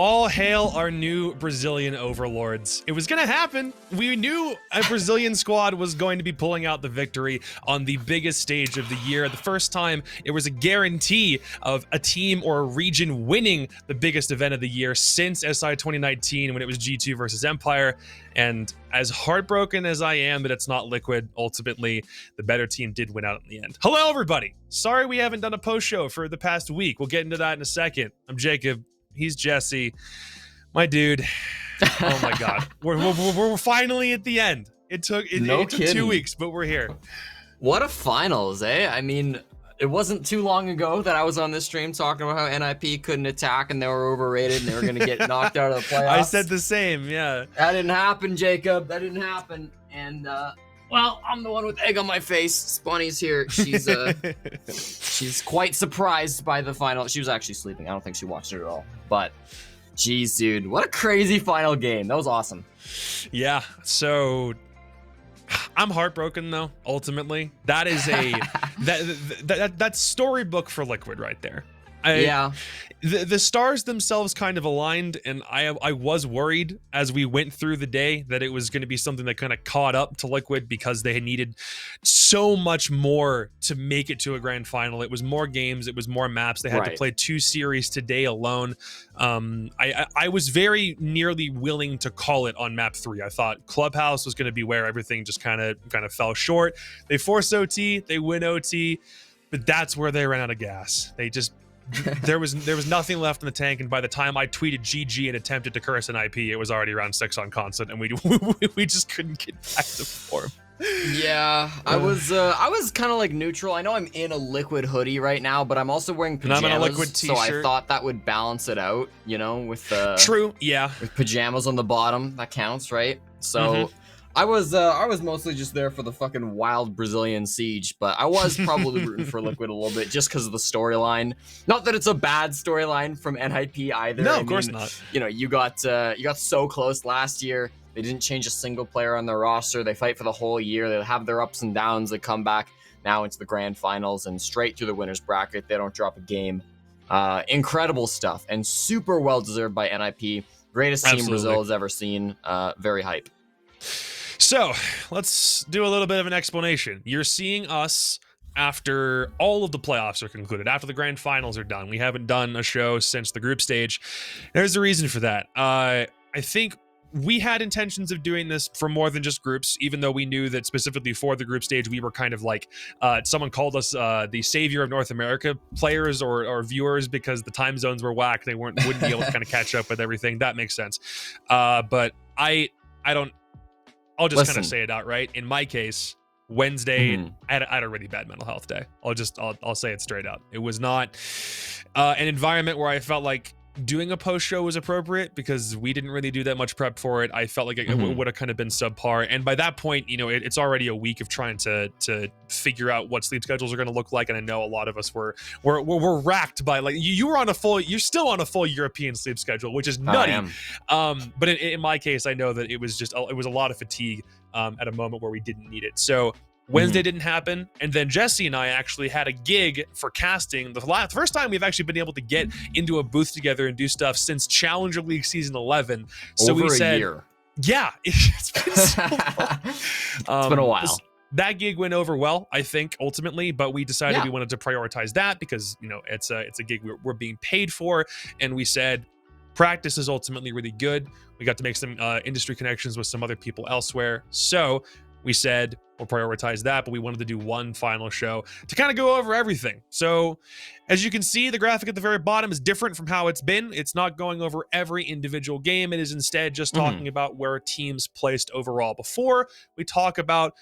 All hail our new Brazilian overlords. It was going to happen. We knew a Brazilian squad was going to be pulling out the victory on the biggest stage of the year. The first time it was a guarantee of a team or a region winning the biggest event of the year since SI 2019 when it was G2 versus Empire. And as heartbroken as I am that it's not Liquid, ultimately, the better team did win out in the end. Hello, everybody. Sorry we haven't done a post show for the past week. We'll get into that in a second. I'm Jacob. He's Jesse, my dude. Oh my God, we're finally at the end. It took 2 weeks, but we're here. What a finals, eh? I mean, it wasn't too long ago that I was on this stream talking about how NIP couldn't attack and they were overrated and they were going to get knocked out of the playoffs. I said the same, yeah. That didn't happen, Jacob. That didn't happen. And well, I'm the one with egg on my face. Spunny's here. She's she's quite surprised by the final. She was actually sleeping. I don't think she watched it at all. But geez, dude, what a crazy final game. That was awesome. Yeah. So I'm heartbroken though. Ultimately, that is a that's storybook for Liquid right there. Yeah. The stars themselves kind of aligned, and I was worried as we went through the day that it was going to be something that kind of caught up to Liquid because they had needed so much more to make it to a grand final. It was more games, it was more maps. They had to play 2 series today alone. I was very nearly willing to call it on map 3. I thought Clubhouse was going to be where everything just kind of fell short. They force OT, they win OT, but that's where they ran out of gas. They just there was nothing left in the tank, and by the time I tweeted GG and attempted to curse an IP, it was already round 6 on constant, and we just couldn't get back to form. Yeah, I was kind of like neutral. I know I'm in a Liquid hoodie right now, but I'm also wearing pajamas, and I'm in a Liquid t-shirt. So I thought that would balance it out, you know, with true, yeah, with pajamas on the bottom. That counts, right? So. I was mostly just there for the fucking wild Brazilian siege, but I was probably rooting for Liquid a little bit just because of the storyline. Not that it's a bad storyline from NIP either. No, of course not. You know, you got so close last year. They didn't change a single player on their roster. They fight for the whole year. They have their ups and downs. They come back now into the grand finals and straight through the winners bracket. They don't drop a game. Incredible stuff and super well deserved by NIP. Greatest team Brazil has ever seen. Very hype. So let's do a little bit of an explanation. You're seeing us after all of the playoffs are concluded, after the grand finals are done. We haven't done a show since the group stage. There's a reason for that. I think we had intentions of doing this for more than just groups, even though we knew that specifically for the group stage, we were kind of like, someone called us the savior of North America players or viewers because the time zones were whack. They wouldn't be able to kind of catch up with everything. That makes sense. But I don't. I'll just kind of say it outright. In my case, Wednesday, I had a really bad mental health day. I'll say it straight out. It was not an environment where I felt like doing a post show was appropriate because we didn't really do that much prep for it. I felt like it would have kind of been subpar. And by that point, you know, it's already a week of trying to figure out what sleep schedules are going to look like. And I know a lot of us were racked by, like, you're still on a full European sleep schedule, which is nutty. But in my case, I know that it was a lot of fatigue at a moment where we didn't need it. So Wednesday didn't happen, and then Jesse and I actually had a gig for casting. The first time we've actually been able to get into a booth together and do stuff since Challenger League Season 11. So Over we said, a year. Yeah, it's been so long. It's been a while. That gig went over well, I think, ultimately, but we decided we wanted to prioritize that because, you know, it's a gig we're being paid for, and we said practice is ultimately really good. We got to make some industry connections with some other people elsewhere, so we said we'll prioritize that, but we wanted to do one final show to kind of go over everything. So as you can see, the graphic at the very bottom is different from how it's been. It's not going over every individual game. It is instead just talking about where teams placed overall. Before we talk about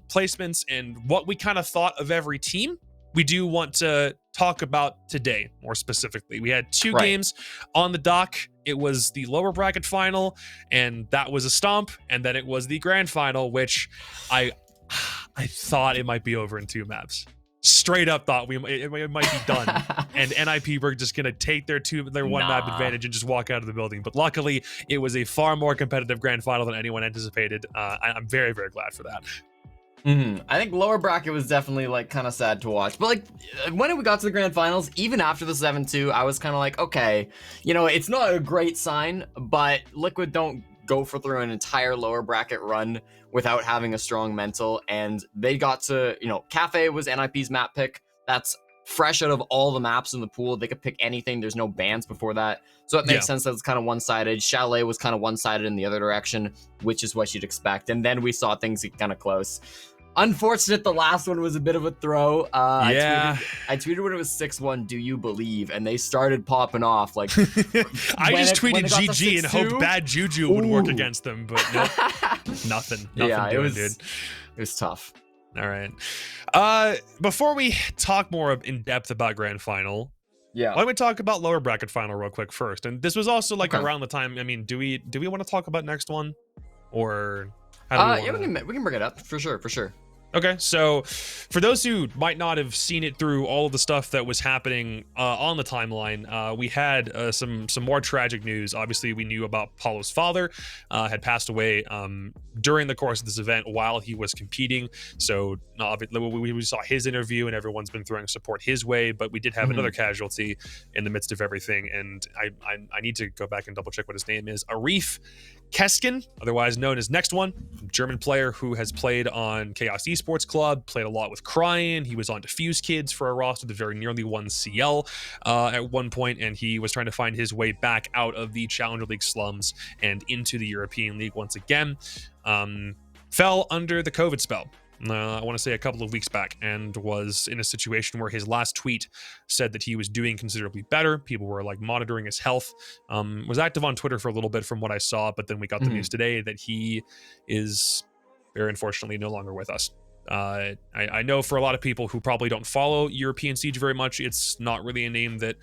placements and what we kind of thought of every team, we do want to talk about today more specifically. We had 2 games on the dock. It was the lower bracket final, and that was a stomp, and then it was the grand final, which I thought it might be over in 2 maps. Straight up thought it might be done, and NIP were just gonna take their one map advantage and just walk out of the building. But luckily, it was a far more competitive grand final than anyone anticipated. I'm very, very glad for that. I think lower bracket was definitely like kind of sad to watch, but like when we got to the grand finals, even after the 7-2, I was kind of like, okay, you know, it's not a great sign, but Liquid don't go through an entire lower bracket run without having a strong mental, and they got to, you know, Cafe was NIP's map pick. That's fresh out of all the maps in the pool. They could pick anything. There's no bans before that, so it makes sense that it's kind of one-sided. Chalet was kind of one-sided in the other direction, which is what you'd expect, and then we saw things get kind of close. Unfortunate, the last one was a bit of a throw. I tweeted when it was 6-1, do you believe? And they started popping off. Like I just tweeted GG and hoped bad juju would work against them, but nope. Nothing Yeah, doing, dude. It was tough. All right. Before we talk more in depth about grand final, why don't we talk about lower bracket final real quick first? And this was also like around the time. I mean, do we want to talk about next one, or how do we we can bring it up for sure. Okay, so for those who might not have seen it through all of the stuff that was happening on the timeline, we had some more tragic news. Obviously, we knew about Paulo's father had passed away during the course of this event while he was competing. So we saw his interview, and everyone's been throwing support his way. But we did have another casualty in the midst of everything, and I need to go back and double check what his name is. Arif Keskin, otherwise known as Next One, German player who has played on Chaos Esports Club, played a lot with Cuenin. He was on Diffuse Kids for a roster that very nearly won CL at one point, and he was trying to find his way back out of the Challenger League slums and into the European League once again. Fell under the COVID spell. I want to say a couple of weeks back, and was in a situation where his last tweet said that he was doing considerably better. People were like monitoring his health. Was active on Twitter for a little bit from what I saw, but then we got the news today that he is very unfortunately no longer with us. I know for a lot of people who probably don't follow European Siege very much, it's not really a name that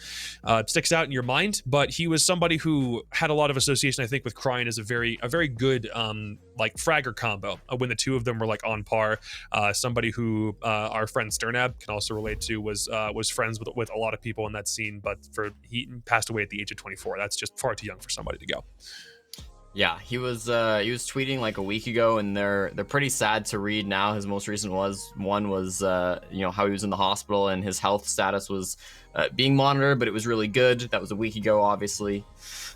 sticks out in your mind, but he was somebody who had a lot of association, I think, with Cuenin as a very good like fragger combo when the two of them were like on par. Somebody who our friend Sternab can also relate to, was friends with a lot of people in that scene, but he passed away at the age of 24. That's just far too young for somebody to go. Yeah, he was tweeting like a week ago, and they're pretty sad to read now. His most recent one was you know, how he was in the hospital and his health status was being monitored, but it was really good. That was a week ago, obviously.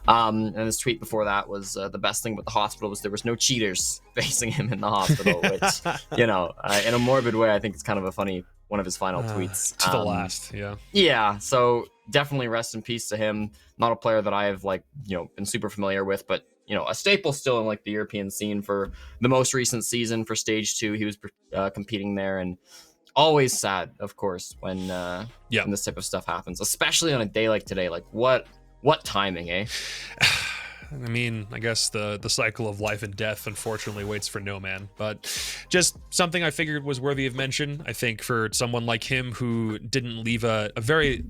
And his tweet before that was the best thing with the hospital was there was no cheaters facing him in the hospital, which, you know, in a morbid way, I think it's kind of a funny one of his final tweets. To the last, yeah. Yeah, so definitely rest in peace to him. Not a player that I've like, you know, been super familiar with, but you know, a staple still in like the European scene for the most recent season for Stage 2. He was competing there, and always sad, of course, when this type of stuff happens, especially on a day like today. Like what timing, eh? I mean, I guess the cycle of life and death unfortunately waits for no man, but just something I figured was worthy of mention. I think for someone like him who didn't leave a very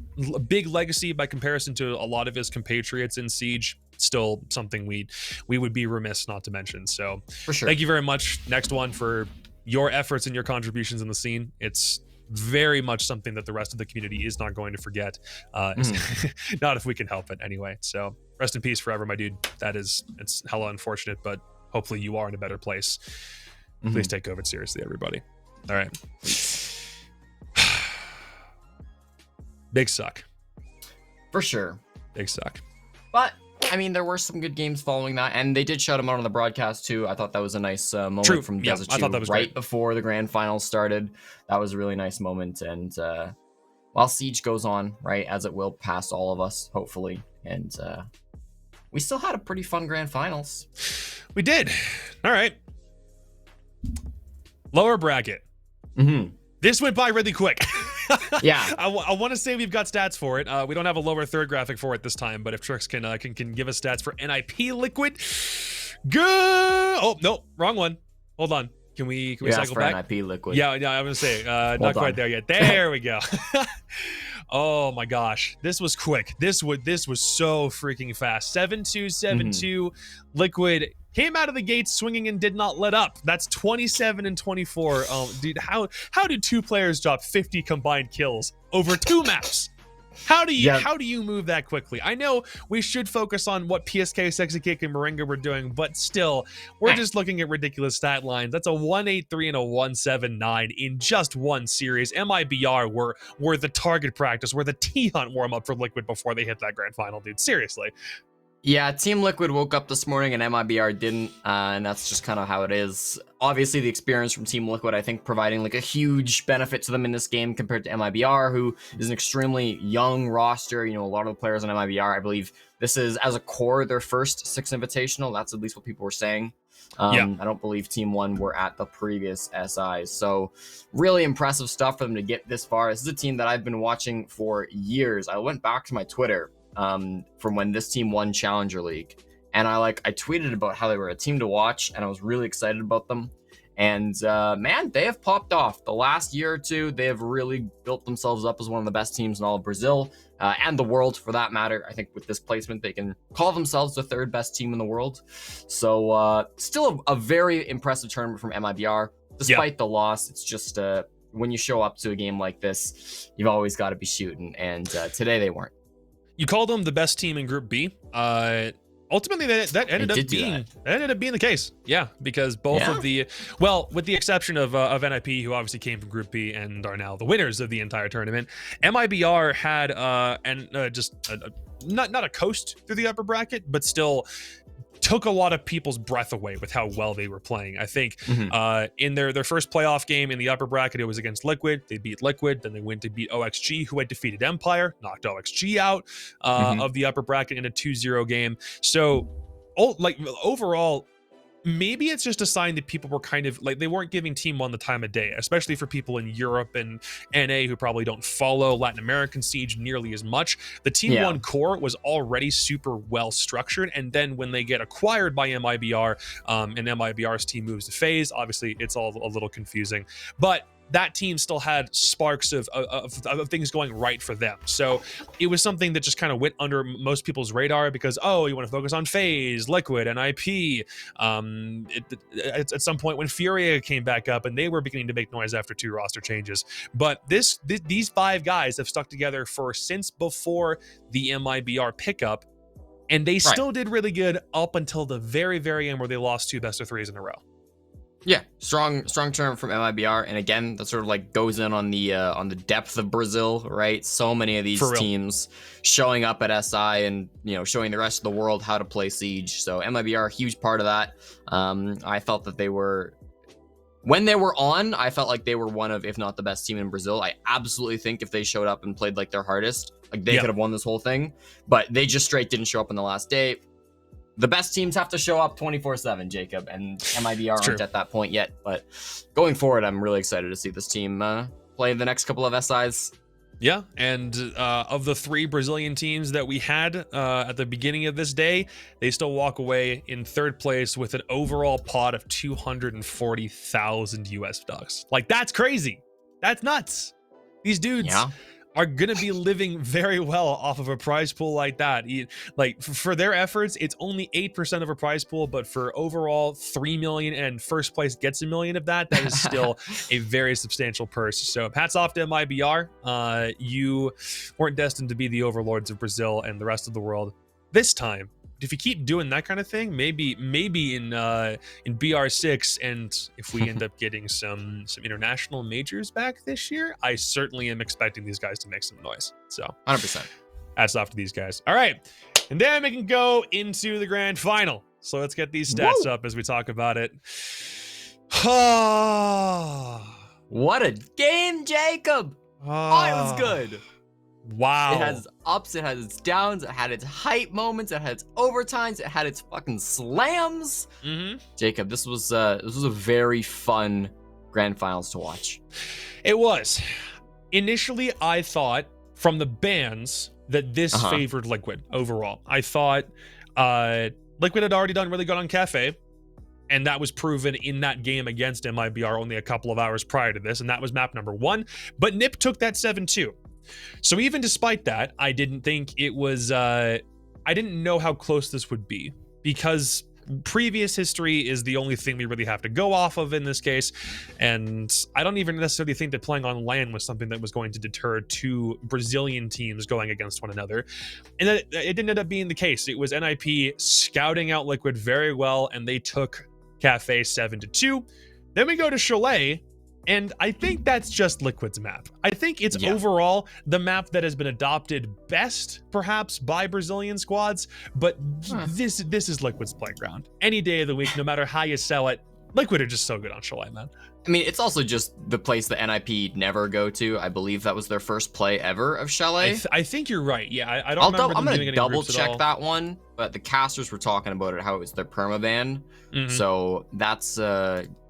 big legacy by comparison to a lot of his compatriots in Siege, still something we would be remiss not to mention. So for sure, thank you very much, Next One, for your efforts and your contributions in the scene. It's very much something that the rest of the community is not going to forget, not if we can help it anyway. So rest in peace forever, my dude. It's hella unfortunate, but hopefully you are in a better place. Please take COVID seriously, everybody. All right. Big suck. For sure. Big suck. But I mean, there were some good games following that, and they did shout him out on the broadcast too. I thought that was a nice moment from Desert I thought that was right great. Before the grand finals started. That was a really nice moment, and while Siege goes on, right, as it will past all of us, hopefully, and we still had a pretty fun grand finals. We did. All right. Lower bracket. This went by really quick. Yeah, I want to say we've got stats for it. We don't have a lower third graphic for it this time, but if Trix can give us stats for NIP Liquid, good. Oh no, wrong one. Hold on. Can we cycle back? NIP Liquid. Yeah. I'm gonna say not quite there yet. There we go. Oh my gosh, this was quick. This was so freaking fast. 7-2, 7-2. Liquid came out of the gates swinging and did not let up. That's 27 and 24. Dude, how did two players drop 50 combined kills over two maps? How do you Yeah. how do you move that quickly? I know we should focus on what PSK, Sexy Kick, and Moringa were doing, but still, we're just looking at ridiculous stat lines. That's a 183 and a 179 in just one series. MIBR were the target practice, were the T-Hunt warm-up for Liquid before they hit that grand final, dude. Seriously. Yeah, Team Liquid woke up this morning and MIBR didn't, and that's just kind of how it is. Obviously, the experience from Team Liquid, I think, providing like a huge benefit to them in this game compared to MIBR, who is an extremely young roster. You know, a lot of the players on MIBR, I believe this is, as a core, their first 6 Invitational. That's at least what people were saying. Yeah. I don't believe Team 1 were at the previous SIs. So really impressive stuff for them to get this far. This is a team that I've been watching for years. I went back to my Twitter from when this team won Challenger League, and I tweeted about how they were a team to watch, and I was really excited about them. And man, they have popped off the last year or two. They have really built themselves up as one of the best teams in all of Brazil, and the world for that matter. I think with this placement, they can call themselves the 3rd best team in the world. So still a very impressive tournament from MIBR, despite the loss. It's just when you show up to a game like this, you've always got to be shooting, and today they weren't. You called them the best team in Group B. Ultimately, that ended up being the case. Yeah, because both of the, well, with the exception of NIP, who obviously came from Group B and are now the winners of the entire tournament, MIBR had not a coast through the upper bracket, but still took a lot of people's breath away with how well they were playing. I think in their first playoff game in the upper bracket, it was against Liquid. They beat Liquid, then they went to beat OXG, who had defeated Empire, knocked OXG out of the upper bracket in a 2-0 game. So, overall, maybe it's just a sign that people were kind of like, they weren't giving Team 1 the time of day, especially for people in Europe and NA who probably don't follow Latin American Siege nearly as much. The Team 1 core was already super well structured, and then when they get acquired by MIBR and MIBR's team moves to FaZe, obviously it's all a little confusing, but that team still had sparks of things going right for them. So it was something that just kind of went under most people's radar because, oh, you want to focus on FaZe, Liquid, and IP. At some point when Furia came back up and they were beginning to make noise after 2 roster changes. But these 5 guys have stuck together since before the MIBR pickup, and they still did really good up until the very, very end where they lost 2 best-of-3s in a row. Yeah, strong term from MIBR, and again, that sort of like goes in on the depth of Brazil, right? So many of these teams showing up at SI and, you know, showing the rest of the world how to play Siege. So MIBR, a huge part of that. I felt that when they were on, I felt like they were one of, if not the best team in Brazil. I absolutely think if they showed up and played like their hardest, like they could have won this whole thing, but they just straight didn't show up on the last day. The best teams have to show up 24/7, Jacob, and MIBR aren't at that point yet. But going forward, I'm really excited to see this team play the next couple of SIs. Yeah, and of the 3 Brazilian teams that we had at the beginning of this day, they still walk away in 3rd place with an overall pot of 240,000 US bucks. Like, that's crazy. That's nuts. These dudes are gonna be living very well off of a prize pool like that. Like, for their efforts, it's only 8% of a prize pool, but for overall 3 million and first place gets $1 million of that is still a very substantial purse. So hats off to MIBR. You weren't destined to be the overlords of Brazil and the rest of the world this time. If you keep doing that kind of thing, maybe in BR6, and if we end up getting some international majors back this year, I certainly am expecting these guys to make some noise. So 100%. Hats off to these guys. All right, and then we can go into the grand final. So let's get these stats up as we talk about it. What a game, Jacob! Oh, it was good. Wow. It has ups, it has its downs, it had its hype moments, it had its overtimes, it had its fucking slams. Jacob, this was a very fun grand finals to watch. It was. Initially, I thought from the bans that this favored Liquid overall. I thought Liquid had already done really good on Cafe, and that was proven in that game against MIBR only a couple of hours prior to this, and that was map number 1. But NIP took that 7-2. So even despite that, I didn't think it was, I didn't know how close this would be, because previous history is the only thing we really have to go off of in this case, and I don't even necessarily think that playing on land was something that was going to deter two Brazilian teams going against one another, and it didn't end up being the case. It was NIP scouting out Liquid very well, and they took Cafe 7-2. Then we go to Chalet, and I think that's just Liquid's map. I think it's overall the map that has been adopted best, perhaps, by Brazilian squads, but this is Liquid's playground. Any day of the week, no matter how you sell it, Liquid are just so good on Chalet, man. I mean, it's also just the place that NIP never go to. I believe that was their first play ever of Chalet. I think you're right. Yeah, I don't remember them doing any I'm going to double groups at all. check that one, but the casters were talking about it, how it was their permaban. So that's...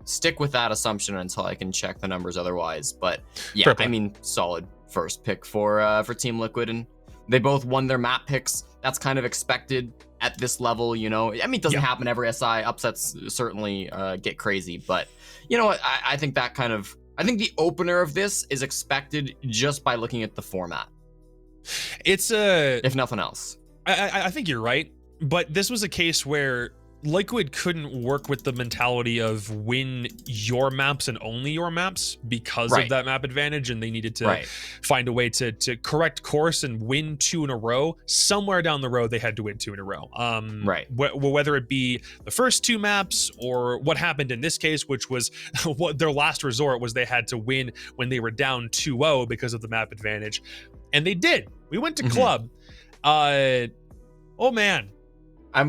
stick with that assumption until I can check the numbers otherwise. But yeah, I mean, solid first pick for Team Liquid, and they both won their map picks. That's kind of expected at this level, you know. I mean, it doesn't happen every SI. Upsets certainly get crazy, but you know what? I think that kind of, I think the opener of this is expected just by looking at the format. It's if nothing else. I think you're right, but this was a case where Liquid couldn't work with the mentality of win your maps and only your maps because of that map advantage, and they needed to find a way to correct course and win 2 in a row. Somewhere down the road, they had to win 2 in a row. Whether it be the first 2 maps or what happened in this case, which was what their last resort was, they had to win when they were down 2-0 because of the map advantage, and they did. We went to club. Oh man.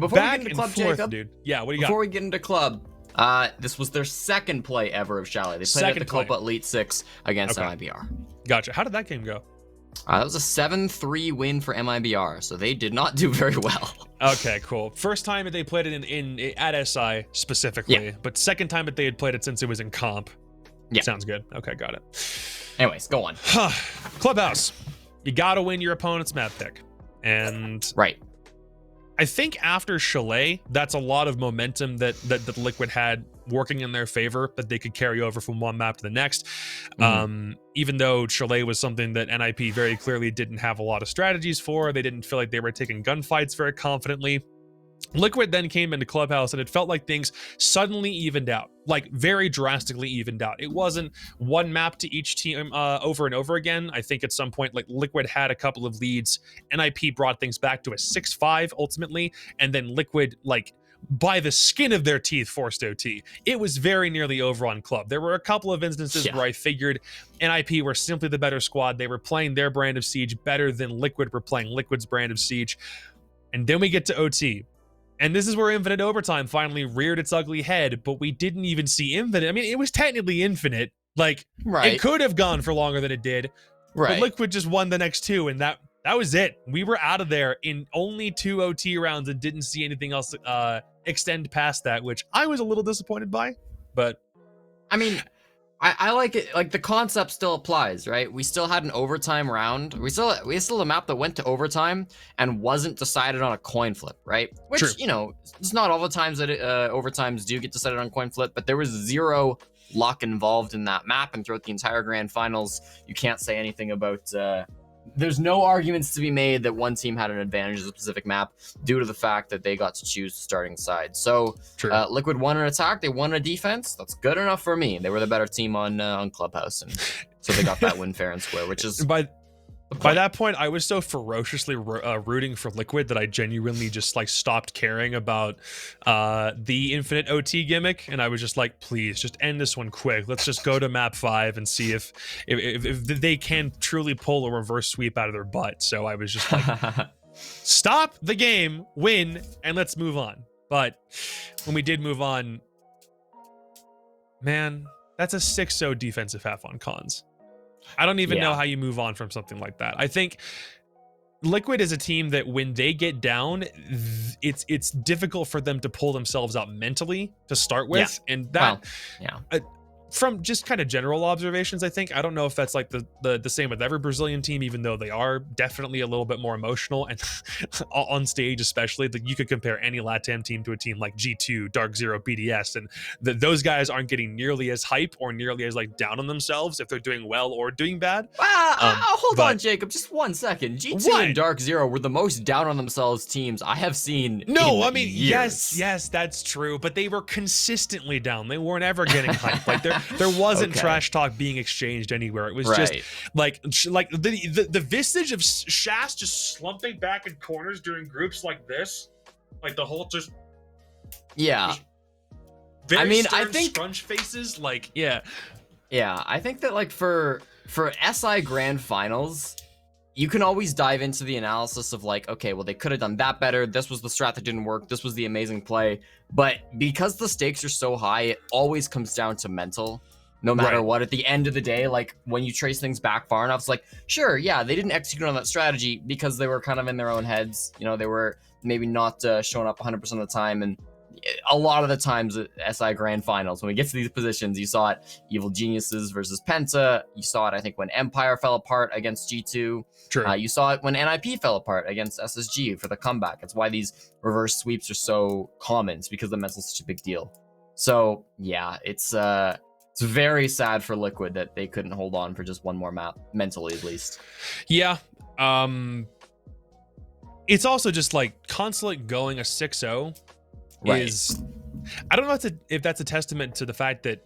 Before we get into club, Jacob, dude. Yeah, what do you got? Before we get into club, this was their second play ever of Chalet. They played at the Copa Elite 6 against MIBR. Gotcha. How did that game go? That was a 7-3 win for MIBR, so they did not do very well. Okay, cool. First time that they played it at SI specifically, but second time that they had played it since it was in comp. Yeah. Sounds good. Okay, got it. Anyways, go on. Clubhouse. You gotta win your opponent's map pick. And I think after Chalet, that's a lot of momentum that Liquid had working in their favor that they could carry over from one map to the next. Even though Chalet was something that NIP very clearly didn't have a lot of strategies for, they didn't feel like they were taking gunfights very confidently. Liquid then came into Clubhouse and it felt like things suddenly evened out, like very drastically evened out. It wasn't one map to each team over and over again. I think at some point, like Liquid had a couple of leads. NIP brought things back to a 6-5 ultimately, and then Liquid, like by the skin of their teeth, forced OT. It was very nearly over on Club. There were a couple of instances where I figured NIP were simply the better squad. They were playing their brand of Siege better than Liquid were playing Liquid's brand of Siege. And then we get to OT. And this is where Infinite Overtime finally reared its ugly head, but we didn't even see Infinite. I mean, it was technically Infinite. Like, it could have gone for longer than it did. But Liquid just won the next 2, and that was it. We were out of there in only 2 OT rounds and didn't see anything else extend past that, which I was a little disappointed by. But, I mean, I like it. Like, the concept still applies, right? We still had an overtime round. We still a map that went to overtime and wasn't decided on a coin flip, right? Which, you know, it's not all the times that overtimes do get decided on coin flip, but there was 0 luck involved in that map, and throughout the entire grand finals, you can't say anything about there's no arguments to be made that one team had an advantage of a specific map due to the fact that they got to choose the starting side. So Liquid won an attack, they won a defense. That's good enough for me. They were the better team on Clubhouse, and so they got that win fair and square, which is by that point, I was so ferociously rooting for Liquid that I genuinely just like stopped caring about the Infinite OT gimmick, and I was just like, please, just end this one quick. Let's just go to map 5 and see if they can truly pull a reverse sweep out of their butt. So I was just like, stop the game, win, and let's move on. But when we did move on, man, that's a 6-0 defensive half on cons. I don't even know how you move on from something like that. I think Liquid is a team that when they get down, it's difficult for them to pull themselves out mentally to start with, and that from just kind of general observations, I think, I don't know if that's like the same with every Brazilian team, even though they are definitely a little bit more emotional and on stage, especially, that you could compare any LATAM team to a team like G2, Dark Zero, BDS, and those guys aren't getting nearly as hype or nearly as like down on themselves if they're doing well or doing bad. Hold on, Jacob, just 1 second. G2 and Dark Zero were the most down on themselves teams I have seen. No, I mean, years. yes, that's true, but they were consistently down. They weren't ever getting hype. Like there wasn't trash talk being exchanged anywhere. It was just like the visage of Shas just slumping back in corners during groups like this, like the whole just I mean, I think scrunch faces, like I think that like for SI Grand Finals, you can always dive into the analysis of like, okay, well, they could have done that better. This was the strat that didn't work. This was the amazing play. But because the stakes are so high, it always comes down to mental, no matter what. At the end of the day, like when you trace things back far enough, it's like, sure, yeah, they didn't execute on that strategy because they were kind of in their own heads. You know, they were maybe not showing up 100% of the time. And a lot of the times at SI Grand Finals, when we get to these positions, you saw it Evil Geniuses versus Penta. You saw it, I think, when Empire fell apart against G2. True. You saw it when NIP fell apart against SSG for the comeback. That's why these reverse sweeps are so common. It's because the mental's such a big deal. So yeah, it's very sad for Liquid that they couldn't hold on for just one more map, mentally at least. Yeah. It's also just like Consulate going a 6-0 is, I don't know if that's a testament to the fact that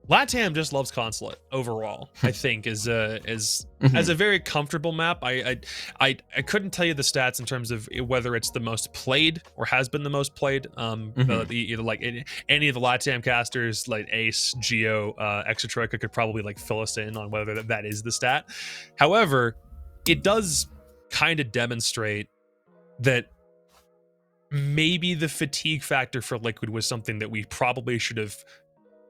LATAM just loves Consulate overall. I think is as a very comfortable map. I couldn't tell you the stats in terms of whether it's the most played or has been the most played. Either like any of the LATAM casters like Ace, Geo, Exotroika could probably like fill us in on whether that is the stat. However, it does kind of demonstrate that maybe the fatigue factor for Liquid was something that we probably should have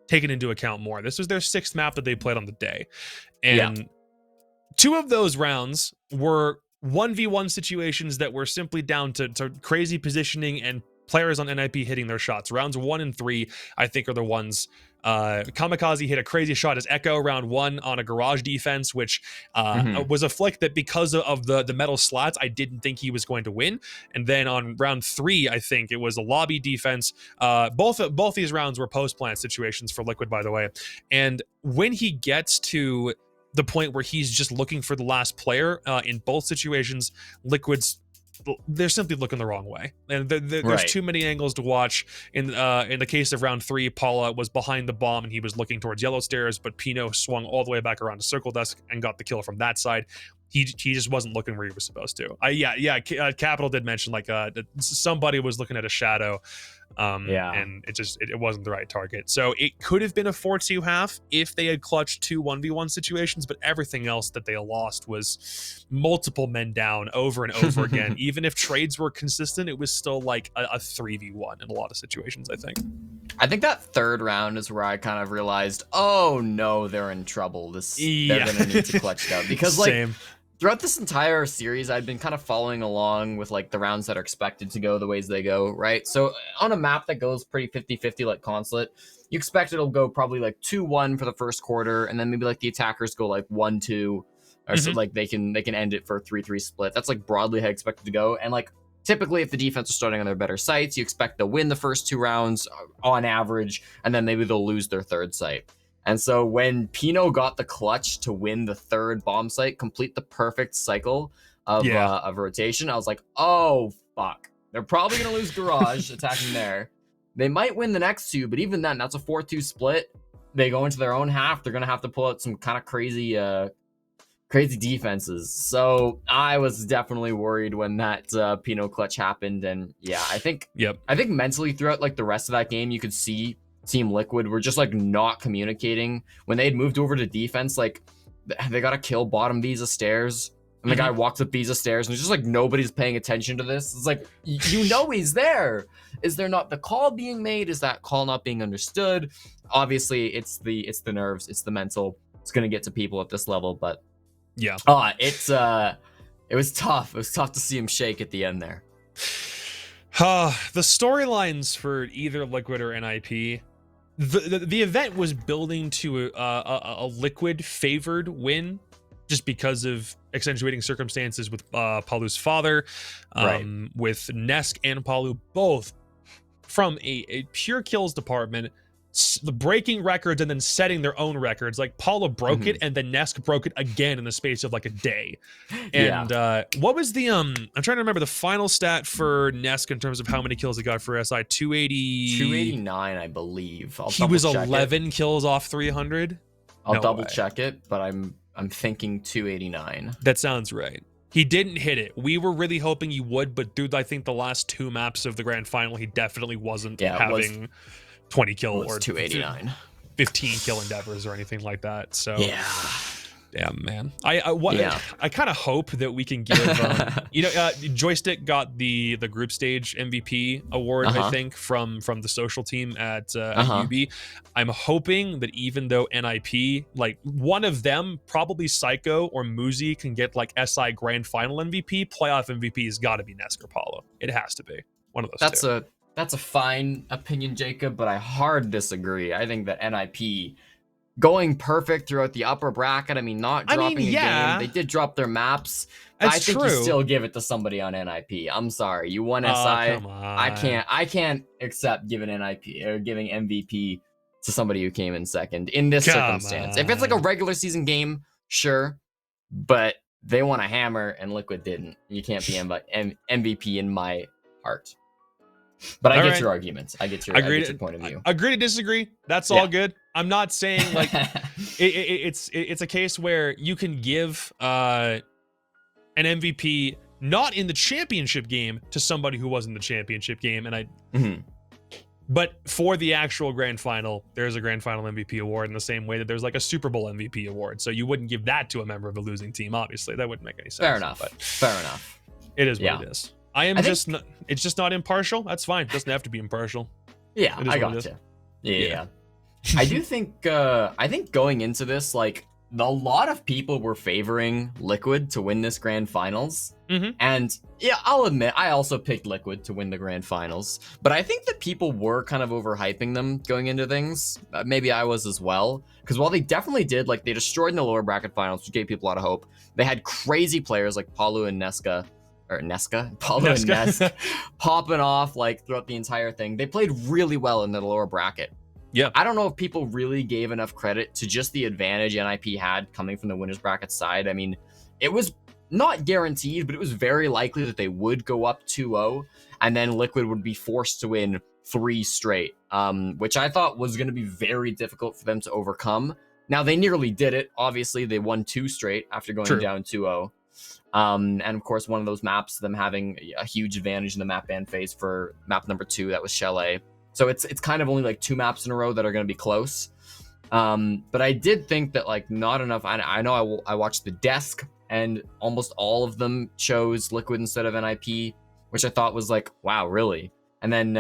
taken into account more. This was their 6th map that they played on the day. And 2 of those rounds were 1v1 situations that were simply down to crazy positioning and players on NIP hitting their shots. Rounds 1 and 3, I think, are the ones. Kamikaze hit a crazy shot as Echo round 1 on a garage defense, which was a flick that because of the metal slats, I didn't think he was going to win. And then on round 3, I think it was a lobby defense. Both these rounds were post-plant situations for Liquid, by the way. And when he gets to the point where he's just looking for the last player, in both situations, Liquid's they're simply looking the wrong way, and there's too many angles to watch. In the case of round 3, Paula was behind the bomb and he was looking towards yellow stairs, but Pino swung all the way back around to circle desk and got the kill from that side. He just wasn't looking where he was supposed to. Capital did mention like somebody was looking at a shadow, and it wasn't the right target. So it could have been a 4-2 half if they had clutched 2 1v1 situations, but everything else that they lost was multiple men down over and over again. Even if trades were consistent, it was still like a 3v1 in a lot of situations, I think. I think that 3rd round is where I kind of realized, oh no, they're in trouble. They're gonna need to clutch it out, because like throughout this entire series, I've been kind of following along with like the rounds that are expected to go the ways they go, right? So on a map that goes pretty 50-50 like Consulate, you expect it'll go probably like 2-1 for the first quarter, and then maybe like the attackers go like 1-2, or so like they can end it for a 3-3 split. That's like broadly how I expect it to go. And like typically if the defense are starting on their better sites, you expect they'll win the first 2 rounds on average, and then maybe they'll lose their 3rd site. And so when Pino got the clutch to win the 3rd bomb site, complete the perfect cycle of rotation, I was like, oh, fuck. They're probably going to lose Garage attacking there. They might win the next 2, but even then, that's a 4-2 split. They go into their own half. They're going to have to pull out some kind of crazy defenses. So I was definitely worried when that Pino clutch happened. And yeah, I think mentally throughout like the rest of that game, you could see Team Liquid were just like not communicating. When they had moved over to defense, like they got to kill bottom Visa stairs, and the guy walks up Visa stairs, and it's just like nobody's paying attention to this. It's like, you know, he's there. Is there not the call being made? Is that call not being understood? Obviously, it's the nerves, it's the mental. It's gonna get to people at this level, but it was tough. It was tough to see him shake at the end there. The storylines for either Liquid or NIP the event was building to a Liquid favored win, just because of accentuating circumstances with Palu's father, Right. with Nesk and Palu both from a pure kills department, the breaking records and then setting their own records. Like Palu broke it and then Nesk broke it again in the space of like a day. And what was the I'm trying to remember the final stat for Nesk in terms of how many kills he got for SI. 289, I believe. He was 11 kills off 300. I'll double check it, but I'm thinking 289. That sounds right. He didn't hit it. We were really hoping he would, but dude, I think the last 2 maps of the grand final, he definitely wasn't having 20 kill or 289, 15 kill endeavors or anything like that. So damn, man. I kind of hope that we can give Joystick got the group stage MVP award, I think, from the social team at UB. I'm hoping that even though NIP, like one of them, probably Psycho or Muzi, can get like SI grand final MVP, playoff MVP has got to be Nesk or Paulo. It has to be one of those two. That's a fine opinion, Jacob, but I hard disagree. I think that NIP going perfect throughout the upper bracket. I mean, not dropping a game. They did drop their maps. I think you still give it to somebody on NIP. I'm sorry. You won SI. Come on. I can't accept giving NIP or giving MVP to somebody who came in second in this circumstance. If it's like a regular season game, sure. But they won a hammer and Liquid didn't. You can't be MVP in my heart. But I get your arguments. I get your point of view. Agree to disagree. That's all good. I'm not saying like it's a case where you can give an MVP not in the championship game to somebody who was in the championship game, and but for the actual grand final, there's a grand final MVP award in the same way that there's like a Super Bowl MVP award. So you wouldn't give that to a member of a losing team. Obviously, that wouldn't make any sense. Fair enough. It is what it is. It's just not impartial. That's fine. It doesn't have to be impartial. Yeah, I gotcha. Yeah. I do think going into this, like a lot of people were favoring Liquid to win this grand finals. And yeah, I'll admit, I also picked Liquid to win the grand finals, but I think that people were kind of overhyping them going into things. Maybe I was as well, because while they definitely did, like they destroyed in the lower bracket finals, which gave people a lot of hope. They had crazy players like Palu and Neska and Nesk popping off like throughout the entire thing. They played really well in the lower bracket. Yeah. I don't know if people really gave enough credit to just the advantage NIP had coming from the winners bracket side. I mean, it was not guaranteed, but it was very likely that they would go up 2-0 and then Liquid would be forced to win 3 straight, which I thought was going to be very difficult for them to overcome. Now, they nearly did it. Obviously, they won 2 straight after going down 2-0. And of course, one of those maps, them having a huge advantage in the map ban phase for map number 2, that was Chalet. So it's kind of only like 2 maps in a row that are going to be close. But I did think that like not enough. I know I watched the desk and almost all of them chose Liquid instead of NIP, which I thought was like, wow, really? And then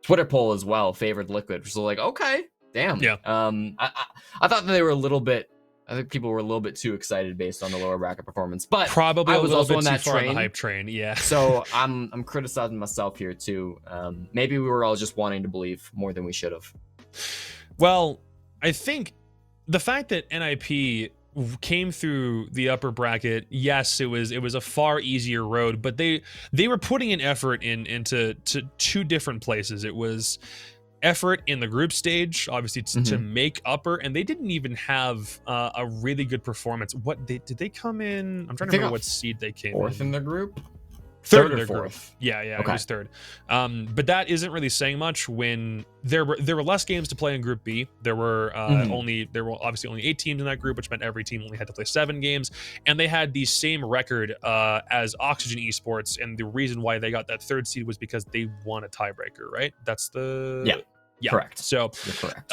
Twitter poll as well favored Liquid, which was like, okay, damn. Yeah. I thought that they were a little bit. I think people were a little bit too excited based on the lower bracket performance, but probably I was also on too that far train. on the hype train. Yeah. So I'm criticizing myself here too. Maybe we were all just wanting to believe more than we should have. Well, I think the fact that NIP came through the upper bracket, yes, it was a far easier road, but they were putting an effort into 2 different places. It was effort in the group stage, obviously to make upper, and they didn't even have a really good performance. Did they come in? I'm trying to remember what seed they came 4th in the group. Third or in their 4th? group. Yeah, Okay. It was 3rd. But that isn't really saying much when there were less games to play in Group B. There were obviously only 8 teams in that group, which meant every team only had to play 7 games, and they had the same record as Oxygen Esports. And the reason why they got that 3rd seed was because they won a tiebreaker, right? That's the yeah, correct. So you're correct.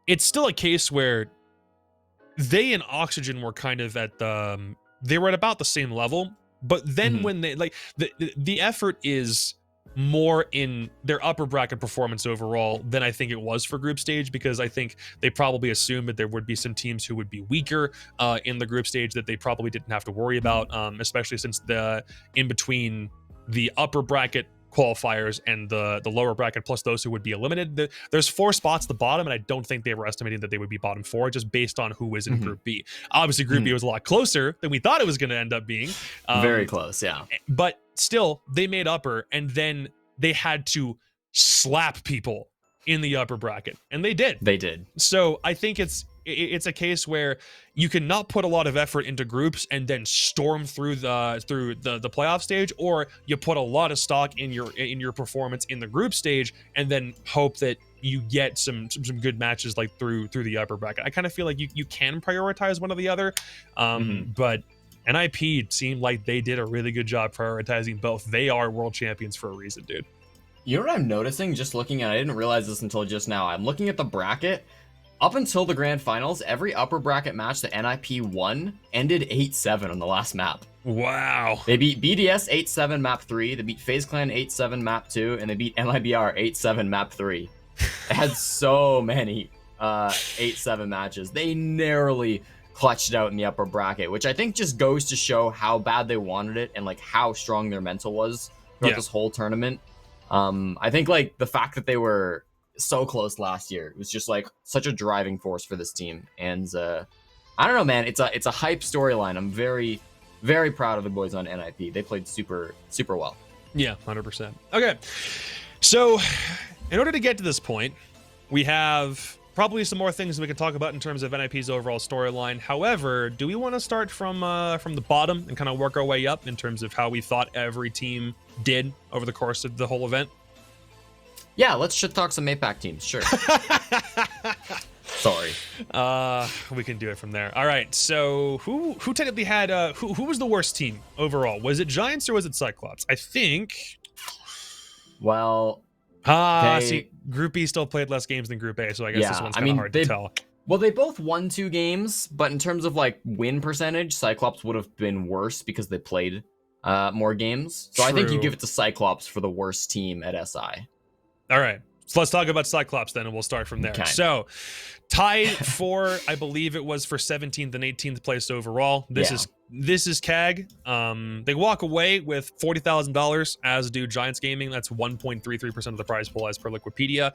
It's still a case where they and Oxygen were kind of at they were at about the same level. But then when they like the effort is more in their upper bracket performance overall than I think it was for group stage, because I think they probably assumed that there would be some teams who would be weaker in the group stage that they probably didn't have to worry about, especially since in between the upper bracket qualifiers and the lower bracket plus those who would be eliminated. There's 4 spots at the bottom, and I don't think they were estimating that they would be bottom 4 just based on who was in Group B. Obviously, Group B was a lot closer than we thought it was going to end up being. Very close, yeah. But still, they made upper, and then they had to slap people in the upper bracket, and they did. They did. So I think it's a case where you can not put a lot of effort into groups and then storm through the playoff stage, or you put a lot of stock in your performance in the group stage and then hope that you get some good matches like through the upper bracket. I kind of feel like you can prioritize one or the other, but NIP seemed like they did a really good job prioritizing both. They are world champions for a reason, dude. You know what I'm noticing just looking at it? I didn't realize this until just now. I'm looking at the bracket. Up until the grand finals, every upper bracket match that NIP won ended 8-7 on the last map. Wow. They beat BDS 8-7 map 3, they beat FaZe Clan 8-7 map 2, and they beat MIBR 8-7 map 3. They had so many 8-7 matches. They narrowly clutched it out in the upper bracket, which I think just goes to show how bad they wanted it and like how strong their mental was throughout this whole tournament. I think like the fact that they were so close last year, it was just like such a driving force for this team. And I don't know, man, it's a hype storyline. I'm very, very proud of the boys on NIP. They played super well. Yeah, 100%. Okay, so in order to get to this point, we have probably some more things we can talk about in terms of NIP's overall storyline. However, do we want to start from the bottom and kind of work our way up in terms of how we thought every team did over the course of the whole event? Yeah, let's shit talk some APAC teams, sure. Sorry. We can do it from there. All right, so who technically had who was the worst team overall? Was it Giants or was it Cyclops? I think. Well, see, Group B still played less games than Group A, so I guess this one's kind of hard to tell. Well, they both won 2 games, but in terms of like win percentage, Cyclops would have been worse because they played more games. So I think you give it to Cyclops for the worst team at SI. All right, so let's talk about Cyclops then, and we'll start from there. Okay. So, tied for, I believe it was for 17th and 18th place overall. This is CAG. They walk away with $40,000, as do Giants Gaming. That's 1.33% of the prize pool as per Wikipedia.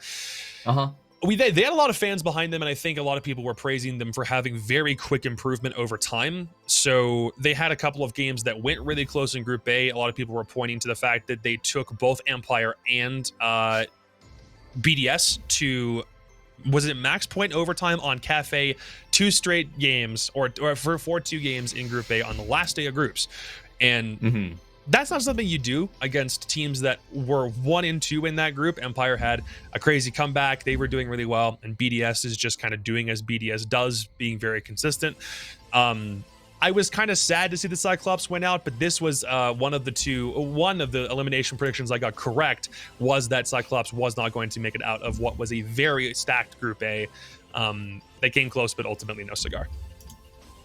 They had a lot of fans behind them, and I think a lot of people were praising them for having very quick improvement over time. So they had a couple of games that went really close in Group A. A lot of people were pointing to the fact that they took both Empire and BDS to, was it max point overtime on Cafe, 2 straight games, or for 2 games in Group A on the last day of groups. And that's not something you do against teams that were 1 and 2 in that group. Empire had a crazy comeback. They were doing really well, and BDS is just kind of doing as BDS does, being very consistent. I was kind of sad to see the Cyclops win out, but this was one of the elimination predictions I got correct, was that Cyclops was not going to make it out of what was a very stacked Group A. They came close, but ultimately no cigar.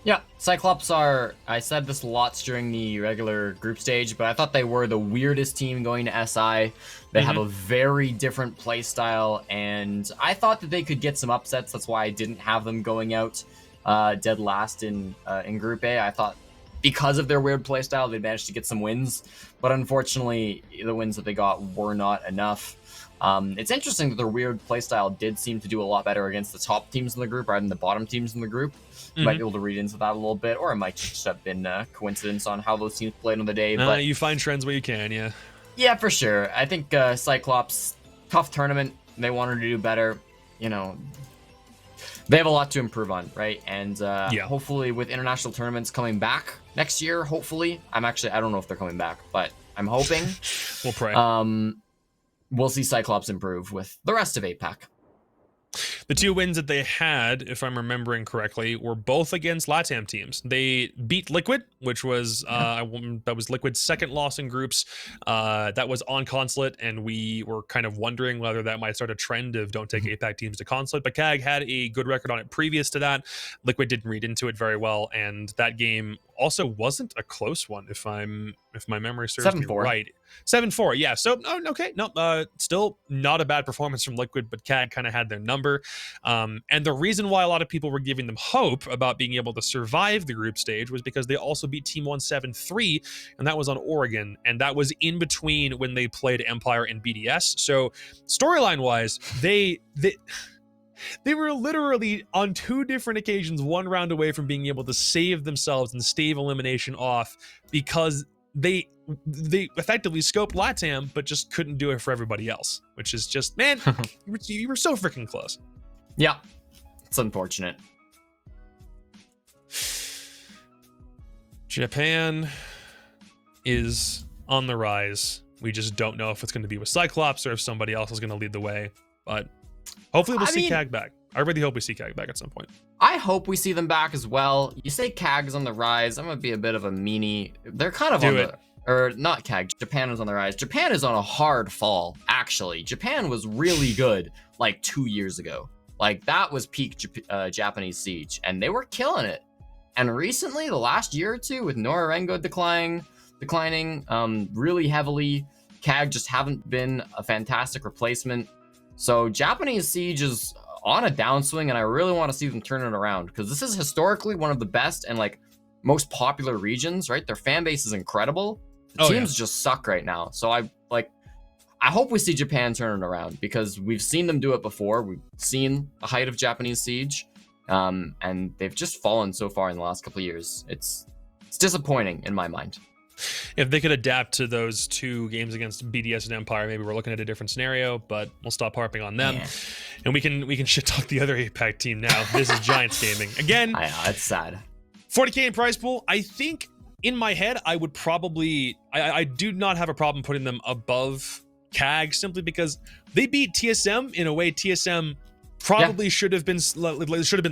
Yeah, Cyclops are, I said this lots during the regular group stage, but I thought they were the weirdest team going to SI. They have a very different play style, and I thought that they could get some upsets. That's why I didn't have them going out dead last in Group A. I thought because of their weird playstyle, they managed to get some wins, but unfortunately, the wins that they got were not enough. It's interesting that their weird playstyle did seem to do a lot better against the top teams in the group rather than the bottom teams in the group. You might be able to read into that a little bit, or it might just have been coincidence on how those teams played on the day. But you find trends where you can, yeah. Yeah, for sure. I think Cyclops, tough tournament. They wanted to do better. You know, they have a lot to improve on, right? And hopefully with international tournaments coming back next year, hopefully. I don't know if they're coming back, but I'm hoping. We'll pray. We'll see Cyclops improve with the rest of APAC. The 2 wins that they had, if I'm remembering correctly, were both against LATAM teams. They beat Liquid, which was that was Liquid's second loss in groups. That was on Consulate, and we were kind of wondering whether that might start a trend of don't take APAC teams to Consulate. But CAG had a good record on it previous to that. Liquid didn't read into it very well, and that game also wasn't a close one, if I'm if my memory serves me 7-4. right. 7-4, yeah. So, okay, no, still not a bad performance from Liquid, but CAG kind of had their number. And the reason why a lot of people were giving them hope about being able to survive the group stage was because they also beat Team 1 7-3, and that was on Oregon, and that was in between when they played Empire and BDS. So, storyline-wise, they were literally on 2 different occasions 1 round away from being able to save themselves and stave elimination off because they effectively scoped LATAM, but just couldn't do it for everybody else, which is just, man, you were so freaking close. Yeah, it's unfortunate. Japan is on the rise. We just don't know if it's going to be with Cyclops or if somebody else is going to lead the way, but hopefully we'll see CAG back. I really hope we see CAG back at some point. I hope we see them back as well. You say CAG's on the rise. I'm going to be a bit of a meanie. They're kind of or not CAG. Japan is on the rise. Japan is on a hard fall, actually. Japan was really good like 2 years ago. Like, that was peak Japanese Siege, and they were killing it. And recently, the last year or two, with Norengo declining really heavily, CAG just haven't been a fantastic replacement. So Japanese Siege is on a downswing, and I really want to see them turn it around, because this is historically one of the best and like most popular regions, right? Their fan base is incredible. The teams just suck right now. So I hope we see Japan turn it around, because we've seen them do it before. We've seen the height of Japanese Siege, and they've just fallen so far in the last couple of years. It's disappointing in my mind. If they could adapt to those 2 games against BDS and Empire, maybe we're looking at a different scenario, but we'll stop harping on them. Yeah. And we can shit talk the other APAC team now. This is Giants Gaming. Again, I know, it's sad. 40K in prize pool. I think in my head, I would probably, I do not have a problem putting them above CAG, simply because they beat TSM in a way TSM probably should have been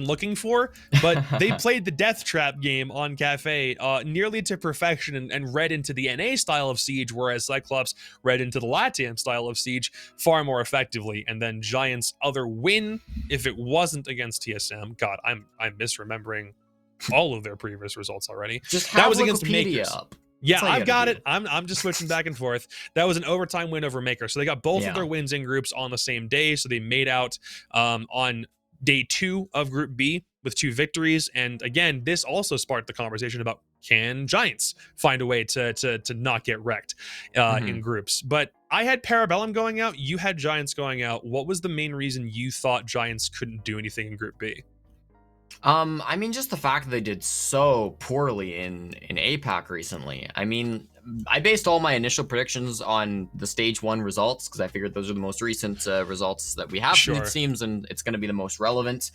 looking for, but they played the death trap game on Cafe nearly to perfection and read into the NA style of Siege, whereas Cyclops read into the LATAM style of Siege far more effectively. And then Giants' other win, if it wasn't against TSM, God, I'm misremembering all of their previous results already. That was against Wikipedia Makers. up. Yeah, I've got it. I'm just switching back and forth. That was an overtime win over Maker. So they got both of their wins in groups on the same day. So they made out on day 2 of Group B with 2 victories. And again, this also sparked the conversation about, can Giants find a way to not get wrecked in groups? But I had Parabellum going out. You had Giants going out. What was the main reason you thought Giants couldn't do anything in Group B? I mean, just the fact that they did so poorly in APAC recently. I mean, I based all my initial predictions on the stage 1 results, because I figured those are the most recent results that we have from the teams, and it's going to be the most relevant.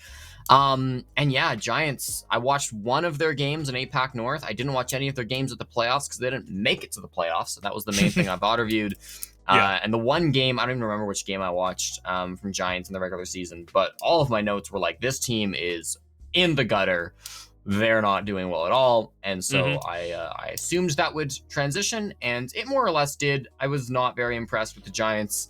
And yeah, Giants, I watched one of their games in APAC North. I didn't watch any of their games at the playoffs because they didn't make it to the playoffs. So that was the main thing I've auto-reviewed. And the one game, I don't even remember which game I watched from Giants in the regular season, but all of my notes were like, this team is in the gutter. They're not doing well at all. And so I assumed that would transition, and it more or less did. I was not very impressed with the Giants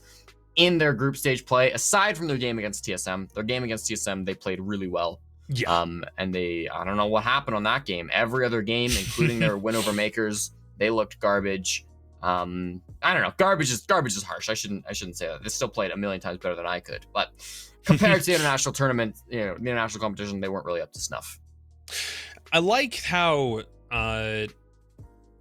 in their group stage play, aside from their game against TSM. Their game against TSM, they played really well. Yeah. And I don't know what happened on that game. Every other game, including their win over Makers, they looked garbage. I don't know. Garbage is harsh. I shouldn't say that. They still played a million times better than I could. But compared to the international tournament, the international competition, they weren't really up to snuff. I like how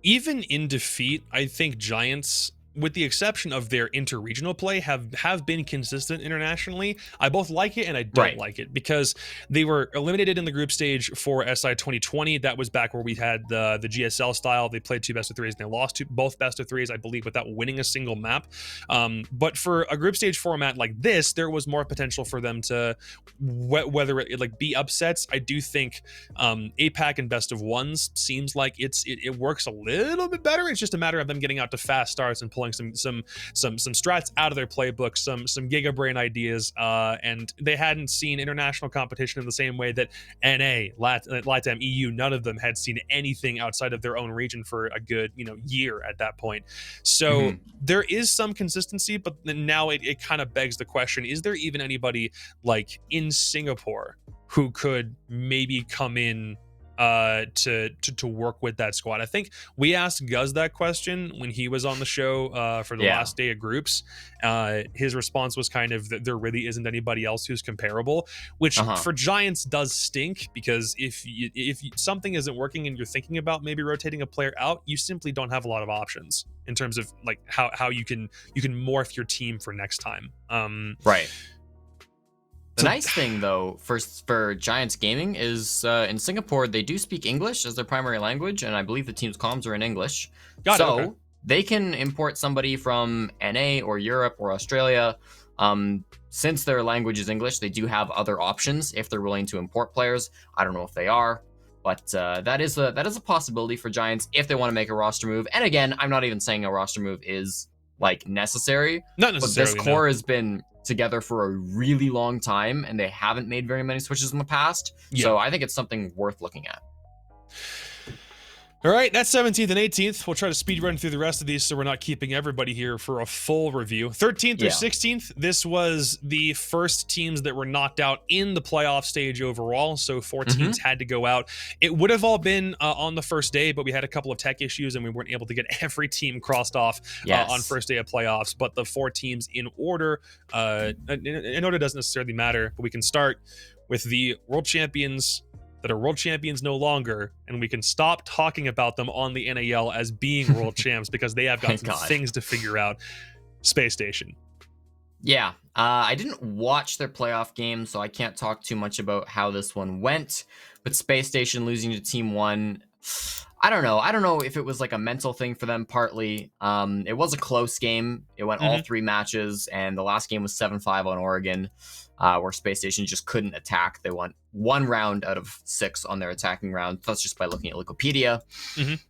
even in defeat, I think Giants, with the exception of their interregional play, have been consistent internationally. I both like it and I don't like it, because they were eliminated in the group stage for SI 2020. That was back where we had the GSL style. They played 2 best-of-3s and they lost both best-of-3s, I believe, without winning a single map. But for a group stage format like this, there was more potential for them to, whether it like be upsets. I do think APAC and best-of-1s seems like it works a little bit better. It's just a matter of them getting out to fast starts and pulling some strats out of their playbook, some Giga Brain ideas, and they hadn't seen international competition in the same way that NA, LATAM, EU, none of them had seen anything outside of their own region for a good year at that point. So there is some consistency, but now it kind of begs the question: is there even anybody like in Singapore who could maybe come in to work with that squad. I think we asked Guz that question when he was on the show for the last day of groups. His response was kind of that there really isn't anybody else who's comparable, which for Giants does stink, because if something isn't working and you're thinking about maybe rotating a player out, you simply don't have a lot of options in terms of like how you can morph your team for next time. Right. The nice thing, though, for Giants Gaming is in Singapore, they do speak English as their primary language, and I believe the team's comms are in English. So they can import somebody from NA or Europe or Australia. Since their language is English, they do have other options if they're willing to import players. I don't know if they are, but that is a possibility for Giants if they want to make a roster move. And again, I'm not even saying a roster move is like necessary. Not necessarily. But this core has been together for a really long time, and they haven't made very many switches in the past. So I think it's something worth looking at. All right, that's 17th and 18th. We'll try to speed run through the rest of these so we're not keeping everybody here for a full review. 13th through 16th, this was the first teams that were knocked out in the playoff stage overall. So 4 teams had to go out. It would have all been on the first day, but we had a couple of tech issues and we weren't able to get every team crossed off on first day of playoffs. But the 4 teams in order doesn't necessarily matter, but we can start with the world champions that are world champions no longer, and we can stop talking about them on the NAL as being world champs because they have got some things to figure out. Space Station. Yeah, I didn't watch their playoff game, so I can't talk too much about how this one went, but Space Station losing to Team 1, I don't know if it was like a mental thing for them partly. It was a close game. It went all 3 matches, and the last game was 7-5 on Oregon. Where Space Station just couldn't attack. They won 1 round out of 6 on their attacking round. That's just by looking at Wikipedia.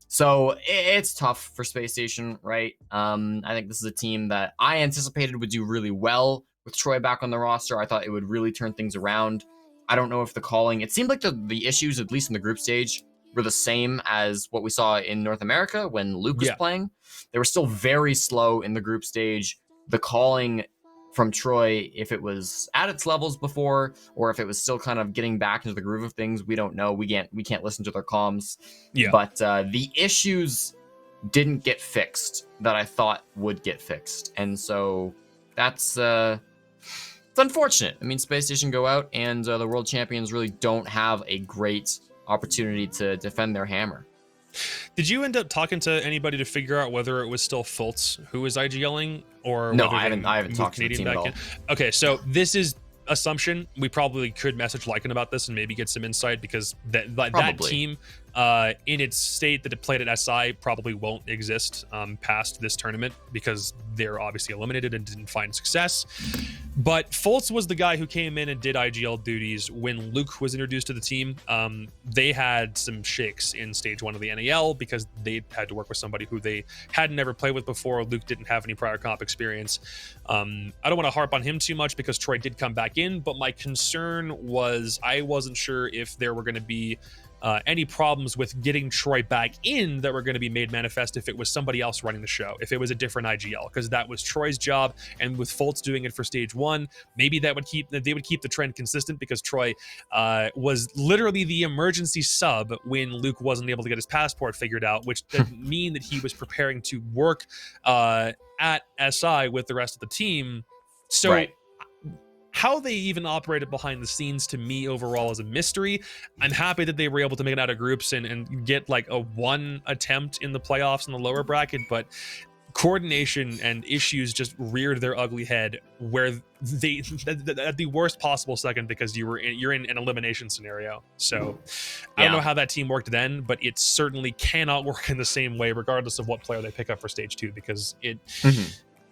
So it's tough for Space Station, right? I think this is a team that I anticipated would do really well with Troy back on the roster. I thought it would really turn things around. I don't know if the calling... It seemed like the issues, at least in the group stage, were the same as what we saw in North America when Luke was playing. They were still very slow in the group stage. The calling from Troy, if it was at its levels before, or if it was still kind of getting back into the groove of things, we don't know. We can't listen to their comms. But the issues didn't get fixed that I thought would get fixed, and so that's it's unfortunate. I mean, Space Station go out, and the world champions really don't have a great opportunity to defend their hammer. Did you end up talking to anybody to figure out whether it was still Fultz who was IGLing, or no? I haven't talked to the team at all. Okay, so this is assumption. We probably could message Lycan about this and maybe get some insight, because that team in its state that it played at SI probably won't exist past this tournament, because they're obviously eliminated and didn't find success. But Fultz was the guy who came in and did IGL duties when Luke was introduced to the team. They had some shakes in stage 1 of the NAL because they had to work with somebody who they had never played with before. Luke didn't have any prior comp experience. I don't want to harp on him too much because Troy did come back in, but my concern was I wasn't sure if there were going to be any problems with getting Troy back in that were going to be made manifest if it was somebody else running the show, if it was a different IGL, because that was Troy's job. And with Fultz doing it for stage 1, maybe they would keep the trend consistent, because Troy was literally the emergency sub when Luke wasn't able to get his passport figured out, which didn't mean that he was preparing to work at SI with the rest of the team. So how they even operated behind the scenes, to me, overall, is a mystery. I'm happy that they were able to make it out of groups and get like a 1 attempt in the playoffs in the lower bracket, but coordination and issues just reared their ugly head where they at the worst possible second, because you're in an elimination scenario. So I don't know how that team worked then, but it certainly cannot work in the same way regardless of what player they pick up for stage 2, because it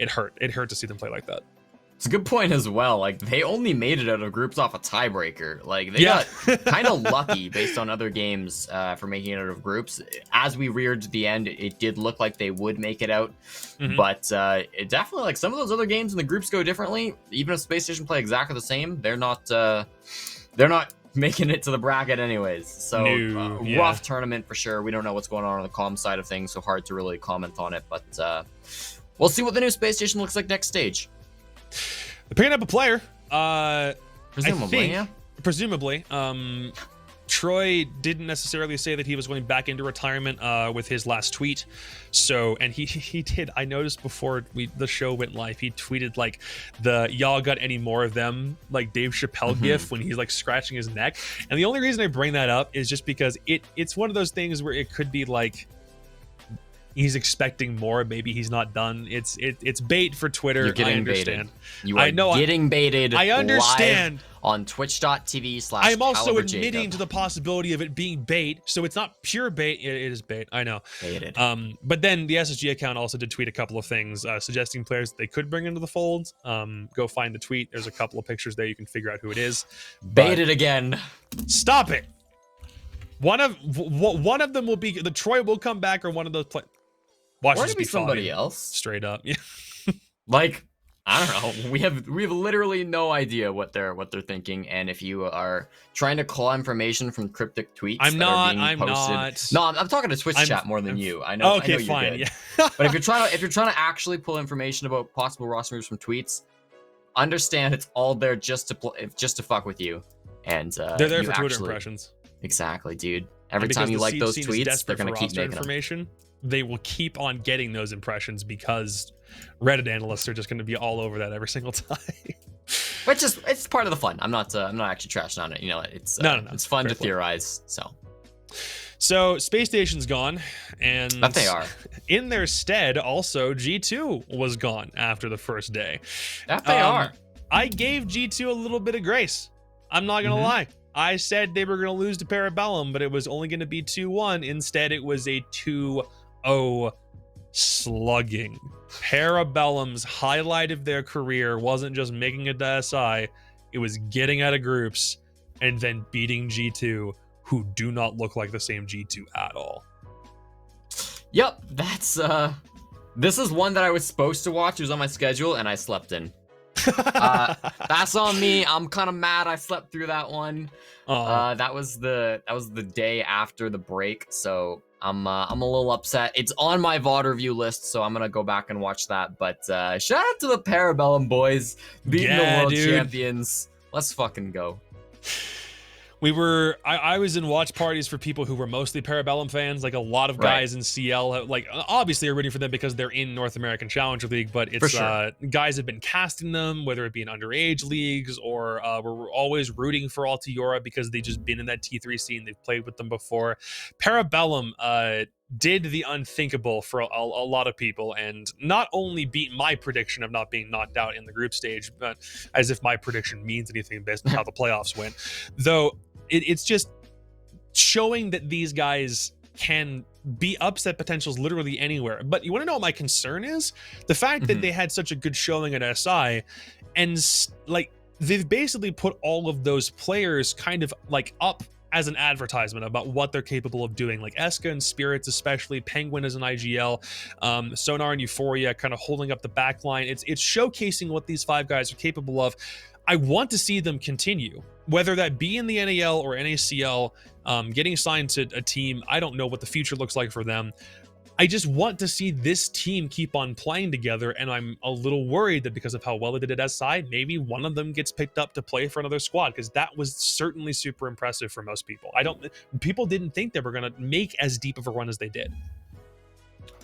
hurt to see them play like that. It's a good point as well. Like, they only made it out of groups off a tiebreaker. Like, they got kind of lucky based on other games for making it out of groups. As we reared to the end, it did look like they would make it out. But it definitely, like, some of those other games in the groups go differently. Even if Space Station play exactly the same, they're not making it to the bracket anyways. So rough tournament for sure. We don't know what's going on the comm side of things, so hard to really comment on it. But we'll see what the new Space Station looks like next stage. They're picking up a player. Presumably, Presumably. Troy didn't necessarily say that he was going back into retirement with his last tweet. So, and he did. I noticed before the show went live, he tweeted like the "y'all got any more of them" like Dave Chappelle gif when he's like scratching his neck. And the only reason I bring that up is just because it's one of those things where it could be like he's expecting more. Maybe he's not done. It's bait for Twitter. You're getting I understand. Baited. You are getting baited. I understand. Live on twitch.tv/. I'm also admitting to the possibility of it being bait, so it's not pure bait. It is bait. I know. Baited. But then the SSG account also did tweet a couple of things, suggesting players that they could bring into the fold. Go find the tweet. There's a couple of pictures there. You can figure out who it is. Baited again. Stop it. One of them will be the Troy will come back, or one of those play. Watch Or this to be be somebody fine. else. Straight up. Yeah. Like, I don't know. We have literally no idea what they're thinking. And if you are trying to claw information from cryptic tweets, I'm not. No, I'm talking to Twitch chat more than you. I know. Okay, I know fine. You're good. Yeah. But if you're trying to actually pull information about possible roster moves from tweets, understand it's all there just to fuck with you. And they're there for Twitter impressions. Exactly, dude. Every time you like those tweets, they're gonna keep making information. They will keep on getting those impressions because Reddit analysts are just going to be all over that every single time. But it's part of the fun. I'm not actually trashing on it. You know, it's no. It's fun Fair to play. theorize. So Space Station's gone, and But they are. In their stead, also G2 was gone after the first day. That they are. I gave G2 a little bit of grace. I'm not gonna lie. I said they were gonna lose to Parabellum, but it was only gonna be 2-1. Instead, it was a 2-0 slugging. Parabellum's highlight of their career wasn't just making it to SI, it was getting out of groups and then beating G2, who do not look like the same G2 at all. Yep, that's this is one that I was supposed to watch. It was on my schedule and I slept in. That's on me. I'm kind of mad I slept through that one. That was the day after the break, so I'm a little upset. It's on my VOD review list, so I'm gonna go back and watch that. But shout out to the Parabellum boys beating the world champions. Let's fucking go. I was in watch parties for people who were mostly Parabellum fans. Like a lot of guys in CL, like obviously are rooting for them because they're in North American Challenger League, but it's guys have been casting them, whether it be in underage leagues or we're always rooting for Altiora because they've just been in that T3 scene. They've played with them before. Parabellum did the unthinkable for a lot of people and not only beat my prediction of not being knocked out in the group stage, but as if my prediction means anything based on how the playoffs went, though. It's just showing that these guys can be upset potentials literally anywhere. But you want to know what my concern is? The fact that they had such a good showing at SI, and like they've basically put all of those players kind of like up as an advertisement about what they're capable of doing. Like Eska and Spirits, especially Penguin as an IGL, Sonar and Euphoria kind of holding up the back line. It's showcasing what these five guys are capable of. I want to see them continue, whether that be in the NAL or NACL, getting signed to a team. I don't know what the future looks like for them. I just want to see this team keep on playing together, and I'm a little worried that because of how well they did at SI, maybe one of them gets picked up to play for another squad, because that was certainly super impressive for most people. People didn't think they were going to make as deep of a run as they did.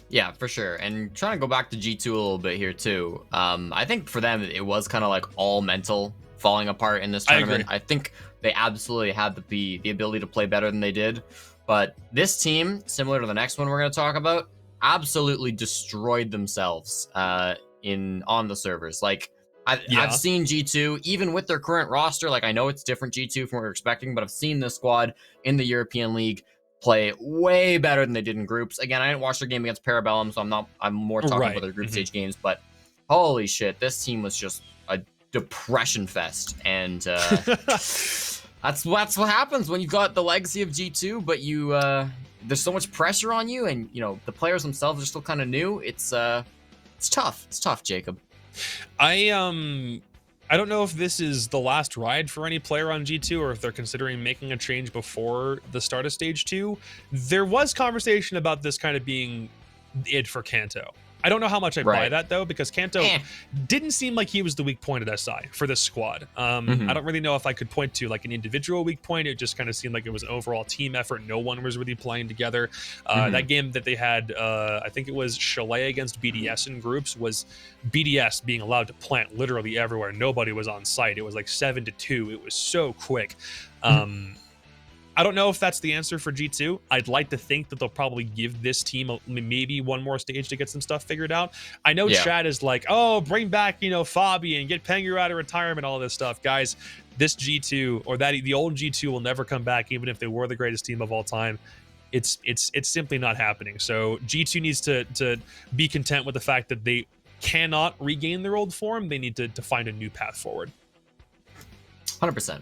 Yeah, for sure. And trying to go back to G2 a little bit here too. I think for them, it was kind of like all mental falling apart in this tournament. I think they absolutely had the ability to play better than they did. But this team, similar to the next one we're going to talk about, absolutely destroyed themselves on the servers. Like, I've seen G2, even with their current roster, like I know it's different G2 from what we're expecting, but I've seen this squad in the European League play way better than they did in groups. Again, I didn't watch their game against Parabellum, so I'm more talking about their group stage games, but holy shit, this team was just a depression fest. And that's what happens when you've got the legacy of G2, but you there's so much pressure on you, and you know the players themselves are still kind of new. It's tough. It's tough, Jacob. I don't know if this is the last ride for any player on G2 or if they're considering making a change before the start of stage 2. There was conversation about this kind of being it for Kanto. I don't know how much I buy that though, because Kanto Eh. didn't seem like he was the weak point at SI for this squad. I don't really know if I could point to like an individual weak point. It just kind of seemed like it was an overall team effort. No one was really playing together. That game that they had, I think it was Chalet against BDS in groups, was BDS being allowed to plant literally everywhere. Nobody was on site. It was like 7-2. It was so quick. I don't know if that's the answer for G2. I'd like to think that they'll probably give this team maybe one more stage to get some stuff figured out. I know Chad is like, oh, bring back, Fabi and get Pengu out of retirement, all this stuff. Guys, this G2 or the old G2 will never come back, even if they were the greatest team of all time. It's simply not happening. So G2 needs to be content with the fact that they cannot regain their old form. They need to find a new path forward. 100%.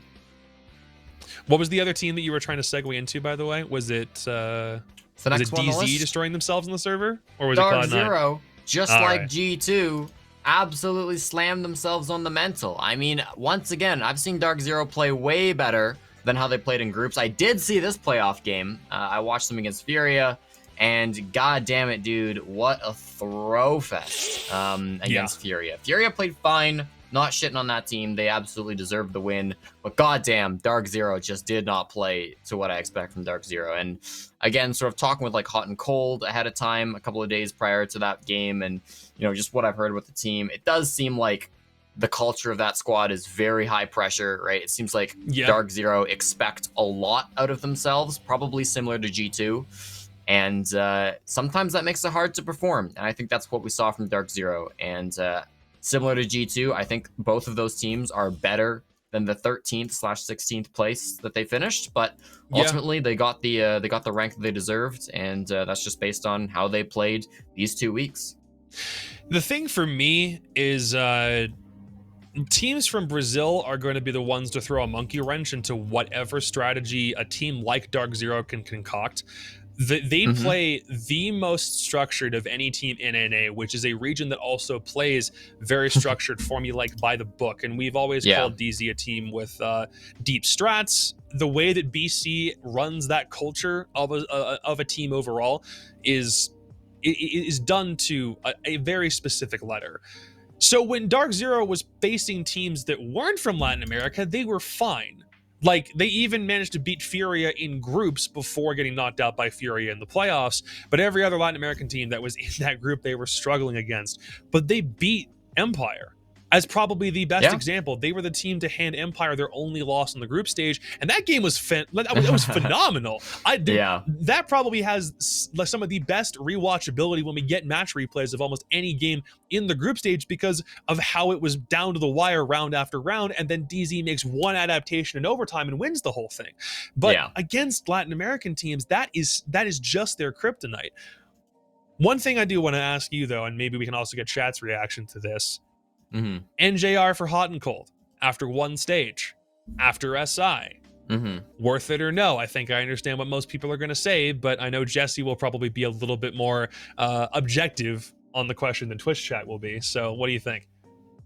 What was the other team that you were trying to segue into, by the way? Was it DZ destroying themselves on the server? Or was Dark it Cloud9? Zero, just All like right. G2, absolutely slammed themselves on the mental. I mean, once again, I've seen Dark Zero play way better than how they played in groups. I did see this playoff game. I watched them against Furia, and god damn it, dude, what a throw fest against Furia. Furia played fine. Not shitting on that team. They absolutely deserved the win. But goddamn, Dark Zero just did not play to what I expect from Dark Zero. And again, sort of talking with like Hot and Cold ahead of time, a couple of days prior to that game, and just what I've heard with the team, it does seem like the culture of that squad is very high pressure, right? It seems like Dark Zero expect a lot out of themselves, probably similar to G2. And sometimes that makes it hard to perform. And I think that's what we saw from Dark Zero. And similar to G2, I think both of those teams are better than the 13th/16th place that they finished, but ultimately they got the rank that they deserved, and that's just based on how they played these 2 weeks. The thing for me is teams from Brazil are going to be the ones to throw a monkey wrench into whatever strategy a team like Dark Zero can concoct. They play the most structured of any team in NA, which is a region that also plays very structured formulaic by the book. And we've always called DZ a team with deep strats. The way that BC runs that culture of a team overall is done to a very specific letter. So when Dark Zero was facing teams that weren't from Latin America, they were fine. Like, they even managed to beat Furia in groups before getting knocked out by Furia in the playoffs. But every other Latin American team that was in that group, they were struggling against. But they beat Empire as probably the best example. They were the team to hand Empire their only loss on the group stage. And that game was that was phenomenal. That probably has some of the best rewatchability when we get match replays of almost any game in the group stage, because of how it was down to the wire round after round, and then DZ makes one adaptation in overtime and wins the whole thing. But against Latin American teams, that is just their kryptonite. One thing I do want to ask you though, and maybe we can also get chat's reaction to this. NJR for Hot and Cold after one stage, after SI. Worth it or no? I think I understand what most people are going to say, but I know Jesse will probably be a little bit more objective on the question than Twitch chat will be. So what do you think?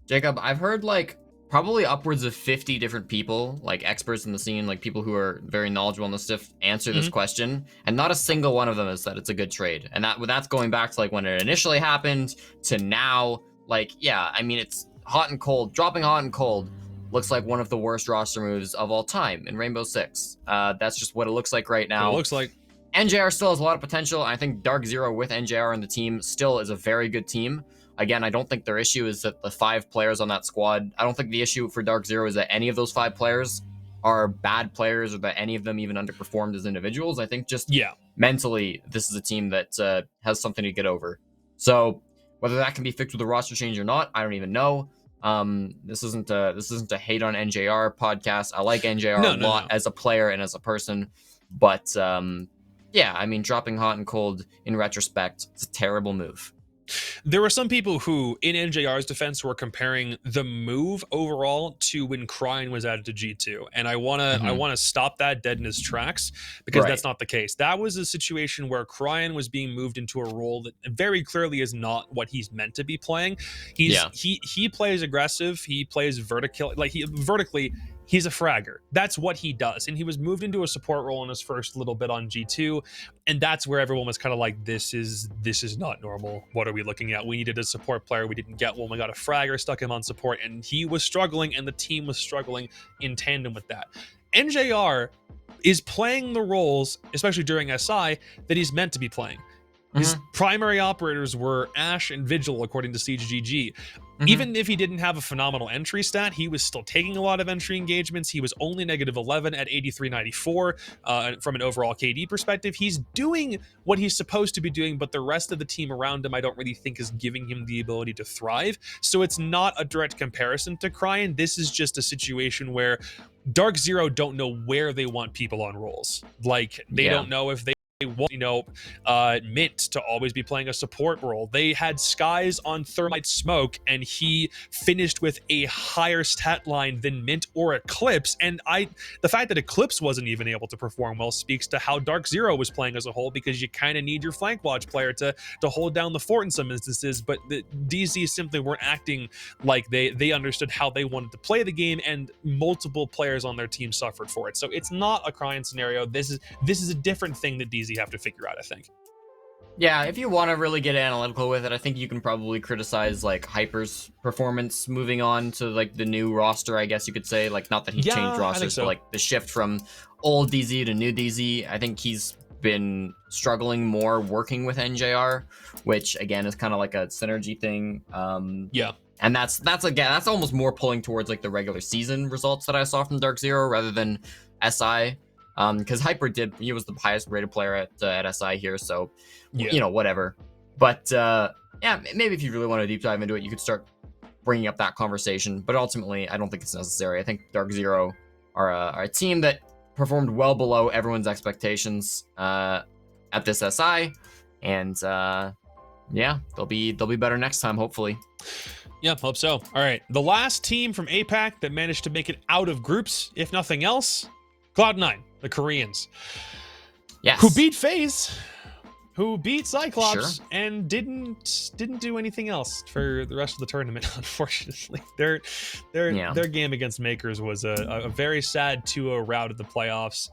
Jacob, I've heard like probably upwards of 50 different people, like experts in the scene, like people who are very knowledgeable on this stuff, answer this question, and not a single one of them has said it's a good trade. And that's going back to like when it initially happened to now. Like, I mean, it's Hot and Cold. Dropping Hot and Cold looks like one of the worst roster moves of all time in Rainbow Six. That's just what it looks like right now. It looks like NJR still has a lot of potential. I think Dark Zero with NJR on the team still is a very good team. Again, I don't think their issue is that the 5 players on that squad. I don't think the issue for Dark Zero is that any of those 5 players are bad players or that any of them even underperformed as individuals. I think just mentally, this is a team that has something to get over. So whether that can be fixed with a roster change or not, I don't even know. This isn't a hate on NJR podcast. I like NJR a lot as a player and as a person, but I mean, dropping Hot and Cold in retrospect, it's a terrible move. There were some people who, in NJR's defense, were comparing the move overall to when CROWNS was added to G2, and I wanna stop that dead in its tracks, because that's not the case. That was a situation where CROWNS was being moved into a role that very clearly is not what he's meant to be playing. He plays aggressive. He plays vertically. He's a fragger. That's what he does. And he was moved into a support role in his first little bit on G2. And that's where everyone was kind of like, this is not normal. What are we looking at? We needed a support player. We didn't get one. We got a fragger, stuck him on support. And he was struggling, and the team was struggling in tandem with that. NJR is playing the roles, especially during SI, that he's meant to be playing. His primary operators were Ashe and Vigil, according to CGG. Even if he didn't have a phenomenal entry stat, he was still taking a lot of entry engagements. He was only -11 at 8394 from an overall KD perspective. He's doing what he's supposed to be doing, but the rest of the team around him, I don't really think is giving him the ability to thrive. So it's not a direct comparison to Cryan. This is just a situation where Dark Zero don't know where they want people on roles. Like, they don't know if they want, Mint to always be playing a support role. They had Skies on Thermite Smoke, and he finished with a higher stat line than Mint or Eclipse. And the fact that Eclipse wasn't even able to perform well speaks to how Dark Zero was playing as a whole, because you kind of need your flank watch player to hold down the fort in some instances. But the DZ simply weren't acting like they understood how they wanted to play the game, and multiple players on their team suffered for it. So it's not a Cryan scenario. This is a different thing that DZ have to figure out, I think. Yeah, if you want to really get analytical with it, I think you can probably criticize like Hyper's performance moving on to like the new roster, I guess you could say. Like, not that he changed rosters, but like the shift from old DZ to new DZ. I think he's been struggling more working with NJR, which again is kind of like a synergy thing. And that's almost more pulling towards like the regular season results that I saw from Dark Zero rather than SI. Because Hyper he was the highest rated player at SI here, so whatever. But maybe if you really want to deep dive into it, you could start bringing up that conversation. But ultimately, I don't think it's necessary. I think Dark Zero are a team that performed well below everyone's expectations at this SI, and they'll be better next time, hopefully. Yeah, hope so. All right, the last team from APAC that managed to make it out of groups, if nothing else, Cloud9, the Koreans. Yes. Who beat FaZe, who beat Cyclops, and didn't do anything else for the rest of the tournament, unfortunately. Their game against Makers was a very sad 2-0 rout of the playoffs.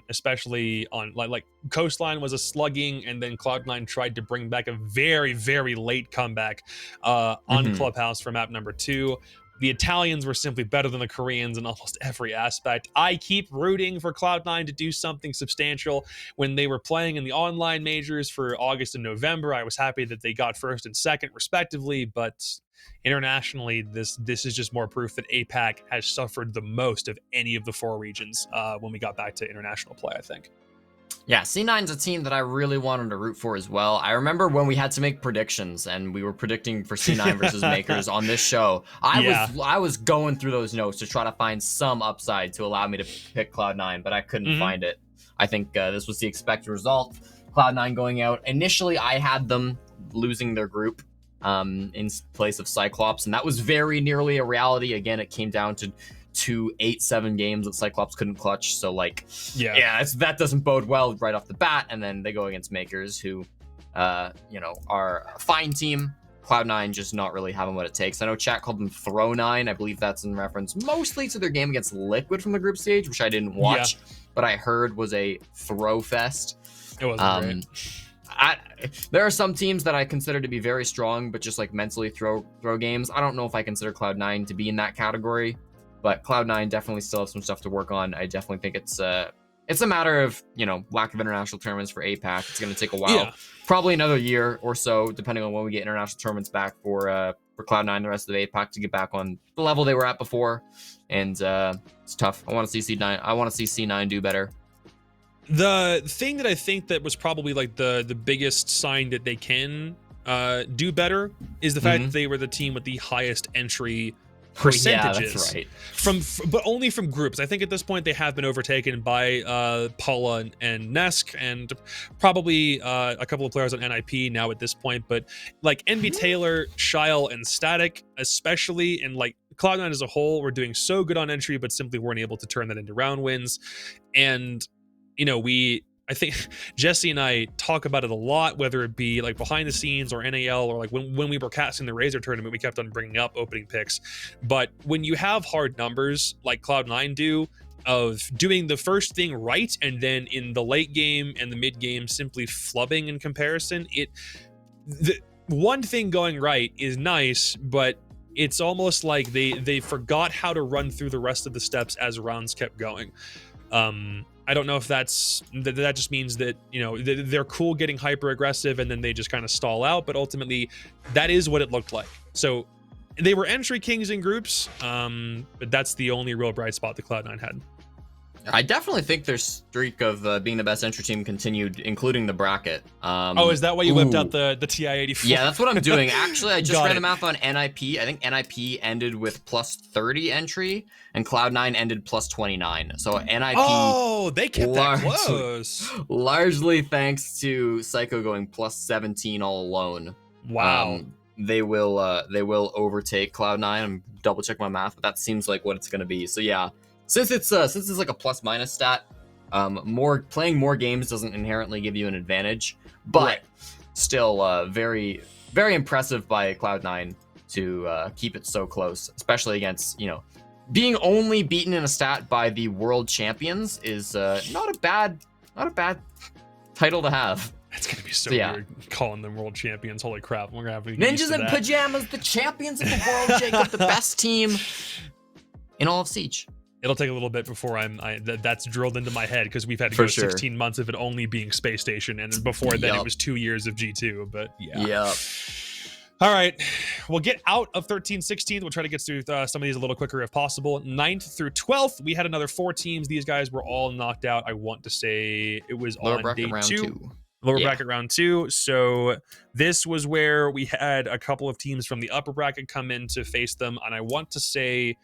Especially on like Coastline was a slugging, and then Cloud9 tried to bring back a very, very late comeback on Clubhouse for map number 2. The Italians were simply better than the Koreans in almost every aspect. I keep rooting for Cloud9 to do something substantial. When they were playing in the online majors for August and November, I was happy that they got first and second respectively, but internationally, this is just more proof that APAC has suffered the most of any of the 4 regions when we got back to international play, I think. Yeah, C9's a team that I really wanted to root for as well. I remember when we had to make predictions and we were predicting for C9 versus Makers on this show. I was going through those notes to try to find some upside to allow me to pick Cloud9, but I couldn't find it. I think this was the expected result. Cloud9 going out. Initially, I had them losing their group in place of Cyclops, and that was very nearly a reality. Again, it came down to 2 8-7 games that Cyclops couldn't clutch, so that doesn't bode well right off the bat. And then they go against Makers, who are a fine team. Cloud9 just not really having what it takes. I know chat called them Throw9. I believe that's in reference mostly to their game against Liquid from the group stage, which I didn't watch, but I heard was a throw fest. It wasn't great. There are some teams that I consider to be very strong, but just like mentally throw games. I don't know if I consider Cloud9 to be in that category, but Cloud9 definitely still has some stuff to work on. I definitely think it's a matter of, lack of international tournaments for APAC. It's going to take a while, probably another year or so, depending on when we get international tournaments back for Cloud9, the rest of the APAC to get back on the level they were at before. And it's tough. I want to see C9. I want to see C9 do better. The thing that I think that was probably like the biggest sign that they can do better is the fact that they were the team with the highest entry percentages. Yeah, that's right. But only from groups. I think at this point they have been overtaken by Paula and Nesk, and probably a couple of players on NIP now at this point. But like NB Taylor, Shyle, and Static, especially, and like Cloud9 as a whole, were doing so good on entry, but simply weren't able to turn that into round wins. And we I think Jesse and I talk about it a lot, whether it be like behind the scenes or NAL, or like when we were casting the Razor tournament, we kept on bringing up opening picks. But when you have hard numbers like Cloud9 do, of doing the first thing right and then in the late game and the mid game simply flubbing in comparison, the one thing going right is nice, but it's almost like they forgot how to run through the rest of the steps as rounds kept going. I don't know if that just means that, you know, they're cool getting hyper aggressive and then they just kind of stall out, but ultimately that is what it looked like. So they were entry kings in groups, but that's the only real bright spot that Cloud9 had. I definitely think their streak of being the best entry team continued, including the bracket. Oh, is that why you whipped out the TI-84? Yeah, that's what I'm doing. Actually, I just ran the math on NIP. I think NIP ended with plus 30 entry, and Cloud9 ended plus 29. So NIP. Oh, they kept that close. Largely thanks to Psycho going plus 17 all alone. Wow. They will overtake Cloud9. I'm double check my math, but that seems like what it's going to be. So yeah. Since it's like a plus minus stat, playing more games doesn't inherently give you an advantage, but still very, very impressive by Cloud9 to keep it so close, especially against, you know, being only beaten in a stat by the world champions is not a bad title to have. It's gonna be so weird calling them world champions. Holy crap, we're gonna have to get Ninjas in Pajamas, the champions of the world, Jacob, the best team in all of Siege. It'll take a little bit before that's drilled into my head, because we've had to go 16 months of it only being Space Station, and before then it was 2 years of G2. But yeah. All right, we'll get out of 13-16. We'll try to get through some of these a little quicker if possible. 9th through 12th, we had another 4 teams. These guys were all knocked out. I want to say it was lower on bracket day round 2. Lower bracket round 2. So this was where we had a couple of teams from the upper bracket come in to face them, and I want to say,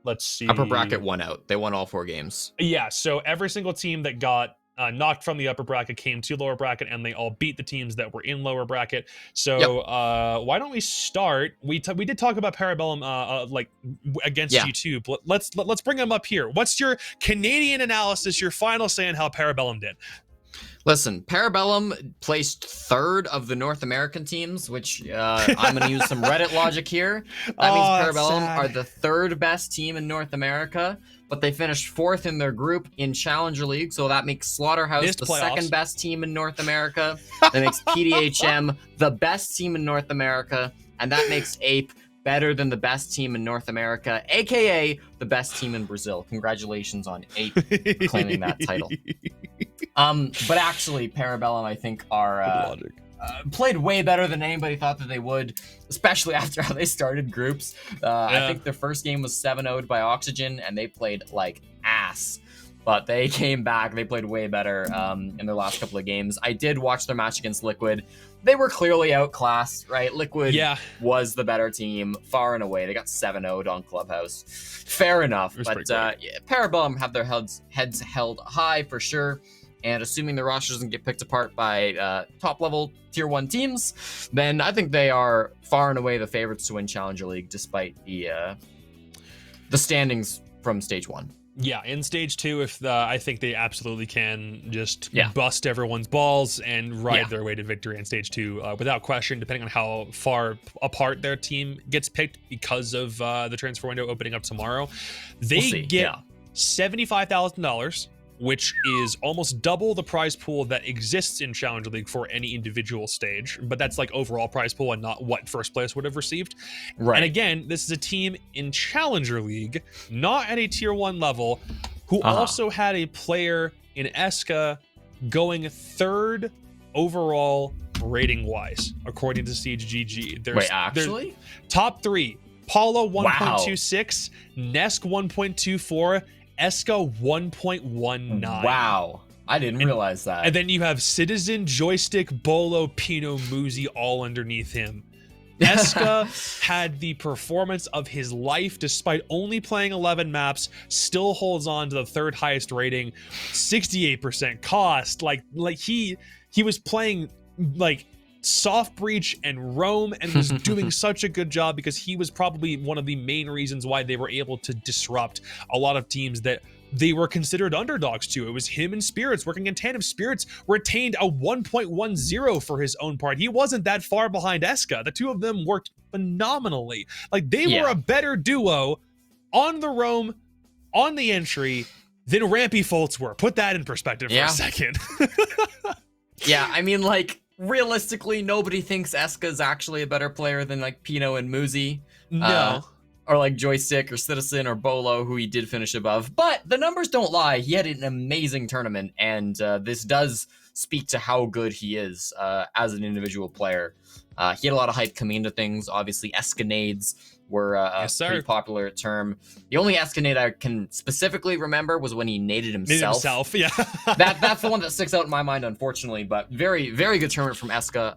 let's see. Upper bracket won out. They won all 4 games. Yeah, so every single team that got knocked from the upper bracket came to lower bracket, and they all beat the teams that were in lower bracket. So why don't we start? We did talk about Parabellum like against G2, but let's bring them up here. What's your Canadian analysis, your final say on how Parabellum did? Listen, Parabellum placed 3rd of the North American teams, which I'm going to use some Reddit logic here. That means Parabellum are the 3rd best team in North America, but they finished 4th in their group in Challenger League, so that makes Slaughterhouse the 2nd best team in North America. That makes PDHM the best team in North America, and that makes Ape better than the best team in North America, aka the best team in Brazil. Congratulations on Ape claiming that title. But actually, Parabellum, I think, are played way better than anybody thought that they would, especially after how they started groups. I think their first game was 7-0'd by Oxygen, and they played like ass. But they came back. They played way better in their last couple of games. I did watch their match against Liquid. They were clearly outclassed, right? Liquid was the better team, far and away. They got 7-0'd on Clubhouse. Fair enough. But Parabellum have their heads held high for sure. And assuming the roster doesn't get picked apart by top-level Tier 1 teams, then I think they are far and away the favorites to win Challenger League, despite the standings from Stage 1. Yeah, in Stage 2, I think they absolutely can just bust everyone's balls and ride their way to victory in Stage 2 without question, depending on how far apart their team gets picked because of the transfer window opening up tomorrow. They get $75,000, which is almost double the prize pool that exists in Challenger League for any individual stage. But that's like overall prize pool and not what first place would have received. Right. And again, this is a team in Challenger League, not at a tier 1 level, who also had a player in Eska going 3rd overall rating-wise, according to CGG. There's top 3, Paula 1.26, Nesk 1.24, Eska 1.19. Wow. I didn't realize that. And then you have Citizen, Joystick, Bolo, Pino, Muzi all underneath him. Eska had the performance of his life despite only playing 11 maps, still holds on to the 3rd highest rating, 68% cost. Like he was playing like soft breach and roam and was doing such a good job because he was probably one of the main reasons why they were able to disrupt a lot of teams that they were considered underdogs to. It was him and Spirits working in tandem. Spirits retained a 1.10 for his own part. He wasn't that far behind Eska. The two of them worked phenomenally. Like, they were a better duo on the roam, on the entry, than Rampy Foltz were. Put that in perspective for a second. Yeah, I mean, like, realistically, nobody thinks Eska's actually a better player than, like, Pino and Muzi. No. Or like Joystick or Citizen or Bolo, who he did finish above. But the numbers don't lie. He had an amazing tournament, and this does speak to how good he is as an individual player. He had a lot of hype coming into things. Obviously, Escanades were a pretty popular term. The only Escanade I can specifically remember was when he naded himself. Yeah. That's the one that sticks out in my mind, unfortunately. But very, very good tournament from Eska.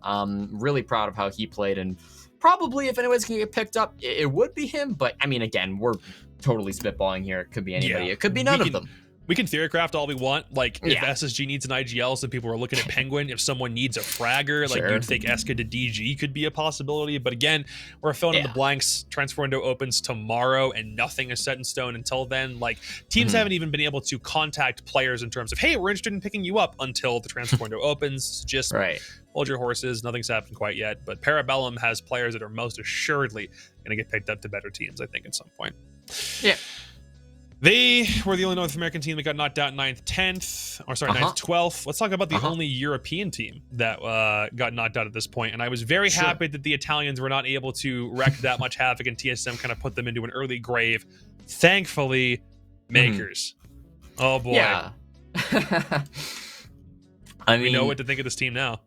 Really proud of how he played, and probably if anybody's gonna get picked up, it would be him. But I mean, again, we're totally spitballing here. It could be anybody. It could be none of them. We can theorycraft all we want. Like, if SSG needs an IGL, so people are looking at Penguin. If someone needs a fragger, like, you'd think Eska to DG could be a possibility. But again, we're filling in the blanks. Transfer window opens tomorrow, and nothing is set in stone until then. Like, teams haven't even been able to contact players in terms of, hey, we're interested in picking you up, until the transfer window opens. Just hold your horses. Nothing's happened quite yet. But Parabellum has players that are most assuredly going to get picked up to better teams, I think, at some point. Yeah. They were the only North American team that got knocked out 9th, 10th, or sorry, 9th, 12th. Let's talk about the only European team that got knocked out at this point. And I was very happy that the Italians were not able to wreak that much havoc, and TSM kind of put them into an early grave. Thankfully, Makers. Oh boy. Yeah. I mean, we know what to think of this team now.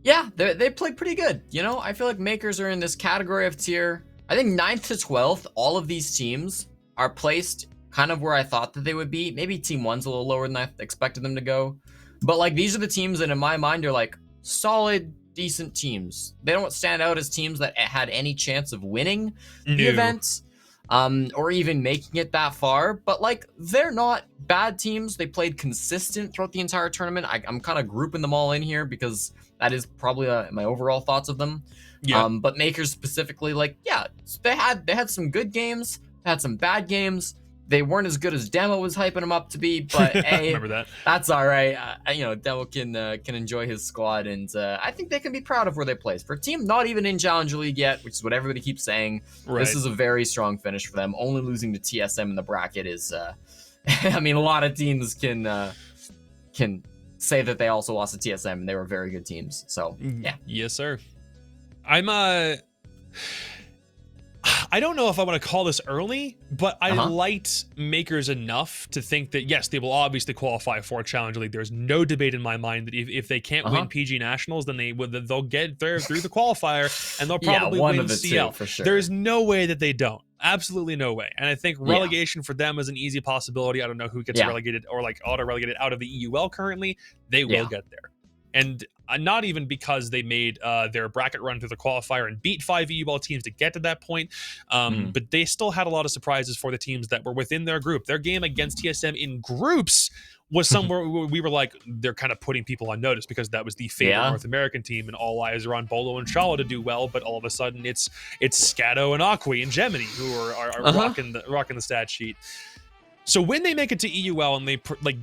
Yeah, they played pretty good. You know, I feel like Makers are in this category of tier. I think 9th to 12th, all of these teams are placed kind of where I thought that they would be. Maybe Team 1's a little lower than I expected them to go. But, like, these are the teams that in my mind are, like, solid, decent teams. They don't stand out as teams that had any chance of winning the event, or even making it that far. But, like, they're not bad teams. They played consistent throughout the entire tournament. I'm kind of grouping them all in here because that is probably my overall thoughts of them. Yeah. But Makers specifically, like, yeah, they had some good games. They had some bad games. They weren't as good as Demo was hyping them up to be, but hey, remember that. That's all right. You know, Demo can enjoy his squad, and I think they can be proud of where they place. For a team not even in Challenger League yet, which is what everybody keeps saying, this is a very strong finish for them. Only losing to TSM in the bracket is, I mean, a lot of teams can say that they also lost to TSM, and they were very good teams. So yeah, yes, sir. I don't know if I want to call this early, but I liked Makers enough to think that, yes, they will obviously qualify for Challenger League. There's no debate in my mind that if they can't win PG Nationals, then they'll get there through the qualifier, and they'll probably win CL. For sure. There's no way that they don't. Absolutely no way. And I think relegation for them is an easy possibility. I don't know who gets relegated or like auto-relegated out of the EUL currently. They will get there. And not even because they made their bracket run through the qualifier and beat 5 EUL teams to get to that point, but they still had a lot of surprises for the teams that were within their group. Their game against TSM in groups was somewhere we were like, they're kind of putting people on notice because that was the favorite North American team, and all eyes are on Bolo and Shala to do well. But all of a sudden, it's Scato and Aqui and Gemini who are rocking the stat sheet. So when they make it to EUL and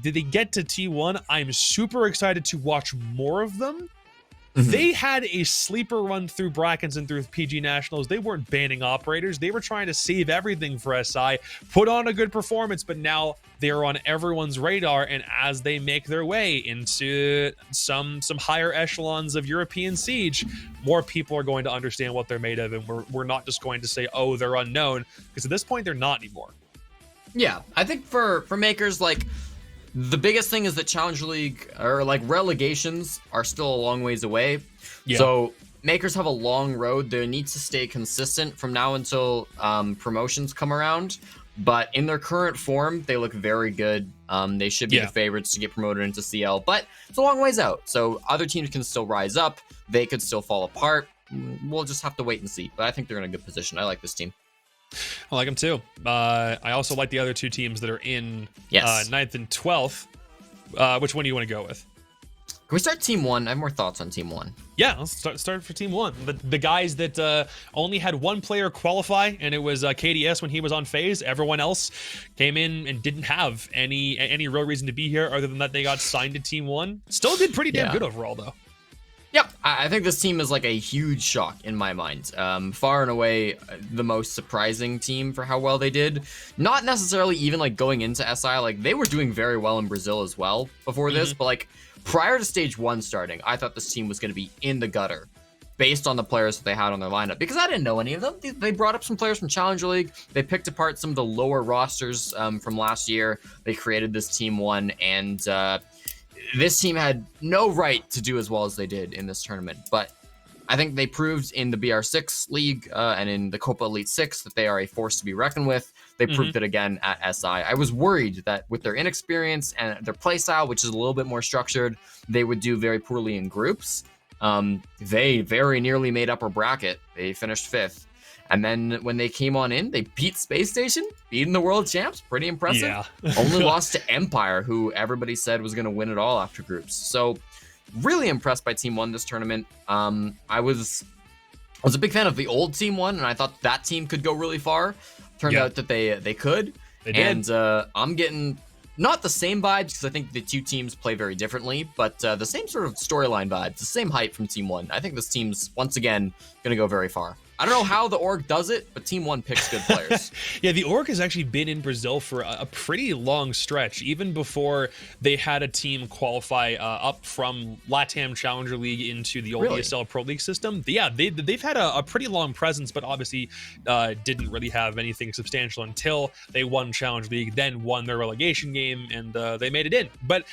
did they get to T1? I'm super excited to watch more of them. They had a sleeper run through brackets and through PG Nationals. They weren't banning operators. They were trying to save everything for SI, put on a good performance, but now they're on everyone's radar. And as they make their way into some higher echelons of European Siege, more people are going to understand what they're made of. And we're not just going to say, oh, they're unknown, because at this point, they're not anymore. Yeah, I think for Makers, like, the biggest thing is that Challenger League or like relegations are still a long ways away. So Makers have a long road. They need to stay consistent from now until promotions come around. But in their current form, they look very good. They should be the favorites to get promoted into CL, but it's a long ways out. So other teams can still rise up. They could still fall apart. We'll just have to wait and see. But I think they're in a good position. I like this team. I like them too. I also like the other two teams that are in 9th and 12th. Which one do you want to go with? Can we start Team 1? I have more thoughts on Team 1. Yeah, let's start for Team 1. The guys that only had one player qualify, and it was KDS when he was on phase. Everyone else came in and didn't have any real reason to be here other than that they got signed to Team 1. Still did pretty damn good overall, though. Yep, I think this team is like a huge shock in my mind. Far and away the most surprising team for how well they did. Not necessarily even like going into SI, like they were doing very well in Brazil as well before this, but like prior to stage 1 starting, I thought this team was going to be in the gutter based on the players that they had on their lineup, because I didn't know any of them. They brought up some players from Challenger League. They picked apart some of the lower rosters from last year. They created this Team 1, and this team had no right to do as well as they did in this tournament. But I think they proved in the BR6 League and in the Copa Elite 6 that they are a force to be reckoned with. They proved it again at SI. I was worried that with their inexperience and their playstyle, which is a little bit more structured, they would do very poorly in groups. They very nearly made upper bracket. They finished 5th. And then when they came on in, they beat Space Station, beating the world champs. Pretty impressive. Yeah. Only lost to Empire, who everybody said was going to win it all after groups. So really impressed by Team 1 this tournament. I was a big fan of the old Team 1, and I thought that team could go really far. Turned out that they could. They did. And I'm getting not the same vibes, because I think the two teams play very differently, but the same sort of storyline vibes, the same hype from Team 1. I think this team's, once again, going to go very far. I don't know how the org does it, but Team 1 picks good players. Yeah, the org has actually been in Brazil for a pretty long stretch, even before they had a team qualify up from LATAM Challenger League into the old ESL Pro League system. Yeah, they've had a pretty long presence, but obviously didn't really have anything substantial until they won Challenger League, then won their relegation game, and they made it in. But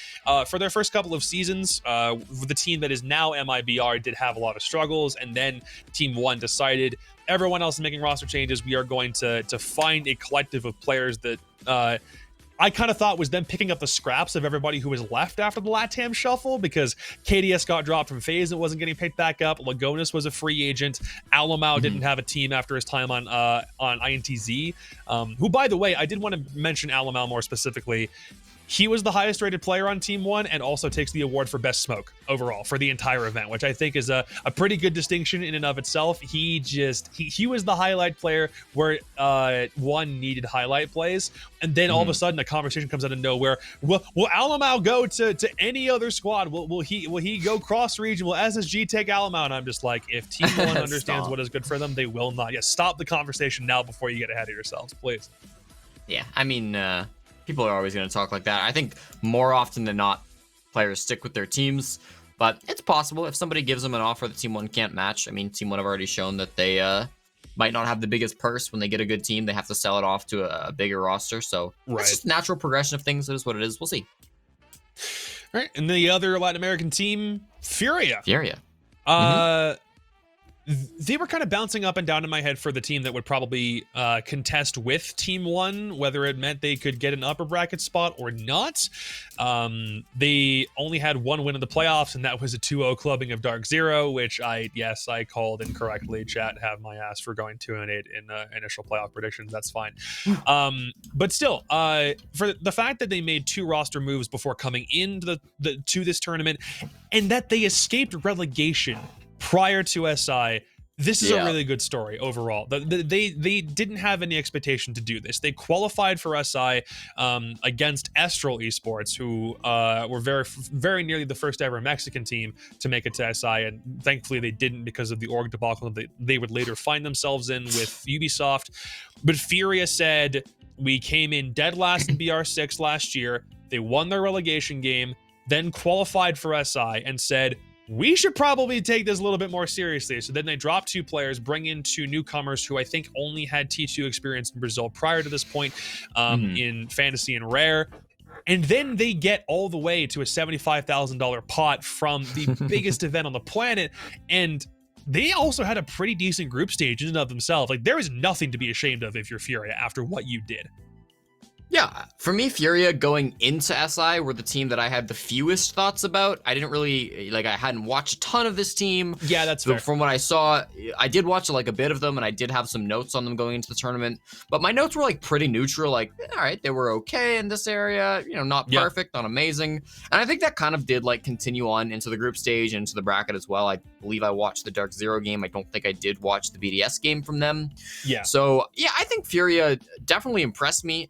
for their first couple of seasons, the team that is now MIBR did have a lot of struggles, and then Team 1 decided everyone else is making roster changes. We are going to find a collective of players that I kind of thought was them picking up the scraps of everybody who was left after the LATAM shuffle, because KDS got dropped from phase and wasn't getting picked back up. Lagonis was a free agent. Alamau didn't have a team after his time on INTZ, who, by the way, I did want to mention Alamau more specifically. He was the highest rated player on Team 1 and also takes the award for best smoke overall for the entire event, which I think is a pretty good distinction in and of itself. He was the highlight player where one needed highlight plays, and then all of a sudden a conversation comes out of nowhere. Will Alamau go to any other squad? Will he go cross region? Will SSG take Alamau? And I'm just like, if Team 1 understands what is good for them, they will not. Yeah, stop the conversation now before you get ahead of yourselves, please. Yeah, I mean, people are always going to talk like that. I think more often than not, players stick with their teams, but it's possible if somebody gives them an offer that Team 1 can't match. I mean, Team 1 have already shown that they might not have the biggest purse. When they get a good team, they have to sell it off to a bigger roster. So it's just natural progression of things. It is what it is. We'll see. All right, and the other Latin American team, Furia. They were kind of bouncing up and down in my head for the team that would probably contest with Team 1, whether it meant they could get an upper bracket spot or not. They only had one win in the playoffs, and that was a 2-0 clubbing of Dark Zero, which I called incorrectly. Chat, have my ass for going 2-8 in initial playoff predictions. That's fine. But still, for the fact that they made 2 roster moves before coming into to this tournament, and that they escaped relegation prior to SI, this is a really good story overall. They didn't have any expectation to do this. They qualified for SI against Estral Esports, who were very, very nearly the first ever Mexican team to make it to SI, and thankfully they didn't because of the org debacle that they would later find themselves in with Ubisoft. But Furia said, we came in dead last in BR6 last year. They won their relegation game, then qualified for SI, and said, we should probably take this a little bit more seriously. So then they drop 2 players, bring in 2 newcomers who I think only had T2 experience in Brazil prior to this point, in Fantasy and Rare. And then they get all the way to a $75,000 pot from the biggest event on the planet. And they also had a pretty decent group stage in and of themselves. Like, there is nothing to be ashamed of if you're Furia after what you did. Yeah, for me, Furia going into SI were the team that I had the fewest thoughts about. I didn't really, like, I hadn't watched a ton of this team. Yeah, that's fair. From what I saw, I did watch like a bit of them, and I did have some notes on them going into the tournament. But my notes were like pretty neutral, like, all right, they were okay in this area, you know, not perfect, not amazing. And I think that kind of did like continue on into the group stage and into the bracket as well. I believe I watched the Dark Zero game. I don't think I did watch the BDS game from them. Yeah. So yeah, I think Furia definitely impressed me.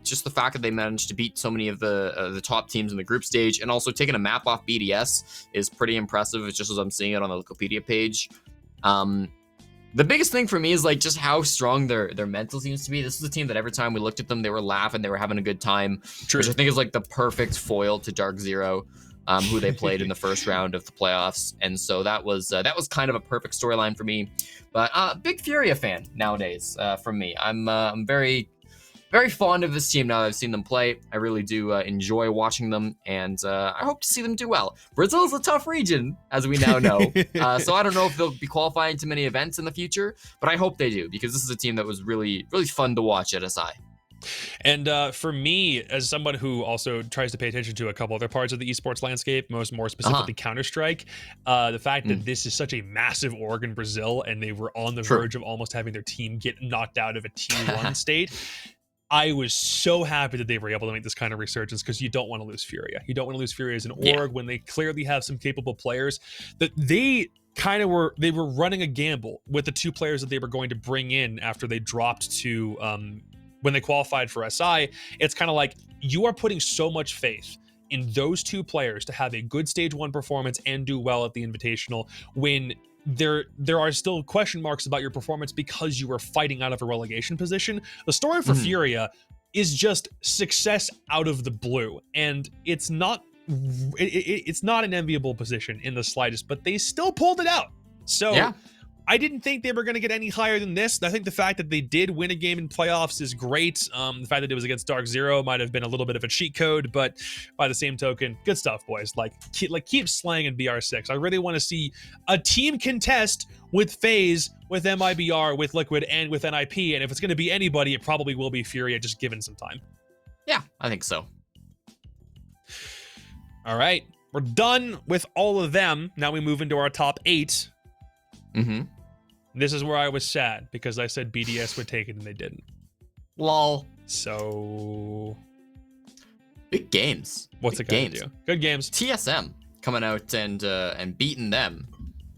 Just the fact that they managed to beat so many of the top teams in the group stage, and also taking a map off BDS is pretty impressive. It's just as I'm seeing it on the Wikipedia page. The biggest thing for me is like just how strong their mental seems to be. This is a team that every time we looked at them, they were laughing, they were having a good time, which I think is like the perfect foil to Dark Zero, who they played in the first round of the playoffs. And so that was kind of a perfect storyline for me. But big Furia fan nowadays from me. I'm very fond of this team now that I've seen them play. I really do enjoy watching them, and I hope to see them do well. Brazil is a tough region, as we now know, so I don't know if they'll be qualifying to many events in the future, but I hope they do, because this is a team that was really, really fun to watch at SI. And for me, as someone who also tries to pay attention to a couple other parts of the esports landscape, more specifically Counter-Strike, the fact that this is such a massive org in Brazil, and they were on the verge of almost having their team get knocked out of a T1 state, I was so happy that they were able to make this kind of resurgence, because you don't want to lose Furia. You don't want to lose Furia as an org when they clearly have some capable players. That they were running a gamble with the two players that they were going to bring in after they dropped to when they qualified for SI. It's kind of like, you are putting so much faith in those two players to have a good stage 1 performance and do well at the Invitational, when there are still question marks about your performance because you were fighting out of a relegation position. The story for Furia is just success out of the blue, and it's not an enviable position in the slightest, but they still pulled it out. So I didn't think they were going to get any higher than this. I think the fact that they did win a game in playoffs is great. The fact that it was against Dark Zero might have been a little bit of a cheat code, but by the same token, good stuff, boys. Keep slaying in BR6. I really want to see a team contest with FaZe, with MIBR, with Liquid, and with NIP. And if it's going to be anybody, it probably will be Furia, just given some time. Yeah, I think so. All right, we're done with all of them. Now we move into our top 8. This is where I was sad, because I said BDS would take it and they didn't. Lol. So big games. What's it gonna do? Good games. TSM coming out and beating them,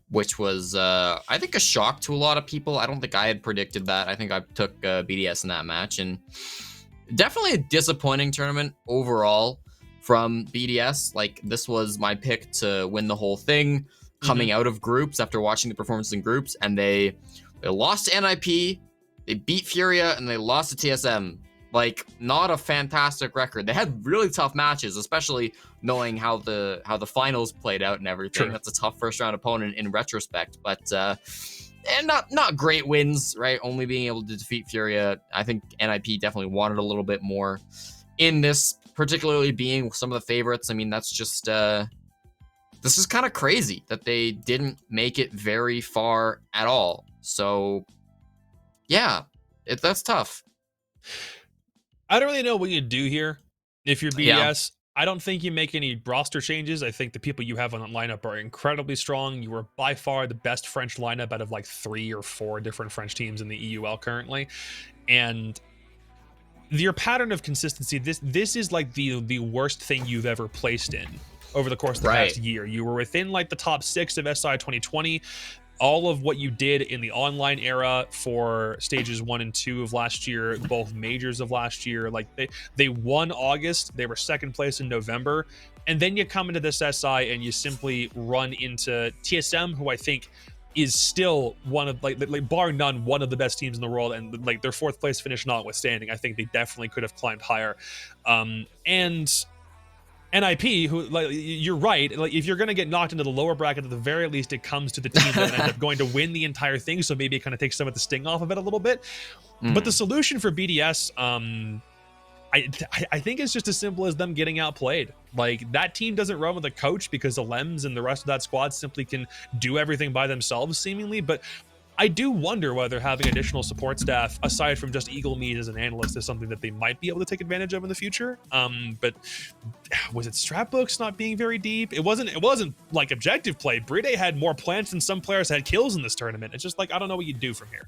which was I think a shock to a lot of people. I don't think I had predicted that. I think I took BDS in that match, and definitely a disappointing tournament overall from BDS. Like, this was my pick to win the whole thing, coming out of groups after watching the performance in groups, and they lost to NIP, they beat Furia, and they lost to TSM. Like, not a fantastic record. They had really tough matches, especially knowing how the finals played out and everything. That's a tough first round opponent in retrospect, but and not great wins, right? Only being able to defeat Furia. I think NIP definitely wanted a little bit more in this, particularly being some of the favorites. I mean, that's just this is kind of crazy that they didn't make it very far at all. So, yeah, that's tough. I don't really know what you do here if you're BDS. I don't think you make any roster changes. I think the people you have on that lineup are incredibly strong. You are by far the best French lineup out of like 3 or 4 different French teams in the EUL currently. And your pattern of consistency, this is like the worst thing you've ever placed in over the course of the past year. You were within like the top 6 of SI 2020. All of what you did in the online era for stages 1 and 2 of last year, both majors of last year, like they won August, they were 2nd place in November, and then you come into this SI and you simply run into TSM, who I think is still one of like bar none one of the best teams in the world, and like their 4th place finish notwithstanding, I think they definitely could have climbed higher. And NIP, who, like, you're right, like if you're going to get knocked into the lower bracket, at the very least it comes to the team that ends up going to win the entire thing, so maybe it kind of takes some of the sting off of it a little bit. But the solution for BDS, I think it's just as simple as them getting outplayed. Like, that team doesn't run with a coach because the Lems and the rest of that squad simply can do everything by themselves seemingly, but I do wonder whether having additional support staff, aside from just Eagle Mead as an analyst, is something that they might be able to take advantage of in the future. But was it Strapbooks not being very deep? It wasn't like objective play. Bride had more plants than some players had kills in this tournament. It's just like, I don't know what you do from here.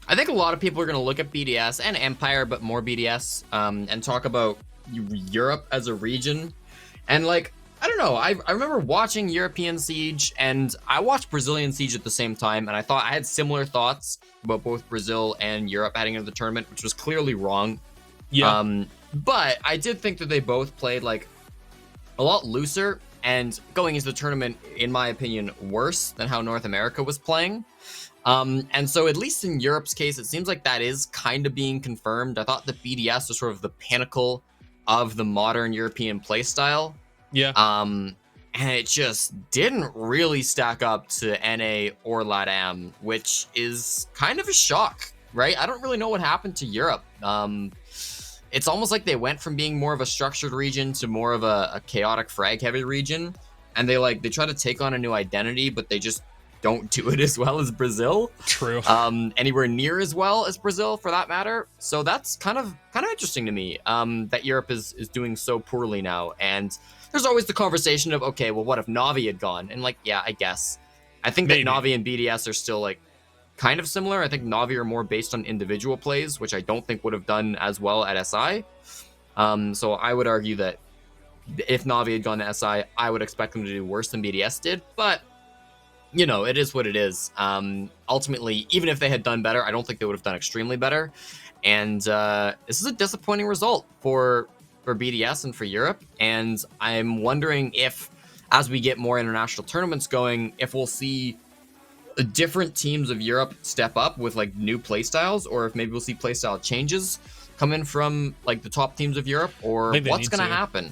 I think a lot of people are going to look at BDS and Empire, but more BDS, and talk about Europe as a region. And like, I don't know, I remember watching European Siege, and I watched Brazilian Siege at the same time, and I thought I had similar thoughts about both Brazil and Europe heading into the tournament, which was clearly wrong. Yeah. But I did think that they both played like a lot looser, and going into the tournament, in my opinion, worse than how North America was playing. And so at least in Europe's case, it seems like that is kind of being confirmed. I thought the BDS was sort of the pinnacle of the modern European playstyle. Yeah. And it just didn't really stack up to NA or LATAM, which is kind of a shock, right? I don't really know what happened to Europe. It's almost like they went from being more of a structured region to more of a chaotic frag heavy region. And they try to take on a new identity, but they just don't do it as well as Brazil. True. Anywhere near as well as Brazil, for that matter. So that's kind of interesting to me, that Europe is doing so poorly now. And there's always the conversation of, okay, well, what if Navi had gone? And like, yeah, I guess. I think that Navi and BDS are still like kind of similar. I think Navi are more based on individual plays, which I don't think would have done as well at SI. So I would argue that if Navi had gone to SI, I would expect them to do worse than BDS did. But you know, it is what it is. Ultimately, even if they had done better, I don't think they would have done extremely better. And this is a disappointing result for BDS and for Europe. And I'm wondering if, as we get more international tournaments going, if we'll see different teams of Europe step up with like new playstyles, or if maybe we'll see playstyle changes come in from like the top teams of Europe, or what's going to happen.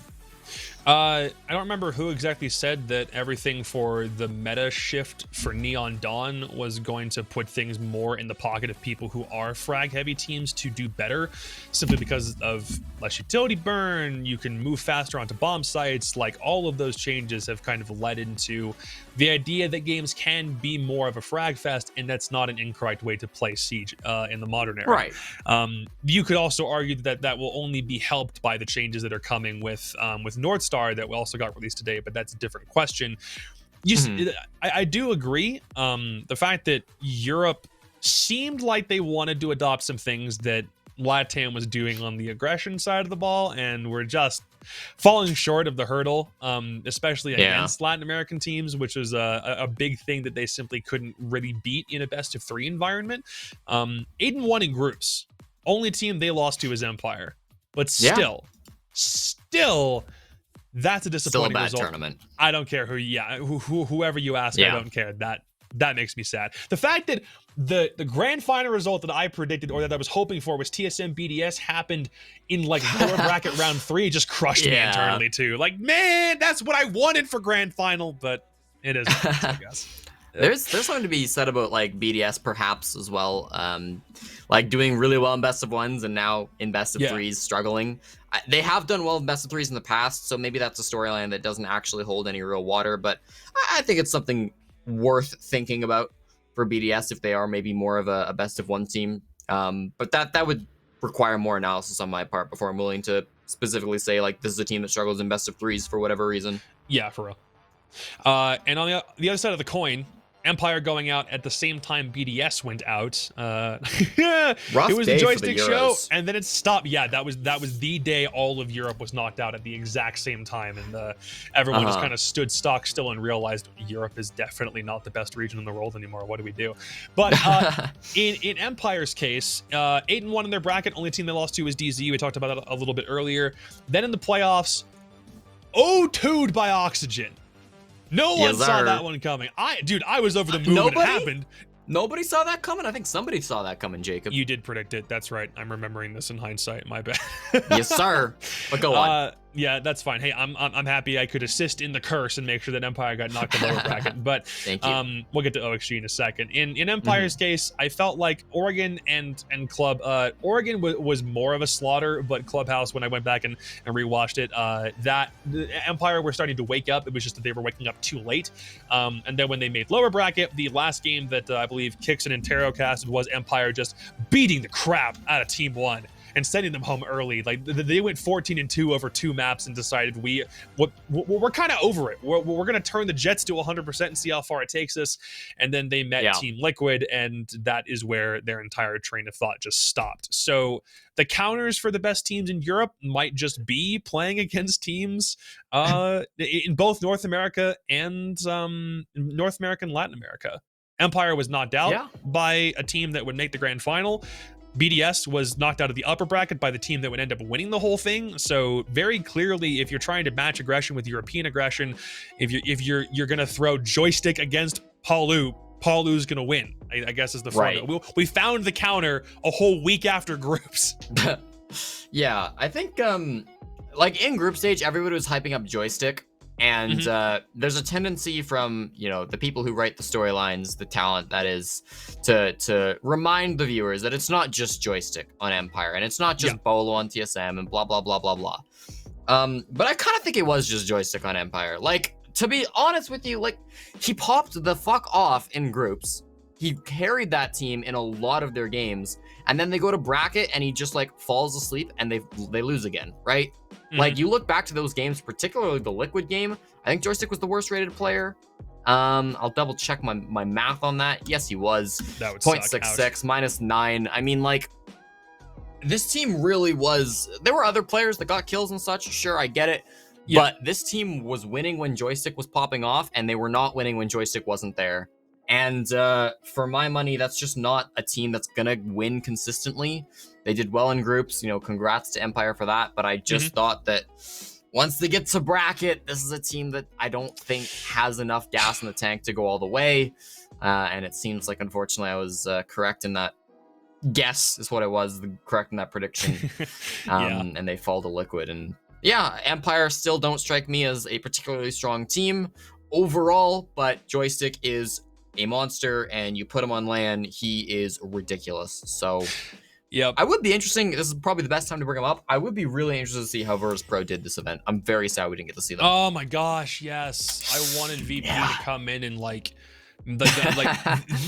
I don't remember who exactly said that everything for the meta shift for Neon Dawn was going to put things more in the pocket of people who are frag heavy teams to do better, simply because of less utility burn, you can move faster onto bomb sites. Like, all of those changes have kind of led into the idea that games can be more of a frag fest, and that's not an incorrect way to play Siege in the modern era. Right. You could also argue that that will only be helped by the changes that are coming with North Star that we also got released today, but that's a different question. I do agree. The fact that Europe seemed like they wanted to adopt some things that LATAM was doing on the aggression side of the ball, and we're just falling short of the hurdle, especially against Latin American teams, which was a big thing that they simply couldn't really beat in a best-of-3 environment. 8-1 in groups. Only team they lost to is Empire. But still, that's a disappointing Still a bad result. Tournament. I don't care whoever you ask, I don't care. That makes me sad. The fact that the grand final result that I predicted, or that I was hoping for, was TSM BDS, happened in like lower bracket round 3, just crushed me internally too. Like, man, that's what I wanted for grand final, but it isn't, I guess. There's something to be said about like BDS perhaps as well, like doing really well in best of 1s and now in best of 3s struggling. They have done well in best of 3s in the past, so maybe that's a storyline that doesn't actually hold any real water, but I think it's something worth thinking about for BDS if they are maybe more of a best of 1 team. But that would require more analysis on my part before I'm willing to specifically say like this is a team that struggles in best of 3s for whatever reason. Yeah, for real. And on the other side of the coin, Empire going out at the same time BDS went out. Rough it was day the for joystick the show, Euros. and then it stopped. Yeah, that was the day all of Europe was knocked out at the exact same time, and everyone just kind of stood stock still and realized Europe is definitely not the best region in the world anymore. What do we do? But in Empire's case, 8-1 in their bracket. Only team they lost to is DZ. We talked about that a little bit earlier. Then in the playoffs, 0-2'd by Oxygen. No one saw that one coming. I was over the moon when it happened. Nobody saw that coming? I think somebody saw that coming, Jacob. You did predict it. That's right. I'm remembering this in hindsight. My bad. Yes, sir. But go on. Yeah, that's fine. Hey, I'm happy I could assist in the curse and make sure that Empire got knocked in the lower bracket. But Thank you. we'll get to OXG in a second. In Empire's case, I felt like Oregon and Club Oregon was more of a slaughter, but Clubhouse, when I went back and rewatched it, that the Empire were starting to wake up. It was just that they were waking up too late. And then when they made lower bracket, the last game that I believe Kixon and Taro casted was Empire just beating the crap out of Team 1 and sending them home early. Like they went 14-2 over 2 maps and decided we're kind of over it. We're gonna turn the Jets to 100% and see how far it takes us. And then they met Team Liquid, and that is where their entire train of thought just stopped. So the counters for the best teams in Europe might just be playing against teams in both North America and North America and Latin America. Empire was knocked out by a team that would make the grand final. BDS was knocked out of the upper bracket by the team that would end up winning the whole thing. So very clearly, if you're trying to match aggression with European aggression, if you're gonna throw joystick against Paulu's gonna win. I guess is the front. We found the counter a whole week after groups. Yeah, I think like in group stage, everybody was hyping up joystick. And there's a tendency from, the people who write the storylines, the talent that is, to remind the viewers that it's not just joystick on Empire, and it's not just Bolo on TSM and blah, blah, blah, blah, blah. But I kind of think it was just joystick on Empire. Like, to be honest with you, like, he popped the fuck off in groups. He carried that team in a lot of their games, and then they go to bracket and he just like falls asleep and they lose again, right? Like, you look back to those games, particularly the Liquid game, I think Joystick was the worst rated player. I'll double check my math on that. Yes, he was. That would 0.66 -9. I mean, like, this team really was. There were other players that got kills and such. Sure, I get it. Yeah. But this team was winning when Joystick was popping off, and they were not winning when Joystick wasn't there. And for my money, that's just not a team that's going to win consistently. They did well in groups, congrats to Empire for that. But I just thought that once they get to bracket, this is a team that I don't think has enough gas in the tank to go all the way. And it seems like, unfortunately, I was correct in that guess is what it was, correct in that prediction. And they fall to Liquid. And yeah, Empire still don't strike me as a particularly strong team overall, but Joystick is a monster, and you put him on LAN, he is ridiculous. So I would be interesting. This is probably the best time to bring him up. I would be really interested to see how Verse Pro did this event. I'm very sad we didn't get to see them. Oh my gosh, yes. I wanted VP to come in and like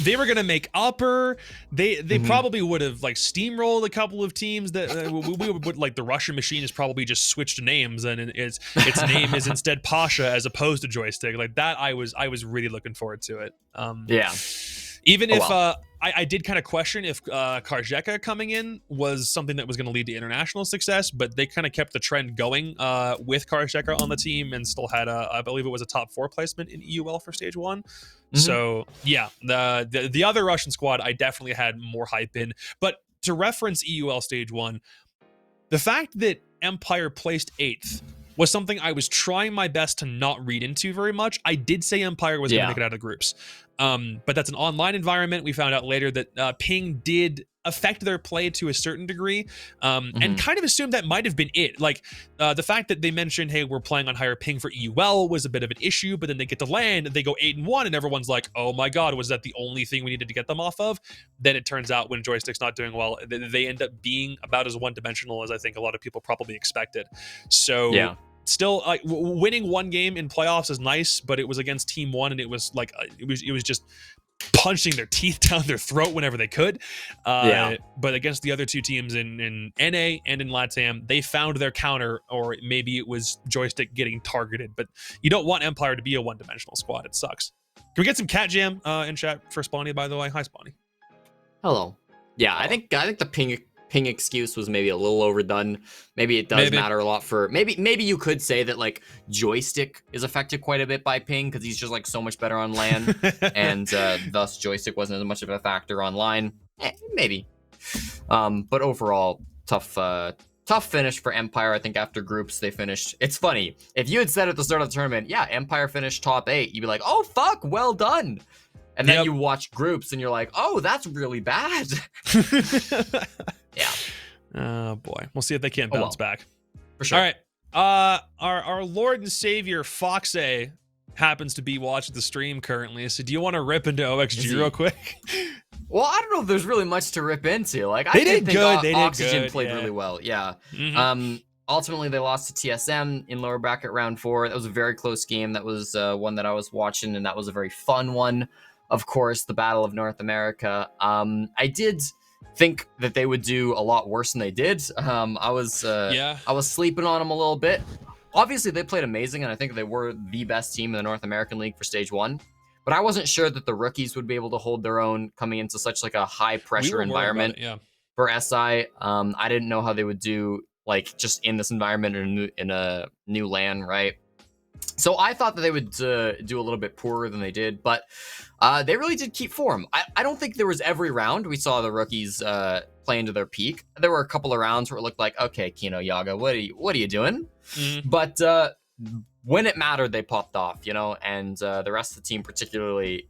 they were gonna make upper. They probably would have like steamrolled a couple of teams that we would like. The Russian machine has probably just switched names, and its name is instead Pasha as opposed to Joystick. Like that, I was really looking forward to it. Even if I did kind of question if Karjeka coming in was something that was going to lead to international success, but they kind of kept the trend going with Karjeka on the team and still had I believe it was a top 4 placement in EUL for stage 1. So yeah, the other Russian squad I definitely had more hype in. But to reference EUL stage 1, the fact that Empire placed 8th was something I was trying my best to not read into very much. I did say Empire was going to make it out of the groups. But that's an online environment. We found out later that ping did affect their play to a certain degree, and kind of assumed that might have been it. Like the fact that they mentioned, hey, we're playing on higher ping for EUL was a bit of an issue, but then they get to LAN and they go 8-1 and everyone's like, oh my God, was that the only thing we needed to get them off of? Then it turns out when Joystick's not doing well, they end up being about as one-dimensional as I think a lot of people probably expected. So still, winning one game in playoffs is nice, but it was against Team 1, and it was like it was just punching their teeth down their throat whenever they could. But against the other two teams in NA and in LATAM, they found their counter, or maybe it was Joystick getting targeted. But you don't want Empire to be a one-dimensional squad. It sucks. Can we get some cat jam in chat for Spawny, by the way? Hi, Spawny. Hello. Yeah, I think the ping excuse was maybe a little overdone. Maybe it does matter a lot for maybe you could say that like Joystick is affected quite a bit by ping because he's just like so much better on LAN, and thus Joystick wasn't as much of a factor online. Maybe. But overall, tough finish for Empire. I think after groups they finished. It's funny, if you had said at the start of the tournament, yeah, Empire finished top 8, you'd be like, oh fuck, well done. And then you watch groups and you're like, oh, that's really bad. Yeah. Oh boy, we'll see if they can't bounce back. For sure. All right, Our Lord and Savior Foxay happens to be watching the stream currently. So do you want to rip into OXG real quick? Well, I don't know if there's really much to rip into. Like, I They did did think good. They did Oxygen good, played yeah. really well. Yeah. Mhm. Ultimately, they lost to TSM in lower bracket round 4. That was a very close game. That was one that I was watching, and that was a very fun one. Of course, the Battle of North America. I did think that they would do a lot worse than they did. I was sleeping on them a little bit. Obviously, they played amazing, and I think they were the best team in the North American League for Stage 1. But I wasn't sure that the rookies would be able to hold their own coming into such like a high pressure environment for SI. I didn't know how they would do like just in this environment in a new LAN, right? So I thought that they would do a little bit poorer than they did, but they really did keep form. I don't think there was every round we saw the rookies play into their peak. There were a couple of rounds where it looked like, okay, Kino, Yaga, what are you doing? Mm-hmm. But when it mattered, they popped off, you know, and the rest of the team particularly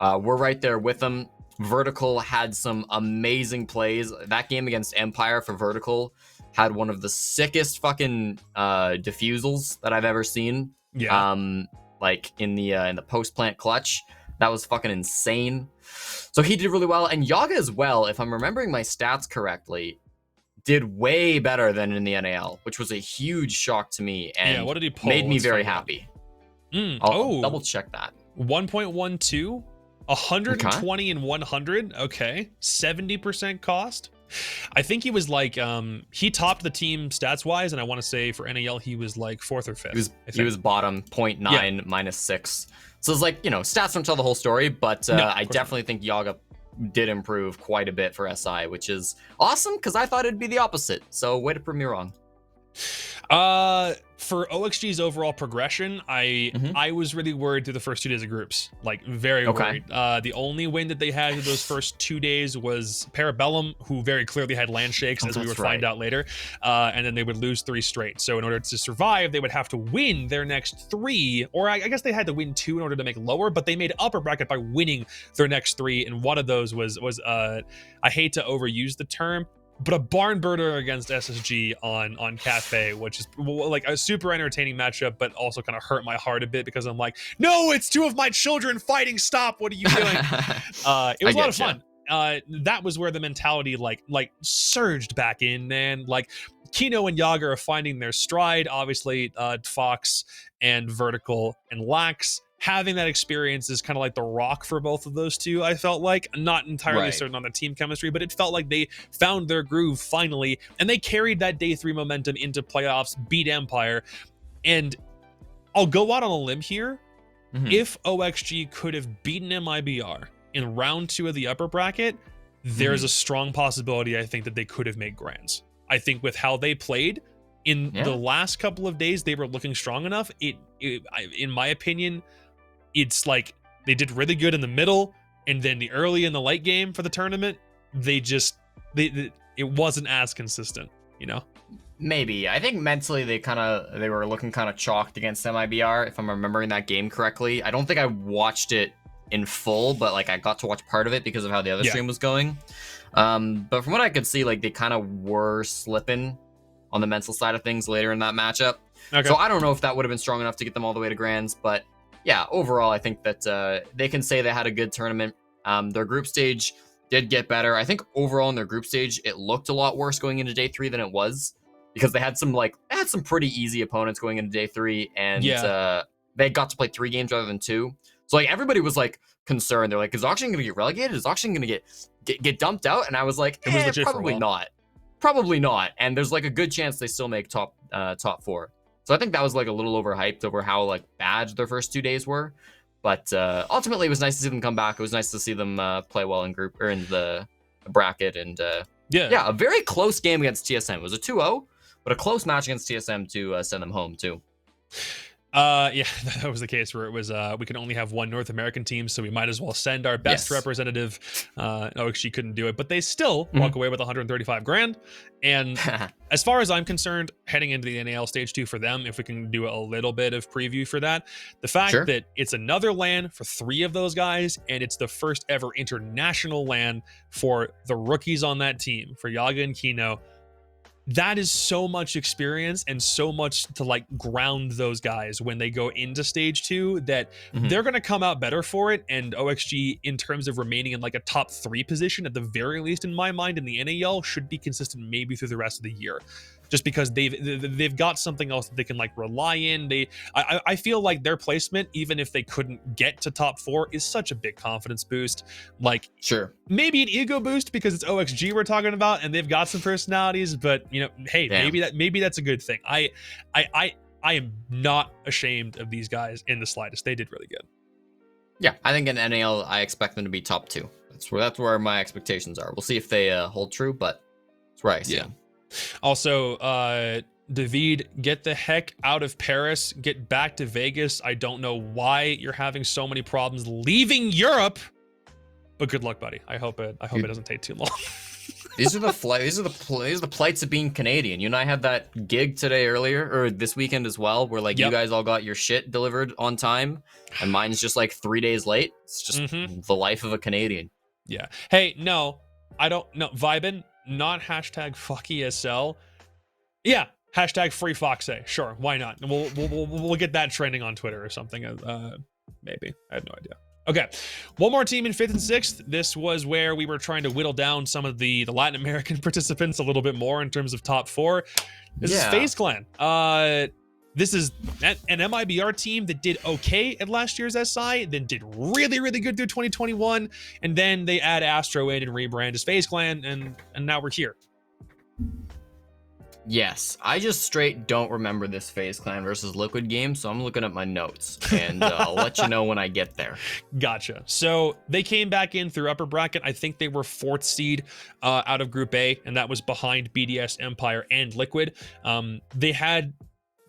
were right there with them. Vertical had some amazing plays. That game against Empire for Vertical had one of the sickest fucking defusals that I've ever seen. Yeah. Like in the post plant clutch, that was fucking insane. So he did really well, and Yaga as well, if I'm remembering my stats correctly, did way better than in the NAL, which was a huge shock to me and what did he pull? made me very happy. I'll double check that. 1.12, 120 and 100. Okay, 70% cost. I think he was like he topped the team stats wise, and I want to say for NAL he was like 4th or 5th. He was bottom 0.9 minus 6. So it's like, you know, stats don't tell the whole story, but I definitely think Yaga did improve quite a bit for SI, which is awesome because I thought it'd be the opposite. So way to prove me wrong. For OXG's overall progression, I was really worried through the first 2 days of groups, like very worried. The only win that they had in those first 2 days was Parabellum, who very clearly had land shakes, as we would find out later, and then they would lose 3 straight. So in order to survive, they would have to win their next 3, or I guess they had to win 2 in order to make lower, but they made upper bracket by winning their next 3, and one of those was I hate to overuse the term, but a barn burner against SSG on Cafe, which is like a super entertaining matchup, but also kind of hurt my heart a bit because I'm like, no, it's 2 of my children fighting. Stop! What are you doing? It was a lot of fun. That was where the mentality like surged back in, man. Like Kino and Yaga are finding their stride. Obviously, Fox and Vertical and Lax. Having that experience is kind of like the rock for both of those two. I felt like, not entirely certain on the team chemistry, but it felt like they found their groove finally, and they carried that day 3 momentum into playoffs, beat Empire. And I'll go out on a limb here. If OXG could have beaten MIBR in round 2 of the upper bracket, there's a strong possibility I think that they could have made grands. I think with how they played in the last couple of days, they were looking strong enough. In my opinion, it's like they did really good in the middle, and then the early and the late game for the tournament, it wasn't as consistent, you know? Maybe. I think mentally they were looking kind of chalked against MIBR, if I'm remembering that game correctly. I don't think I watched it in full, but like I got to watch part of it because of how the other stream was going. But from what I could see, like they kind of were slipping on the mental side of things later in that matchup. So I don't know if that would have been strong enough to get them all the way to grands, but yeah, overall, I think that they can say they had a good tournament. Their group stage did get better. I think overall in their group stage, it looked a lot worse going into day 3 than it was, because they had some pretty easy opponents going into day 3, and they got to play 3 games rather than 2. So like everybody was like concerned. They're like, is Oxygen going to get relegated? Is Oxygen going to get dumped out? And I was like, probably not. Probably not. And there's like a good chance they still make top 4. So I think that was like a little overhyped over how like bad their first 2 days were. But ultimately, it was nice to see them come back. It was nice to see them play well in group or in the bracket. And a very close game against TSM. It was a 2-0, but a close match against TSM to send them home too. That was the case where it was we can only have 1 North American team, so we might as well send our best representative. OXG couldn't do it, but they still walk away with 135 grand. And as far as I'm concerned, heading into the NAL stage 2 for them, if we can do a little bit of preview for that, the fact that it's another LAN for 3 of those guys, and it's the first ever international LAN for the rookies on that team, for Yaga and Kino. that is so much experience and so much to like ground those guys when they go into stage 2 that they're going to come out better for it. And OXG, in terms of remaining in like a top 3 position at the very least in my mind in the NAL, should be consistent maybe through the rest of the year, just because they've got something else that they can like rely in. I feel like their placement, even if they couldn't get to top 4, is such a big confidence boost. Like, sure, maybe an ego boost because it's OXG we're talking about and they've got some personalities, but you know, hey, maybe that's a good thing. I am not ashamed of these guys in the slightest. They did really good. Yeah, I think in NAL I expect them to be top 2. That's where my expectations are. We'll see if they hold true, but that's where I see them. Also, David, get the heck out of Paris. Get back to Vegas. I don't know why you're having so many problems leaving Europe, but good luck, buddy. I hope it doesn't take too long. These are the plights of being Canadian. You and I had that gig earlier this weekend as well, where like you guys all got your shit delivered on time, and mine's just like 3 days late. It's just the life of a Canadian. Yeah. Hey, no, I don't. No, Vibin, not hashtag fuck ESL. Yeah, hashtag free Foxay. Sure, why not? We'll get that trending on Twitter or something. Maybe. I have no idea. Okay, one more team in 5th and 6th. This was where we were trying to whittle down some of the Latin American participants a little bit more in terms of top 4. This is FaZe Clan. This is an MIBR team that did okay at last year's SI, then did really, really good through 2021, and then they add Astro in and rebrand as FaZe Clan, and now we're here. Yes, I just straight don't remember this FaZe Clan versus Liquid game, so I'm looking at my notes, and I'll let you know when I get there. Gotcha. So they came back in through upper bracket. I think they were 4th seed out of Group A, and that was behind BDS, Empire, and Liquid. They had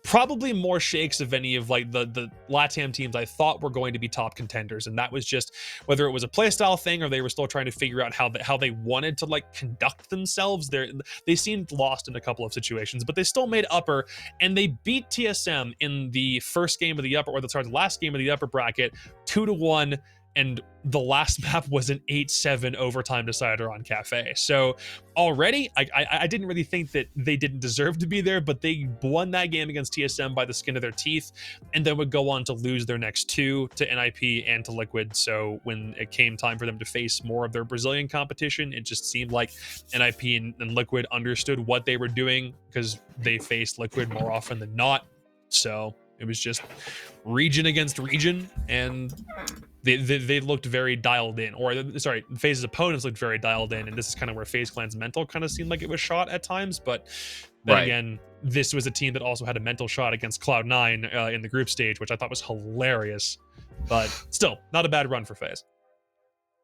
probably more shakes of any of like the LATAM teams I thought were going to be top contenders, and that was just whether it was a playstyle thing or they were still trying to figure out how they wanted to like conduct themselves. They seemed lost in a couple of situations, but they still made upper, and they beat TSM in the first game of the upper, the last game of the upper bracket 2-1. And the last map was an 8-7 overtime decider on Cafe. So already, I didn't really think that they didn't deserve to be there, but they won that game against TSM by the skin of their teeth, and then would go on to lose their next 2 to NIP and to Liquid. So when it came time for them to face more of their Brazilian competition, it just seemed like NIP and Liquid understood what they were doing because they faced Liquid more often than not. So it was just region against region, and they looked very dialed in, or sorry, FaZe's opponents looked very dialed in, and this is kind of where FaZe Clan's mental kind of seemed like it was shot at times. But then again, this was a team that also had a mental shot against Cloud9 in the group stage, which I thought was hilarious. But still, not a bad run for FaZe.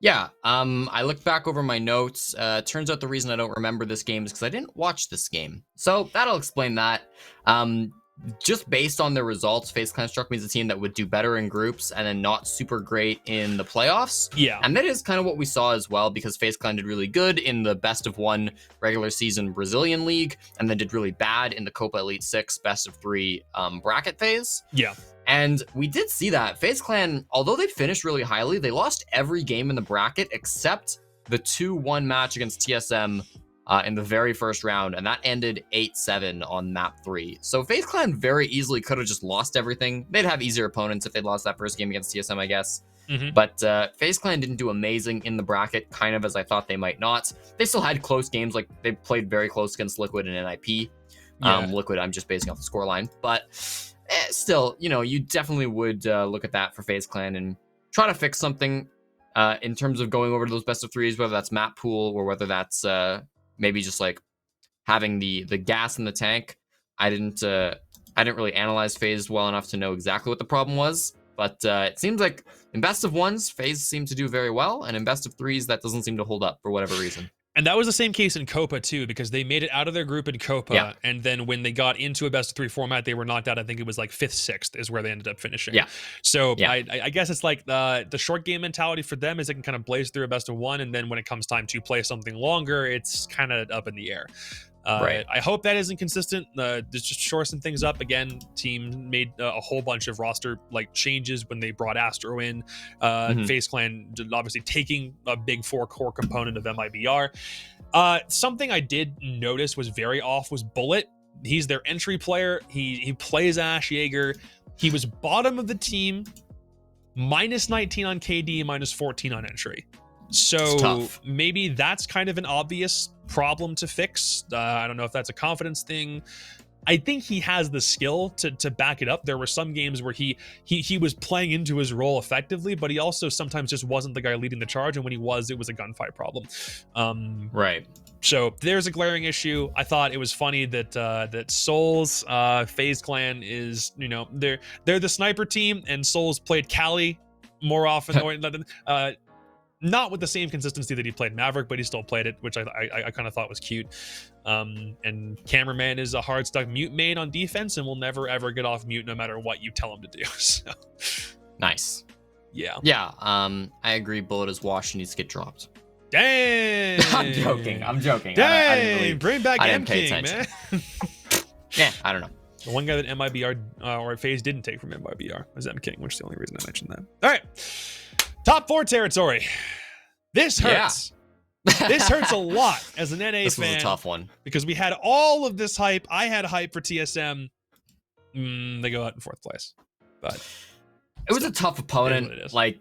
Yeah, I looked back over my notes. Turns out the reason I don't remember this game is because I didn't watch this game. So that'll explain that. Just based on their results, FaZe Clan struck me as a team that would do better in groups and then not super great in the playoffs. Yeah. And that is kind of what we saw as well, because FaZe Clan did really good in the best of 1 regular season Brazilian league, and then did really bad in the Copa Elite 6 best of 3 bracket phase. Yeah. And we did see that FaZe Clan, although they finished really highly, they lost every game in the bracket except the 2-1 match against TSM in the very first round, and that ended 8-7 on map 3. So FaZe Clan very easily could have just lost everything. They'd have easier opponents if they'd lost that first game against TSM, I guess. But FaZe Clan didn't do amazing in the bracket, kind of as I thought they might not. They still had close games, like they played very close against Liquid and NIP. Liquid, I'm just basing off the scoreline, but still, you know, you definitely would look at that for FaZe Clan and try to fix something in terms of going over to those best of 3s, whether that's map pool or whether that's maybe just like having the gas in the tank. I didn't really analyze FaZe well enough to know exactly what the problem was, but it seems like in best of 1s, FaZe seemed to do very well, and in best of 3s, that doesn't seem to hold up for whatever reason. And that was the same case in Copa too, because they made it out of their group in Copa, and then when they got into a best of 3 format, they were knocked out. I think it was like 5th, 6th is where they ended up finishing. So I guess it's like the short game mentality for them is it can kind of blaze through a best of 1, and then when it comes time to play something longer, it's kind of up in the air. I hope that isn't consistent. Just shore some things up. Again, team made a whole bunch of roster like changes when they brought Astro in. FaZe Clan obviously taking a big 4 core component of MIBR. Something I did notice was very off was Bullet. He's their entry player. He plays Ash Jaeger. He was bottom of the team, minus 19 on KD, minus 14 on entry. So maybe that's kind of an obvious problem to fix. I don't know if that's a confidence thing. I think he has the skill to back it up. There were some games where he was playing into his role effectively, but he also sometimes just wasn't the guy leading the charge, and when he was, it was a gunfight problem. Right. So there's a glaring issue. I thought it was funny that Seoul's FaZe clan is, they're the sniper team, and Seoul's played Cali more often. Not with the same consistency that he played Maverick, but he still played it, which I kind of thought was cute. And Cameraman is a hard stuck mute main on defense and will never ever get off mute no matter what you tell him to do. So nice. Yeah. Yeah. I agree. Bullet is washed and needs to get dropped. Dang. I'm joking. Dang. Bring back M King, man. Yeah, I don't know. The one guy that MIBR or FaZe didn't take from MIBR was M King, which is the only reason I mentioned that. All right. Top 4 territory. This hurts. Yeah. This hurts a lot as an NA this fan. This was a tough one. Because we had all of this hype. I had hype for TSM. They go out in 4th place. But it was a tough opponent. Like,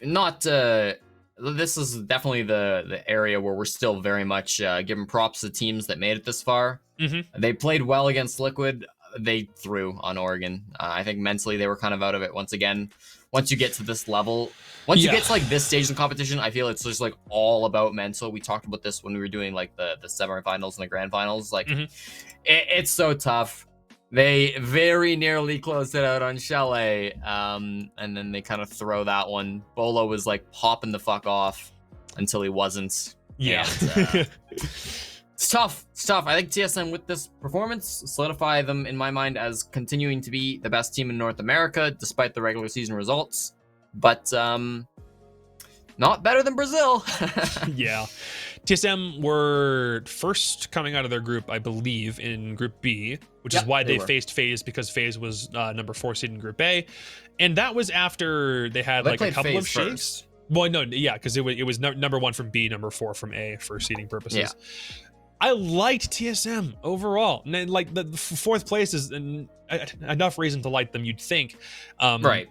not... this is definitely the area where we're still very much giving props to teams that made it this far. Mm-hmm. They played well against Liquid. They threw on Oregon. I think mentally they were kind of out of it once again. Once you get to this level... Once you get to like this stage in competition, I feel it's just like all about mental. We talked about this when we were doing like the semifinals and the grand finals. Like it's so tough. They very nearly closed it out on Chalet, and then they kind of throw that one. Bolo was like popping the fuck off until he wasn't. Yeah. And, it's tough. I think TSM with this performance solidify them in my mind as continuing to be the best team in North America despite the regular season results. But not better than Brazil. Yeah. TSM were first coming out of their group, I believe, in Group B, which is why they faced FaZe, because FaZe was number 4 seed in Group A. And that was after they had like a couple of shakes. Well, no, yeah, because it was number 1 from B, number 4 from A for seeding purposes. Yeah. I liked TSM overall. And then, like, the 4th place is enough reason to like them, you'd think. Right.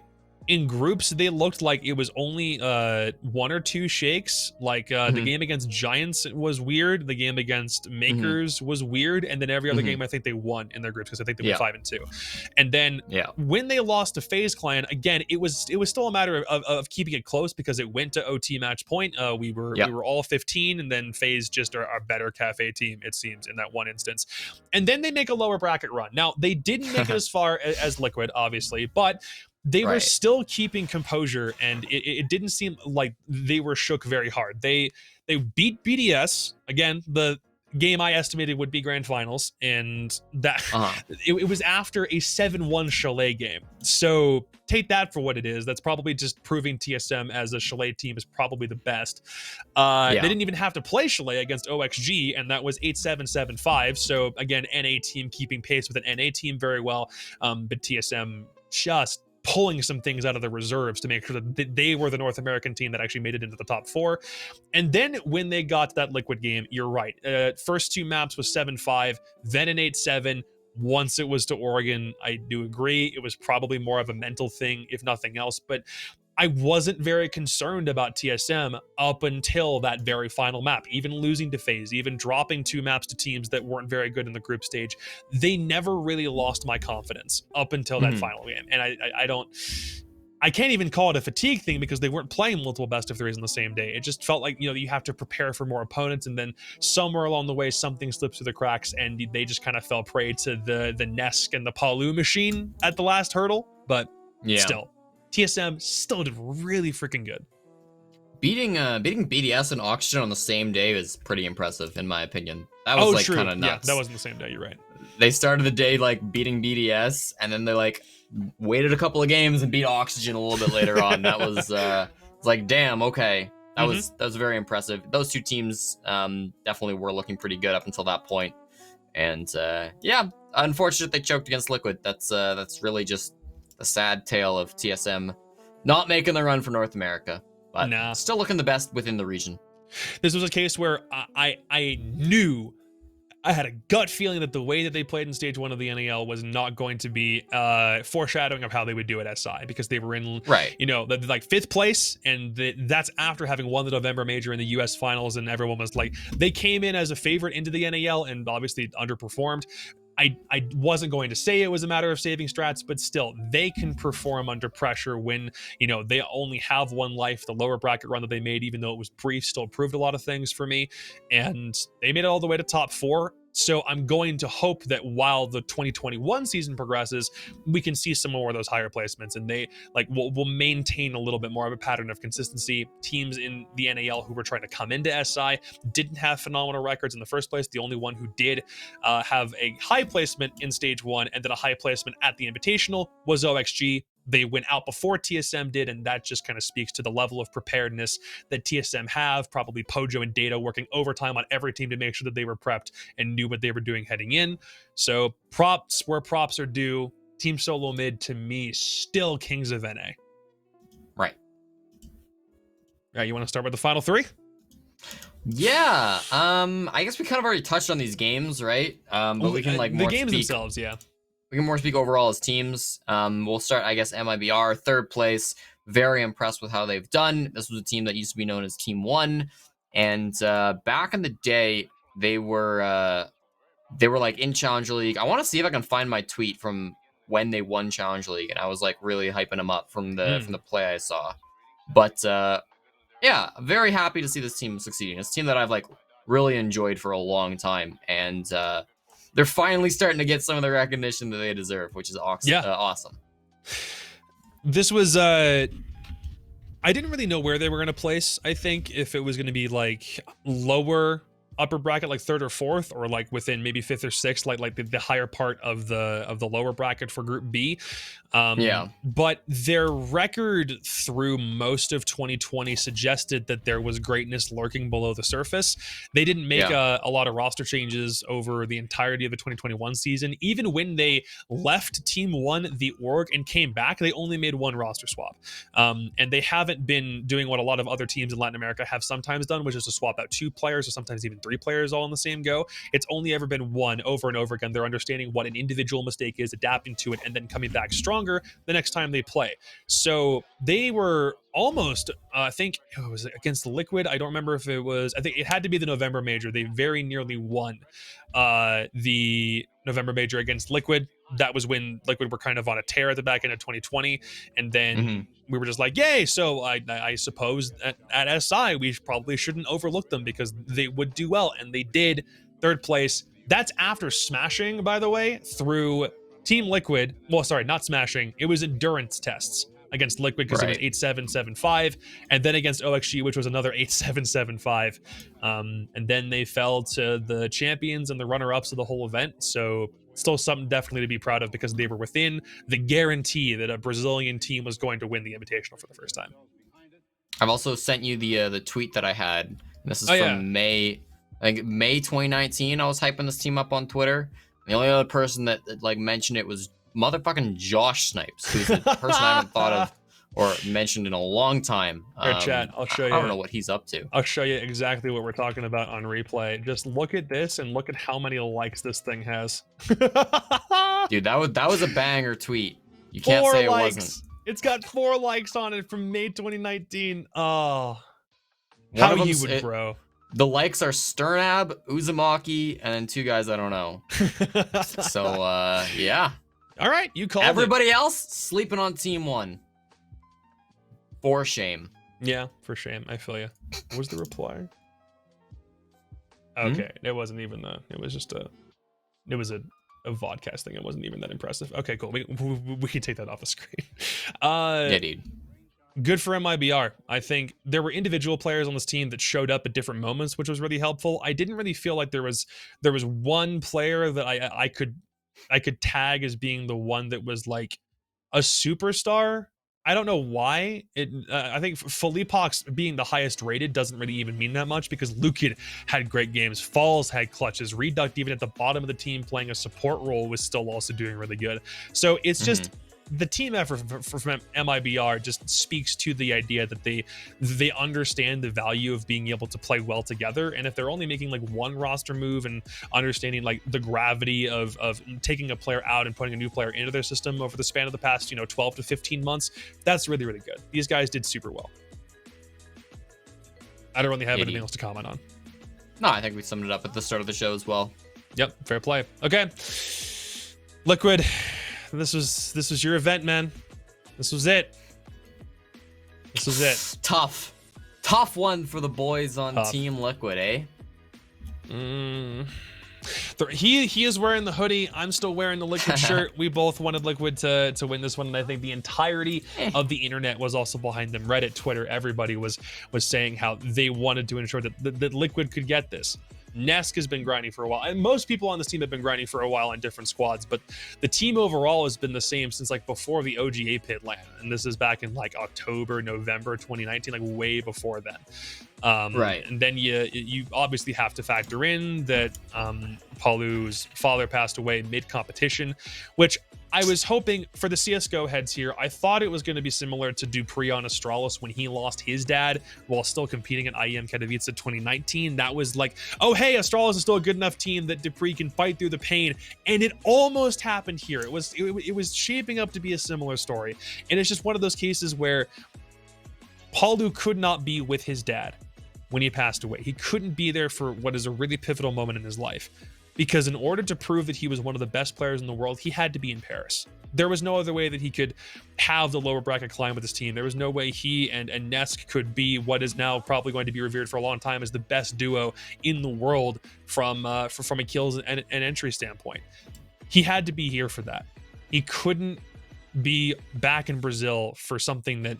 In groups, they looked like it was only 1 or 2 shakes. Like the game against Giants was weird. The game against Makers was weird. And then every other game, I think they won in their groups because I think they went 5-2. And then when they lost to FaZe Clan, again, it was still a matter of keeping it close because it went to OT match point. We were all 15, and then FaZe just are a better Cafe team, it seems, in that one instance. And then they make a lower bracket run. Now, they didn't make it as far as Liquid, obviously, but they were still keeping composure, and it didn't seem like they were shook very hard. They beat BDS, again, the game I estimated would be grand finals, and that it was after a 7-1 Chalet game. So take that for what it is. That's probably just proving TSM as a Chalet team is probably the best. They didn't even have to play Chalet against OXG, and that was 8-7-7-5. So again, NA team keeping pace with an NA team very well, but TSM just pulling some things out of the reserves to make sure that they were the North American team that actually made it into the top 4. And then when they got to that Liquid game, you're right. First 2 maps was 7-5, then an 8-7. Once it was to Oregon, I do agree. It was probably more of a mental thing, if nothing else. But I wasn't very concerned about TSM up until that very final map, even losing to FaZe, even dropping 2 maps to teams that weren't very good in the group stage. They never really lost my confidence up until that final game. And I can't even call it a fatigue thing because they weren't playing multiple best of 3s on the same day. It just felt like, you have to prepare for more opponents, and then somewhere along the way, something slips through the cracks, and they just kind of fell prey to the Nesk and the Palu machine at the last hurdle. But still, TSM still did really freaking good. Beating BDS and Oxygen on the same day is pretty impressive, in my opinion. That was kind of nuts. Yeah, that wasn't the same day. You're right. They started the day like beating BDS, and then they like waited a couple of games and beat Oxygen a little bit later on. That was it's like, damn, okay. That was very impressive. Those 2 teams definitely were looking pretty good up until that point. And unfortunate they choked against Liquid. That's really just a sad tale of TSM not making the run for North America, but still looking the best within the region. This was a case where I knew, I had a gut feeling that the way that they played in stage 1 of the NAL was not going to be foreshadowing of how they would do at SI, because they were in, Right. you know, like 5th place, and that's after having won the November major in the US finals, and everyone was like, they came in as a favorite into the NAL and obviously underperformed. I wasn't going to say it was a matter of saving strats, but still, they can perform under pressure when, you know, they only have one life. The lower bracket run that they made, even though it was brief, still proved a lot of things for me, and they made it all the way to top 4. So I'm going to hope that while the 2021 season progresses, we can see some more of those higher placements, and they will maintain a little bit more of a pattern of consistency. Teams in the NAL who were trying to come into SI didn't have phenomenal records in the first place. The only one who did have a high placement in stage 1 and then a high placement at the Invitational was OXG. They went out before TSM did, and that just kind of speaks to the level of preparedness that TSM have. Probably Pojo and Data working overtime on every team to make sure that they were prepped and knew what they were doing heading in. So props where props are due. Team Solo Mid, to me, still kings of NA. Right. All right, you want to start with the final 3? Yeah. I guess we kind of already touched on these games, right? But we can the more games speak. themselves, yeah. We can more speak overall as teams. We'll start, I guess, MIBR, 3rd place. Very impressed with how they've done. This was a team that used to be known as Team 1. And back in the day, they were like in Challenger League. I want to see if I can find my tweet from when they won Challenger League. And I was like really hyping them up from the play I saw. But yeah, very happy to see this team succeeding. It's a team that I've like really enjoyed for a long time. And they're finally starting to get some of the recognition that they deserve, which is awesome. Yeah. Awesome. This was I didn't really know where they were going to place. I think if it was going to be like lower upper bracket, like 3rd or 4th, or like within maybe 5th or 6th, like the higher part of the lower bracket for Group B. Yeah. But their record through most of 2020 suggested that there was greatness lurking below the surface. They didn't make a lot of roster changes over the entirety of the 2021 season. Even when they left Team 1, the org, and came back, they only made one roster swap. And they haven't been doing what a lot of other teams in Latin America have sometimes done, which is to swap out 2 players or sometimes even 3 players all in the same go. It's only ever been one over and over again. They're understanding what an individual mistake is, adapting to it, and then coming back stronger the next time they play. So they were almost, I think it was against Liquid. I don't remember if it was, I think it had to be the November major. They very nearly won the November major against Liquid. That was when Liquid were kind of on a tear at the back end of 2020. And then we were just like, yay. So I suppose at SI, we probably shouldn't overlook them because they would do well. And they did. 3rd place. That's after smashing, by the way, through Team Liquid. Well, sorry, not smashing. It was endurance tests against Liquid because it was 8-7-7-5, and then against OXG, which was another 8-7-7-5. And then they fell to the champions and the runner-ups of the whole event. So still something definitely to be proud of because they were within the guarantee that a Brazilian team was going to win the Invitational for the first time. I've also sent you the tweet that I had. This is from May. I think May 2019. I was hyping this team up on Twitter. The only other person that like mentioned it was motherfucking Josh Snipes, who's the person I haven't thought of or mentioned in a long time. Here, chat, I'll show you. I don't know what he's up to. I'll show you exactly what we're talking about on replay. Just look at this and look at how many likes this thing has. Dude, that was a banger tweet. You can't say it wasn't. It's got 4 likes on it from May 2019. Oh, how you would grow. The likes are Sternab, Uzumaki, and then 2 guys I don't know. So, yeah. All right, you called Everybody else sleeping on Team 1. For shame. Yeah, for shame. I feel you. What was the reply? Okay, it wasn't even it was just a vodcast thing. It wasn't even that impressive. Okay, cool. We can take that off the screen. Yeah, dude. Good for MIBR. I think there were individual players on this team that showed up at different moments, which was really helpful. I didn't really feel like there was one player that I could tag as being the one that was like a superstar. I don't know why. I think Felipox being the highest rated doesn't really even mean that much because Lukin had great games. Falls had clutches. Reduct, even at the bottom of the team playing a support role, was still also doing really good. So it's just the team effort from MIBR just speaks to the idea that they understand the value of being able to play well together. And if they're only making like one roster move and understanding like the gravity of taking a player out and putting a new player into their system over the span of the past 12 to 15 months, that's really, really good. These guys did super well. I don't really have anything else to comment on. No, I think we summed it up at the start of the show as well. Yep, fair play. Okay, Liquid, this was your event, man. This was it. Tough one for the boys on Team Liquid, eh? He is wearing the hoodie. I'm still wearing the Liquid shirt. We both wanted Liquid to win this one, and I think the entirety of the internet was also behind them. Reddit, Twitter, everybody was saying how they wanted to ensure that Liquid could get this. Nesk has been grinding for a while, and most people on this team have been grinding for a while on different squads, but the team overall has been the same since like before the OGA pit land, and this is back in like October, November 2019, like way before then. Right. And then you obviously have to factor in that Palu's father passed away mid-competition, which I was hoping for the CSGO heads here. I thought it was going to be similar to Dupree on Astralis when he lost his dad while still competing at IEM Katowice 2019. That was like, oh, hey, Astralis is still a good enough team that Dupree can fight through the pain. And it almost happened here. It was shaping up to be a similar story. And it's just one of those cases where Palu could not be with his dad when he passed away. He couldn't be there for what is a really pivotal moment in his life. Because in order to prove that he was one of the best players in the world, he had to be in Paris. There was no other way that he could have the lower bracket climb with his team. There was no way he and Nesk could be what is now probably going to be revered for a long time as the best duo in the world from a kills and entry standpoint. He had to be here for that. He couldn't be back in Brazil for something that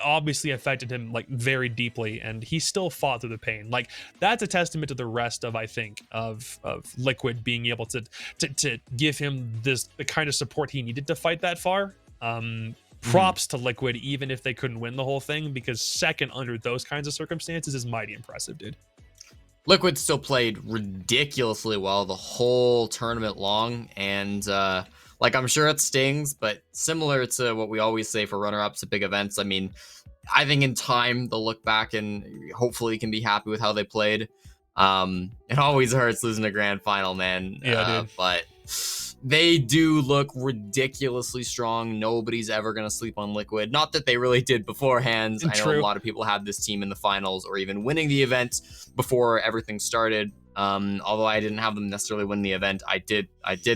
obviously affected him like very deeply, and he still fought through the pain. Like, that's a testament to the rest of, I think, of Liquid being able to give him the kind of support he needed to fight that far. Props to Liquid, even if they couldn't win the whole thing, because second under those kinds of circumstances is mighty impressive, dude. Liquid still played ridiculously well the whole tournament long, and like, I'm sure it stings, but similar to what we always say for runner-ups at big events, I mean, I think in time they'll look back and hopefully can be happy with how they played. It always hurts losing a grand final, man. Yeah, dude. But they do look ridiculously strong. Nobody's ever going to sleep on Liquid. Not that they really did beforehand. I know a lot of people had this team in the finals or even winning the event before everything started. Although I didn't have them necessarily win the event, I did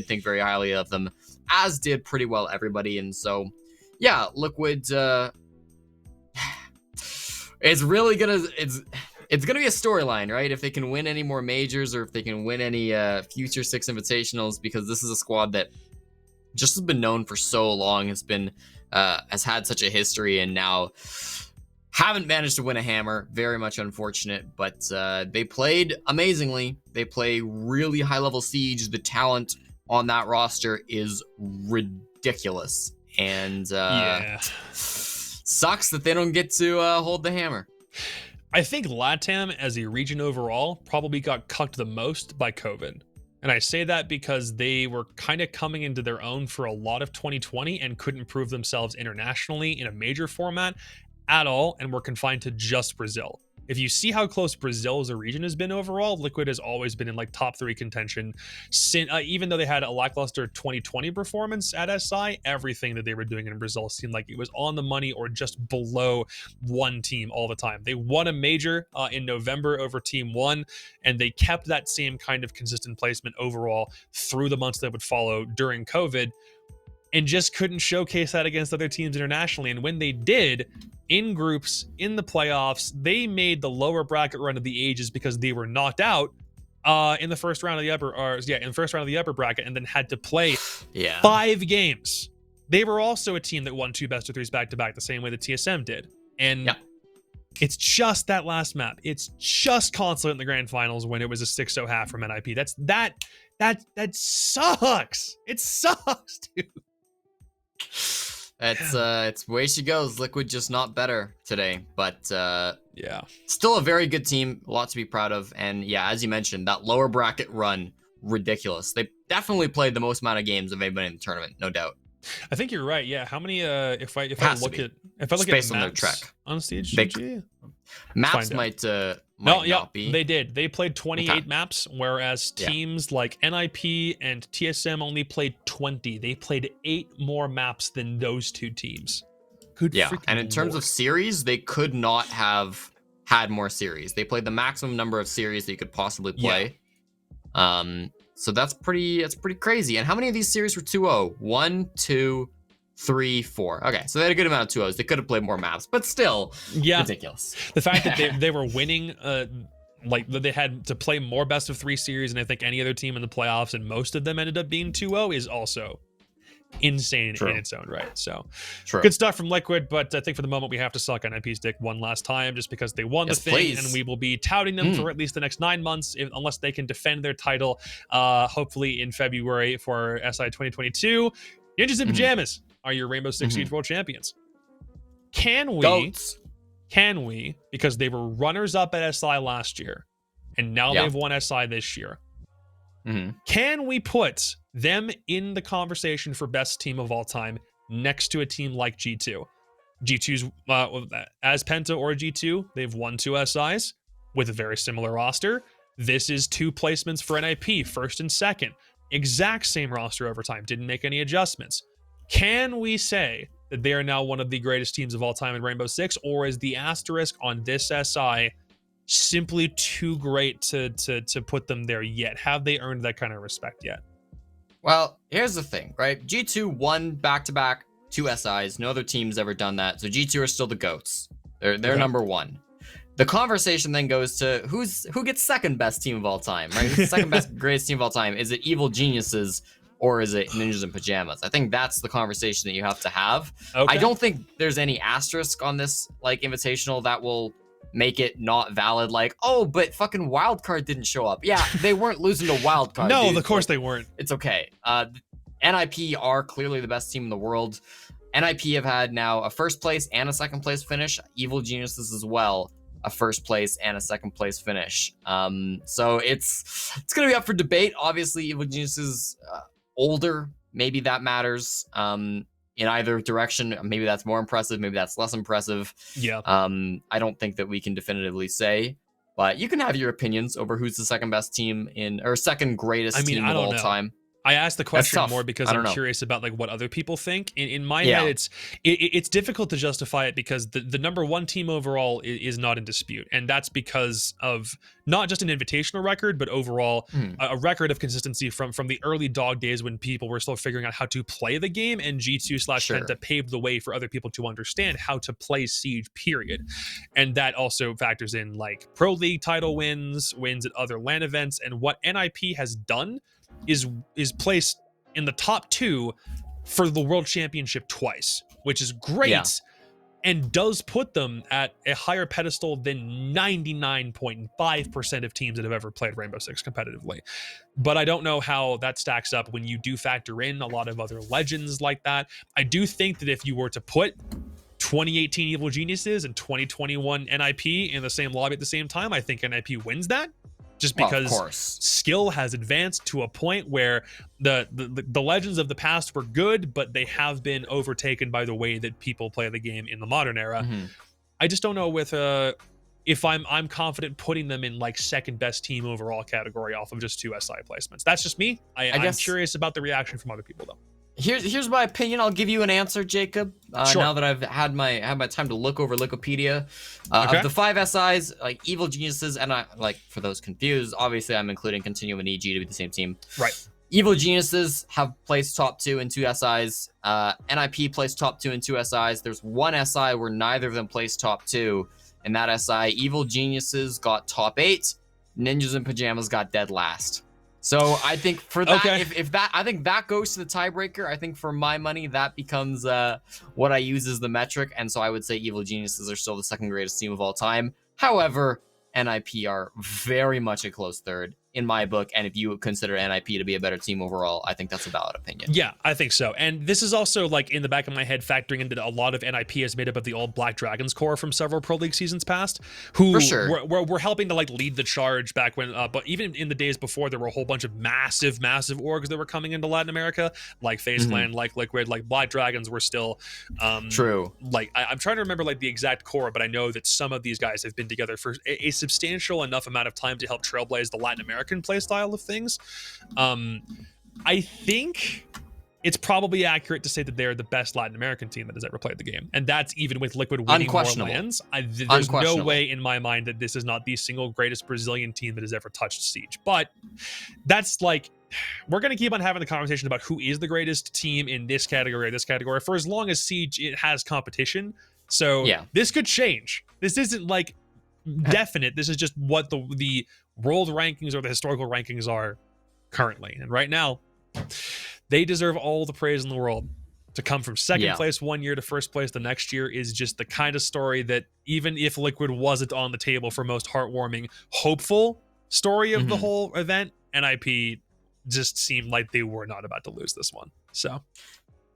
think very highly of them, as did pretty well everybody. And so, yeah, Liquid, it's really gonna be a storyline, right? If they can win any more majors or if they can win any future 6 invitationals, because this is a squad that just has been known for so long, has had such a history, and now haven't managed to win a hammer. Very much unfortunate, but they played amazingly. They play really high-level Siege. The talent on that roster is ridiculous, and sucks that they don't get to hold the hammer. I think LATAM as a region overall probably got cucked the most by COVID. And I say that because they were kind of coming into their own for a lot of 2020 and couldn't prove themselves internationally in a major format at all, and were confined to just Brazil. If you see how close Brazil as a region has been overall, Liquid has always been in like top 3 contention. Even though they had a lackluster 2020 performance at SI, everything that they were doing in Brazil seemed like it was on the money or just below one team all the time. They won a major in November over Team 1, and they kept that same kind of consistent placement overall through the months that would follow during COVID, and just couldn't showcase that against other teams internationally. And when they did, in groups, in the playoffs, they made the lower bracket run of the ages because they were knocked out in the first round of the upper bracket, and then had to play 5 games. They were also a team that won 2 best of 3s back to back, the same way that TSM did. And it's just that last map. It's just Consulate in the grand finals when it was a 6-0 half from NIP. That sucks. It sucks, dude. It's the way she goes. Liquid just not better today, but still a very good team, a lot to be proud of. And yeah, as you mentioned, that lower bracket run, ridiculous. They definitely played the most amount of games of anybody in the tournament, no doubt. I think you're right. Yeah. How many? If I Has to look be. at if I look Just at based on their maps trek. on stage They- GG, Maps find out. might not be. They did. They played 28 Okay. maps, whereas Yeah. teams like NIP and TSM only played 20. They played 8 more maps than those two teams. Good Yeah, freaking and in terms lord. of series, they could not have had more series. They played the maximum number of series that you could possibly play. So that's pretty crazy. And how many of these series were 2-0? 1, 2, 3, 4. Okay, so they had a good amount of 2-0s. They could have played more maps, but still, ridiculous. The fact that they were winning, like they had to play more best of 3 series than I think any other team in the playoffs, and most of them ended up being 2-0 is also insane in its own right. So good stuff from Liquid, but I think for the moment we have to suck NIP's dick one last time just because they won the thing, please. and we will be touting them for at least the next 9 months unless they can defend their title, hopefully in February for SI 2022. Ninjas in Pajamas are your Rainbow Six Siege World Champions. Can we, because they were runners up at SI last year and now they've won SI this year, can we put them in the conversation for best team of all time next to a team like G2? G2's, as Penta or G2, they've won 2 SIs with a very similar roster. This is 2 placements for NIP, first and second. Exact same roster over time, didn't make any adjustments. Can we say that they are now one of the greatest teams of all time in Rainbow Six, or is the asterisk on this SI simply too great to put them there yet? Have they earned that kind of respect yet? Well, here's the thing, right? G2 won back-to-back 2 SIs. No other team's ever done that. So G2 are still the GOATs. They're number 1. The conversation then goes to who gets second best team of all time, right? Who's the second best greatest team of all time? Is it Evil Geniuses or is it Ninjas in Pajamas? I think that's the conversation that you have to have. Okay. I don't think there's any asterisk on this like invitational that will make it not valid. Like, oh, but fucking Wildcard didn't show up. Yeah, they weren't losing to Wildcard. No, dude. of course they weren't. It's okay. NIP are clearly the best team in the world. NIP have had now a first place and a second place finish. Evil Geniuses as well, a first place and a second place finish. So it's gonna be up for debate. Obviously, Evil Geniuses older, maybe that matters. In either direction, maybe that's more impressive, maybe that's less impressive. Yeah. I don't think that we can definitively say, but you can have your opinions over who's the second best team or second greatest team of all time. I asked the question more because I'm know. curious about like what other people think. In my head, it's difficult to justify it because the number 1 team overall is not in dispute, and that's because of not just an invitational record, but overall a record of consistency from the early dog days when people were still figuring out how to play the game, and G2/Penta paved the way for other people to understand how to play Siege. Period, and that also factors in like Pro League title wins at other LAN events, and what NIP has done is placed in the top 2 for the World Championship twice, which is great, and does put them at a higher pedestal than 99.5% of teams that have ever played Rainbow Six competitively. But I don't know how that stacks up when you do factor in a lot of other legends like that. I do think that if you were to put 2018 Evil Geniuses and 2021 NIP in the same lobby at the same time, I think NIP wins that. Just because skill has advanced to a point where the legends of the past were good, but they have been overtaken by the way that people play the game in the modern era. I just don't know if I'm confident putting them in like second best team overall category off of just 2 SI placements. That's just me. I'm curious about the reaction from other people though. Here's my opinion. I'll give you an answer, Jacob. Now that I've had my time to look over Wikipedia, of the 5 SIs, like Evil Geniuses, and I like for those confused, obviously I'm including Continuum and EG to be the same team. Right. Evil Geniuses have placed top 2 in 2 SIs. NIP placed top 2 in 2 SIs. There's 1 SI where neither of them placed top 2. In that SI, Evil Geniuses got top 8. Ninjas in Pajamas got dead last. So I think for that, I think that goes to the tiebreaker. I think for my money, that becomes what I use as the metric. And so I would say Evil Geniuses are still the second greatest team of all time. However, NIP are very much a close third. in my book. And if you consider NIP to be a better team overall, I think that's a valid opinion. Yeah, I think so. And this is also like in the back of my head factoring into a lot of NIP is made up of the old Black Dragons core from several Pro League seasons past, who For sure. were helping to like lead the charge back when, but even in the days before, there were a whole bunch of massive orgs that were coming into Latin America, like FaceLand, like Liquid, like Black Dragons were still True. Like I'm trying to remember like the exact core, but I know that some of these guys have been together for a substantial enough amount of time to help trailblaze the Latin American play style of things. I think it's probably accurate to say that they're the best Latin American team that has ever played the game. And that's even with Liquid winning more lands. There's no way in my mind that this is not the single greatest Brazilian team that has ever touched Siege. But that's like, we're going to keep on having the conversation about who is the greatest team in this category or this category for as long as Siege it has competition. So this could change. This isn't like definite. This is just what the world rankings or the historical rankings are currently. And right now, they deserve all the praise in the world. To come from second place one year to first place the next year is just the kind of story that even if Liquid wasn't on the table for most heartwarming, hopeful story of the whole event, NIP just seemed like they were not about to lose this one. So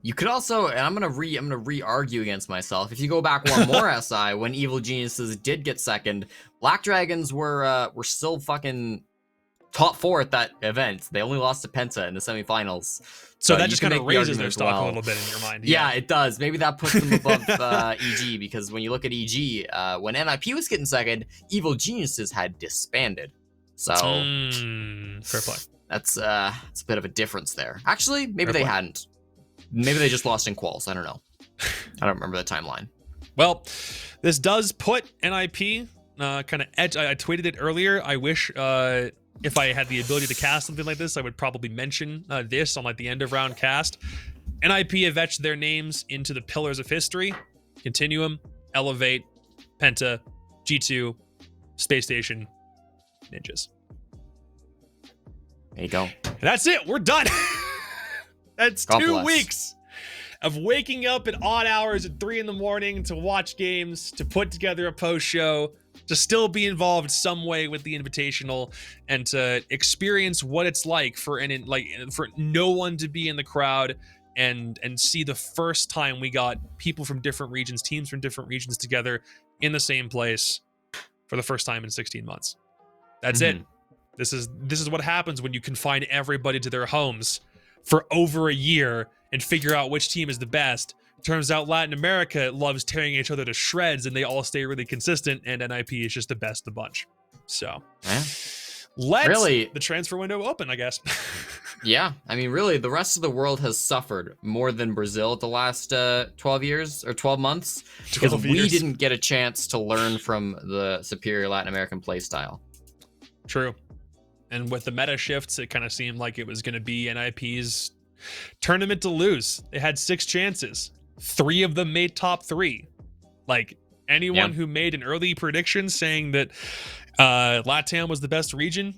you could also, and I'm gonna re-argue against myself. If you go back one more SI, when Evil Geniuses did get second, Black Dragons were still fucking top 4 at that event. They only lost to Penta in the semifinals. So that just kind of raises their stock a little bit in your mind. Yeah, it does. Maybe that puts them above EG, because when you look at EG, when NIP was getting second, Evil Geniuses had disbanded. So fair play. That's a bit of a difference there. Actually, maybe they hadn't. Maybe they just lost in quals. I don't know. I don't remember the timeline. Well, this does put NIP kind of edge. I tweeted it earlier. I wish if I had the ability to cast something like this, I would probably mention this on like the end of round cast. NIP have etched their names into the pillars of history: Continuum, Elevate, Penta, G2, Space Station, Ninjas. There you go. And that's it. We're done. That's God 2 bless. weeks of waking up at odd hours at 3 a.m. to watch games, to put together a post show, to still be involved some way with the Invitational, and to experience what it's like for no one to be in the crowd and see the first time we got people from different regions, teams from different regions together in the same place for the first time in 16 months. That's it. This is what happens when you confine everybody to their homes for over a year and figure out which team is the best. Turns out Latin America loves tearing each other to shreds, and they all stay really consistent, and NIP is just the best of the bunch. So let's the transfer window open, I guess. Yeah, I mean, really, the rest of the world has suffered more than Brazil the last 12 years or 12 months because we didn't get a chance to learn from the superior Latin American playstyle. True. And with the meta shifts, it kind of seemed like it was going to be NIP's tournament to lose. They had 6 chances. 3 of them made top 3. Like, anyone who made an early prediction saying that LATAM was the best region,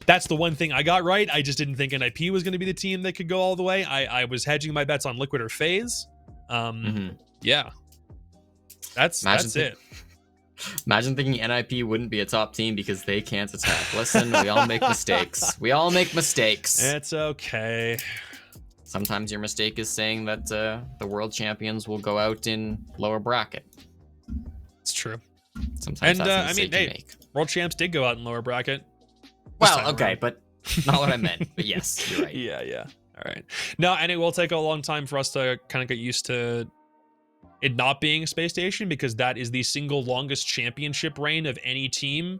that's the one thing I got right. I just didn't think NIP was going to be the team that could go all the way. I was hedging my bets on Liquid or FaZe. Yeah. That's it. Imagine thinking NIP wouldn't be a top team because they can't attack. Listen, we all make mistakes. We all make mistakes. It's okay. Sometimes your mistake is saying that the world champions will go out in lower bracket. It's true. Sometimes that's a mistake you make. World champs did go out in lower bracket. Well, okay, but not what I meant. But yes, you're right. Yeah. All right. No, and it will take a long time for us to kind of get used to it not being a space station, because that is the single longest championship reign of any team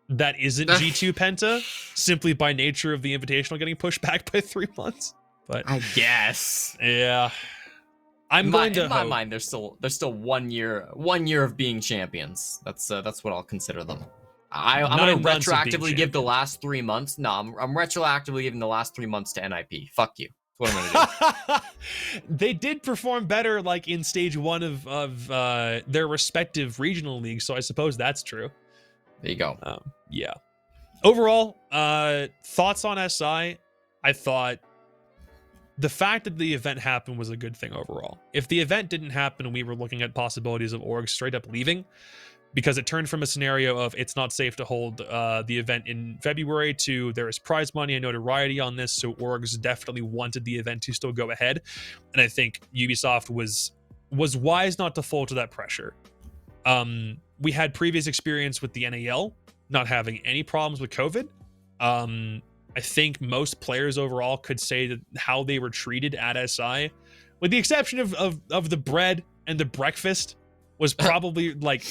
that isn't G2 Penta, simply by nature of the Invitational getting pushed back by 3 months. But I guess, yeah, in my mind, there's still 1 year of being champions. That's what I'll consider them. I'm gonna retroactively give the last 3 months. No, I'm retroactively giving the last 3 months to NIP. Fuck you. What I'm gonna do. They did perform better, like in stage 1 of their respective regional leagues, so I suppose that's true. There you go. Yeah. Overall, thoughts on SI? I thought the fact that the event happened was a good thing overall. If the event didn't happen and we were looking at possibilities of orgs straight up leaving, because it turned from a scenario of it's not safe to hold the event in February to there is prize money and notoriety on this, so orgs definitely wanted the event to still go ahead. And I think Ubisoft was wise not to fall to that pressure. We had previous experience with the NAL not having any problems with COVID. I think most players overall could say that how they were treated at SI, with the exception of the bread and the breakfast, was probably like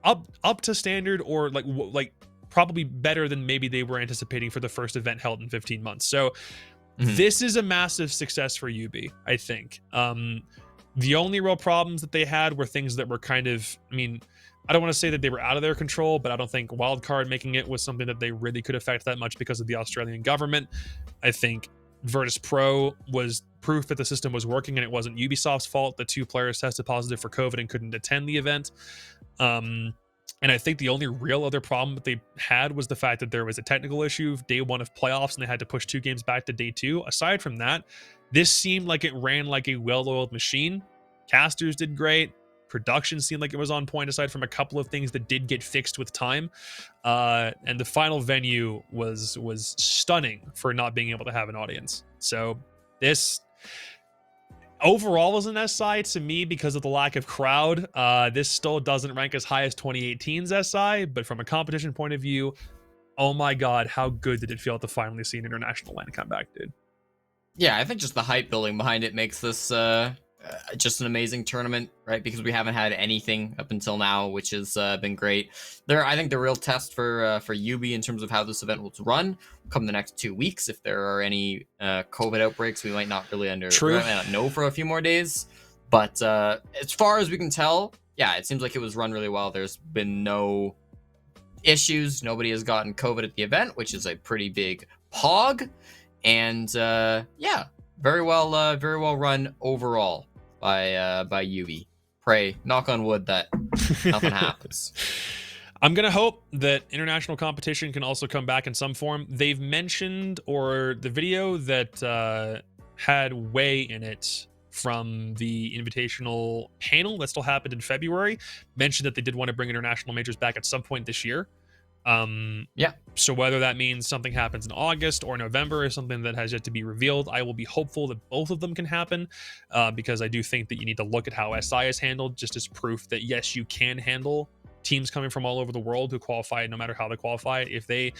up to standard, or like probably better than maybe they were anticipating for the first event held in 15 months. So this is a massive success for UB, I think. The only real problems that they had were things that were kind of, I mean, I don't want to say that they were out of their control, but I don't think wildcard making it was something that they really could affect that much because of the Australian government. I think Virtus Pro was proof that the system was working and it wasn't Ubisoft's fault. The 2 players tested positive for COVID and couldn't attend the event. And I think the only real other problem that they had was the fact that there was a technical issue day 1 of playoffs and they had to push 2 games back to day 2. Aside from that, this seemed like it ran like a well-oiled machine. Casters did great. Production seemed like it was on point, aside from a couple of things that did get fixed with time. And the final venue was stunning for not being able to have an audience. So this overall as an SI, to me, because of the lack of crowd, this still doesn't rank as high as 2018's SI, but from a competition point of view, oh my god, how good did it feel to finally see an international land come back, dude. Yeah, I think just the hype building behind it makes this just an amazing tournament, right? Because we haven't had anything up until now, which has been great. I think the real test for UB in terms of how this event will run come the next 2 weeks. If there are any COVID outbreaks, we might not really we might not know for a few more days. But as far as we can tell, yeah, it seems like it was run really well. There's been no issues. Nobody has gotten COVID at the event, which is a pretty big pog. And yeah, very well run overall by UV. Pray, knock on wood, that nothing happens. I'm gonna hope that international competition can also come back in some form. They've mentioned, or the video that had Way in it from the Invitational panel that still happened in February, mentioned that they did want to bring international majors back at some point this year. Yeah. So whether that means something happens in August or November is something that has yet to be revealed. I will be hopeful that both of them can happen, because I do think that you need to look at how SI is handled just as proof that yes, you can handle teams coming from all over the world who qualify no matter how they qualify. If they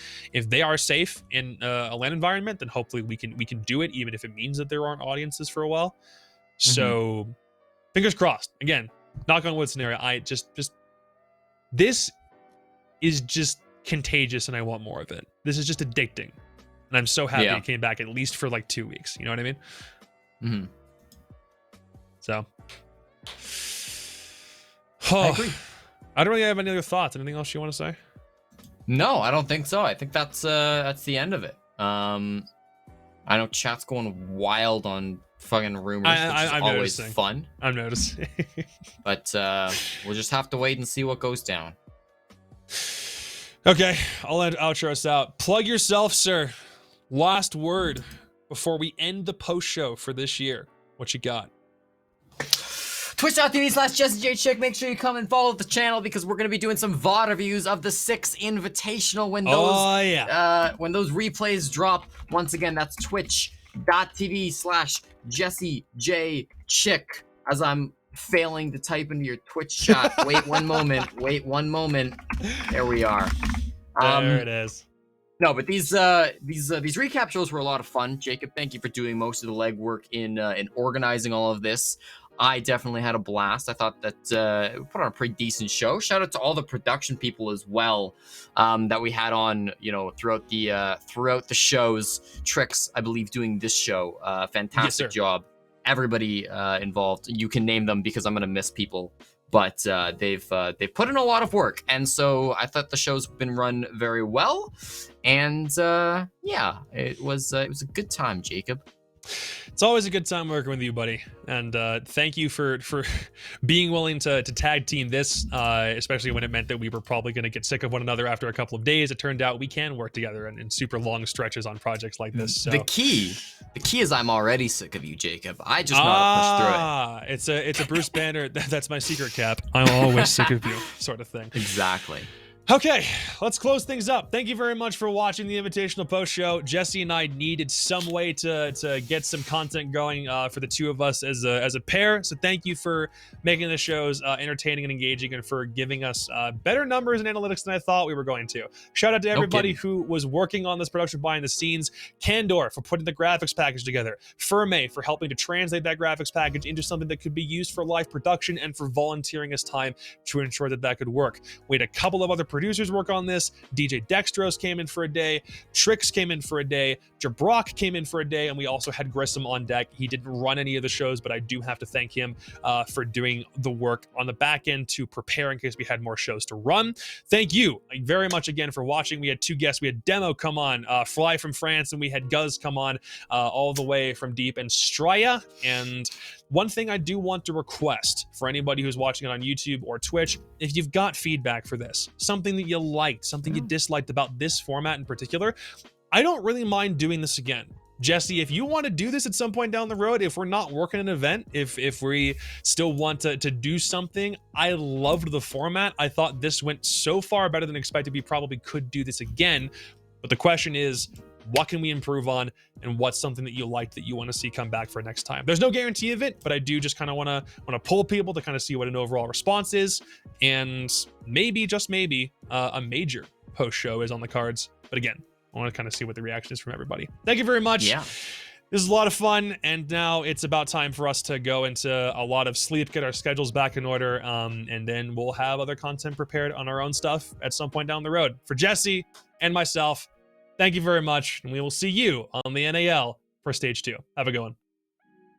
are safe in a LAN environment, then hopefully we can do it, even if it means that there aren't audiences for a while. So fingers crossed. Again, knock on wood scenario. I just this is just contagious and I want more of it. This is just addicting. And I'm so happy it came back at least for like 2 weeks. You know what I mean? So I agree. I don't really have any other thoughts. Anything else you want to say? No, I don't think so. I think that's the end of it. I know chat's going wild on fucking rumors, which is I'm always noticing. fun. I'm noticing. But we'll just have to wait and see what goes down. Okay, I'll end outro us out. Plug yourself, sir. Last word before we end the post show for this year. What you got? Twitch.tv/JessieJChick. Make sure you come and follow the channel because we're going to be doing some VOD reviews of the 6 Invitational when those when those replays drop. Once again, that's twitch.tv/JessieJChick. As I'm failing to type into your Twitch chat. Wait one moment. There we are. There it is. No, but these recap shows were a lot of fun. Jacob, thank you for doing most of the legwork in organizing all of this. I definitely had a blast. I thought that we put on a pretty decent show. Shout out to all the production people as well that we had on, throughout the shows. Tricks, I believe, doing this show. Fantastic job. Everybody involved. You can name them because I'm gonna miss people, but they've put in a lot of work, and so I thought the show's been run very well. And yeah, it was a good time, Jacob. It's always a good time working with you, buddy. And thank you for being willing to tag team this, especially when it meant that we were probably going to get sick of one another after a couple of days. It turned out we can work together in super long stretches on projects like this. So. The key is I'm already sick of you, Jacob. I just know how to push through it. It's a Bruce Banner. That's my secret cap. I'm always sick of you, sort of thing. Exactly. Okay, let's close things up. Thank you very much for watching the Invitational Post Show. Jesse and I needed some way to get some content going for the two of us as a pair. So thank you for making the shows entertaining and engaging, and for giving us better numbers and analytics than I thought we were going to. Shout out to everybody who was working on this production behind the scenes. Candor for putting the graphics package together. Ferme for helping to translate that graphics package into something that could be used for live production, and for volunteering his time to ensure that that could work. We had a couple of other producers work on this. DJ Dextros came in for a day, Trix came in for a day, Jabrock came in for a day, and we also had Grissom on deck. He didn't run any of the shows, but I do have to thank him for doing the work on the back end to prepare in case we had more shows to run. Thank you very much again for watching. We had two guests. We had Demo come on, Fly from France, and we had Guz come on all the way from deep in Straya. And one thing I do want to request for anybody who's watching it on YouTube or Twitch, if you've got feedback for this, something that you liked, something you disliked about this format in particular, I don't really mind doing this again. Jesse, if you want to do this at some point down the road, if we're not working an event, if we still want to do something, I loved the format. I thought this went so far better than expected. We probably could do this again. But the question is, what can we improve on, and what's something that you liked that you want to see come back for next time? There's no guarantee of it, but I do just kind of want to pull people to kind of see what an overall response is, and maybe, just maybe, a major post show is on the cards. But again, I want to kind of see what the reaction is from everybody. Thank you very much. Yeah. This is a lot of fun, and now it's about time for us to go into a lot of sleep, get our schedules back in order, and then we'll have other content prepared on our own stuff at some point down the road. For Jesse and myself, thank you very much, and we will see you on the NAL for Stage 2. Have a good one.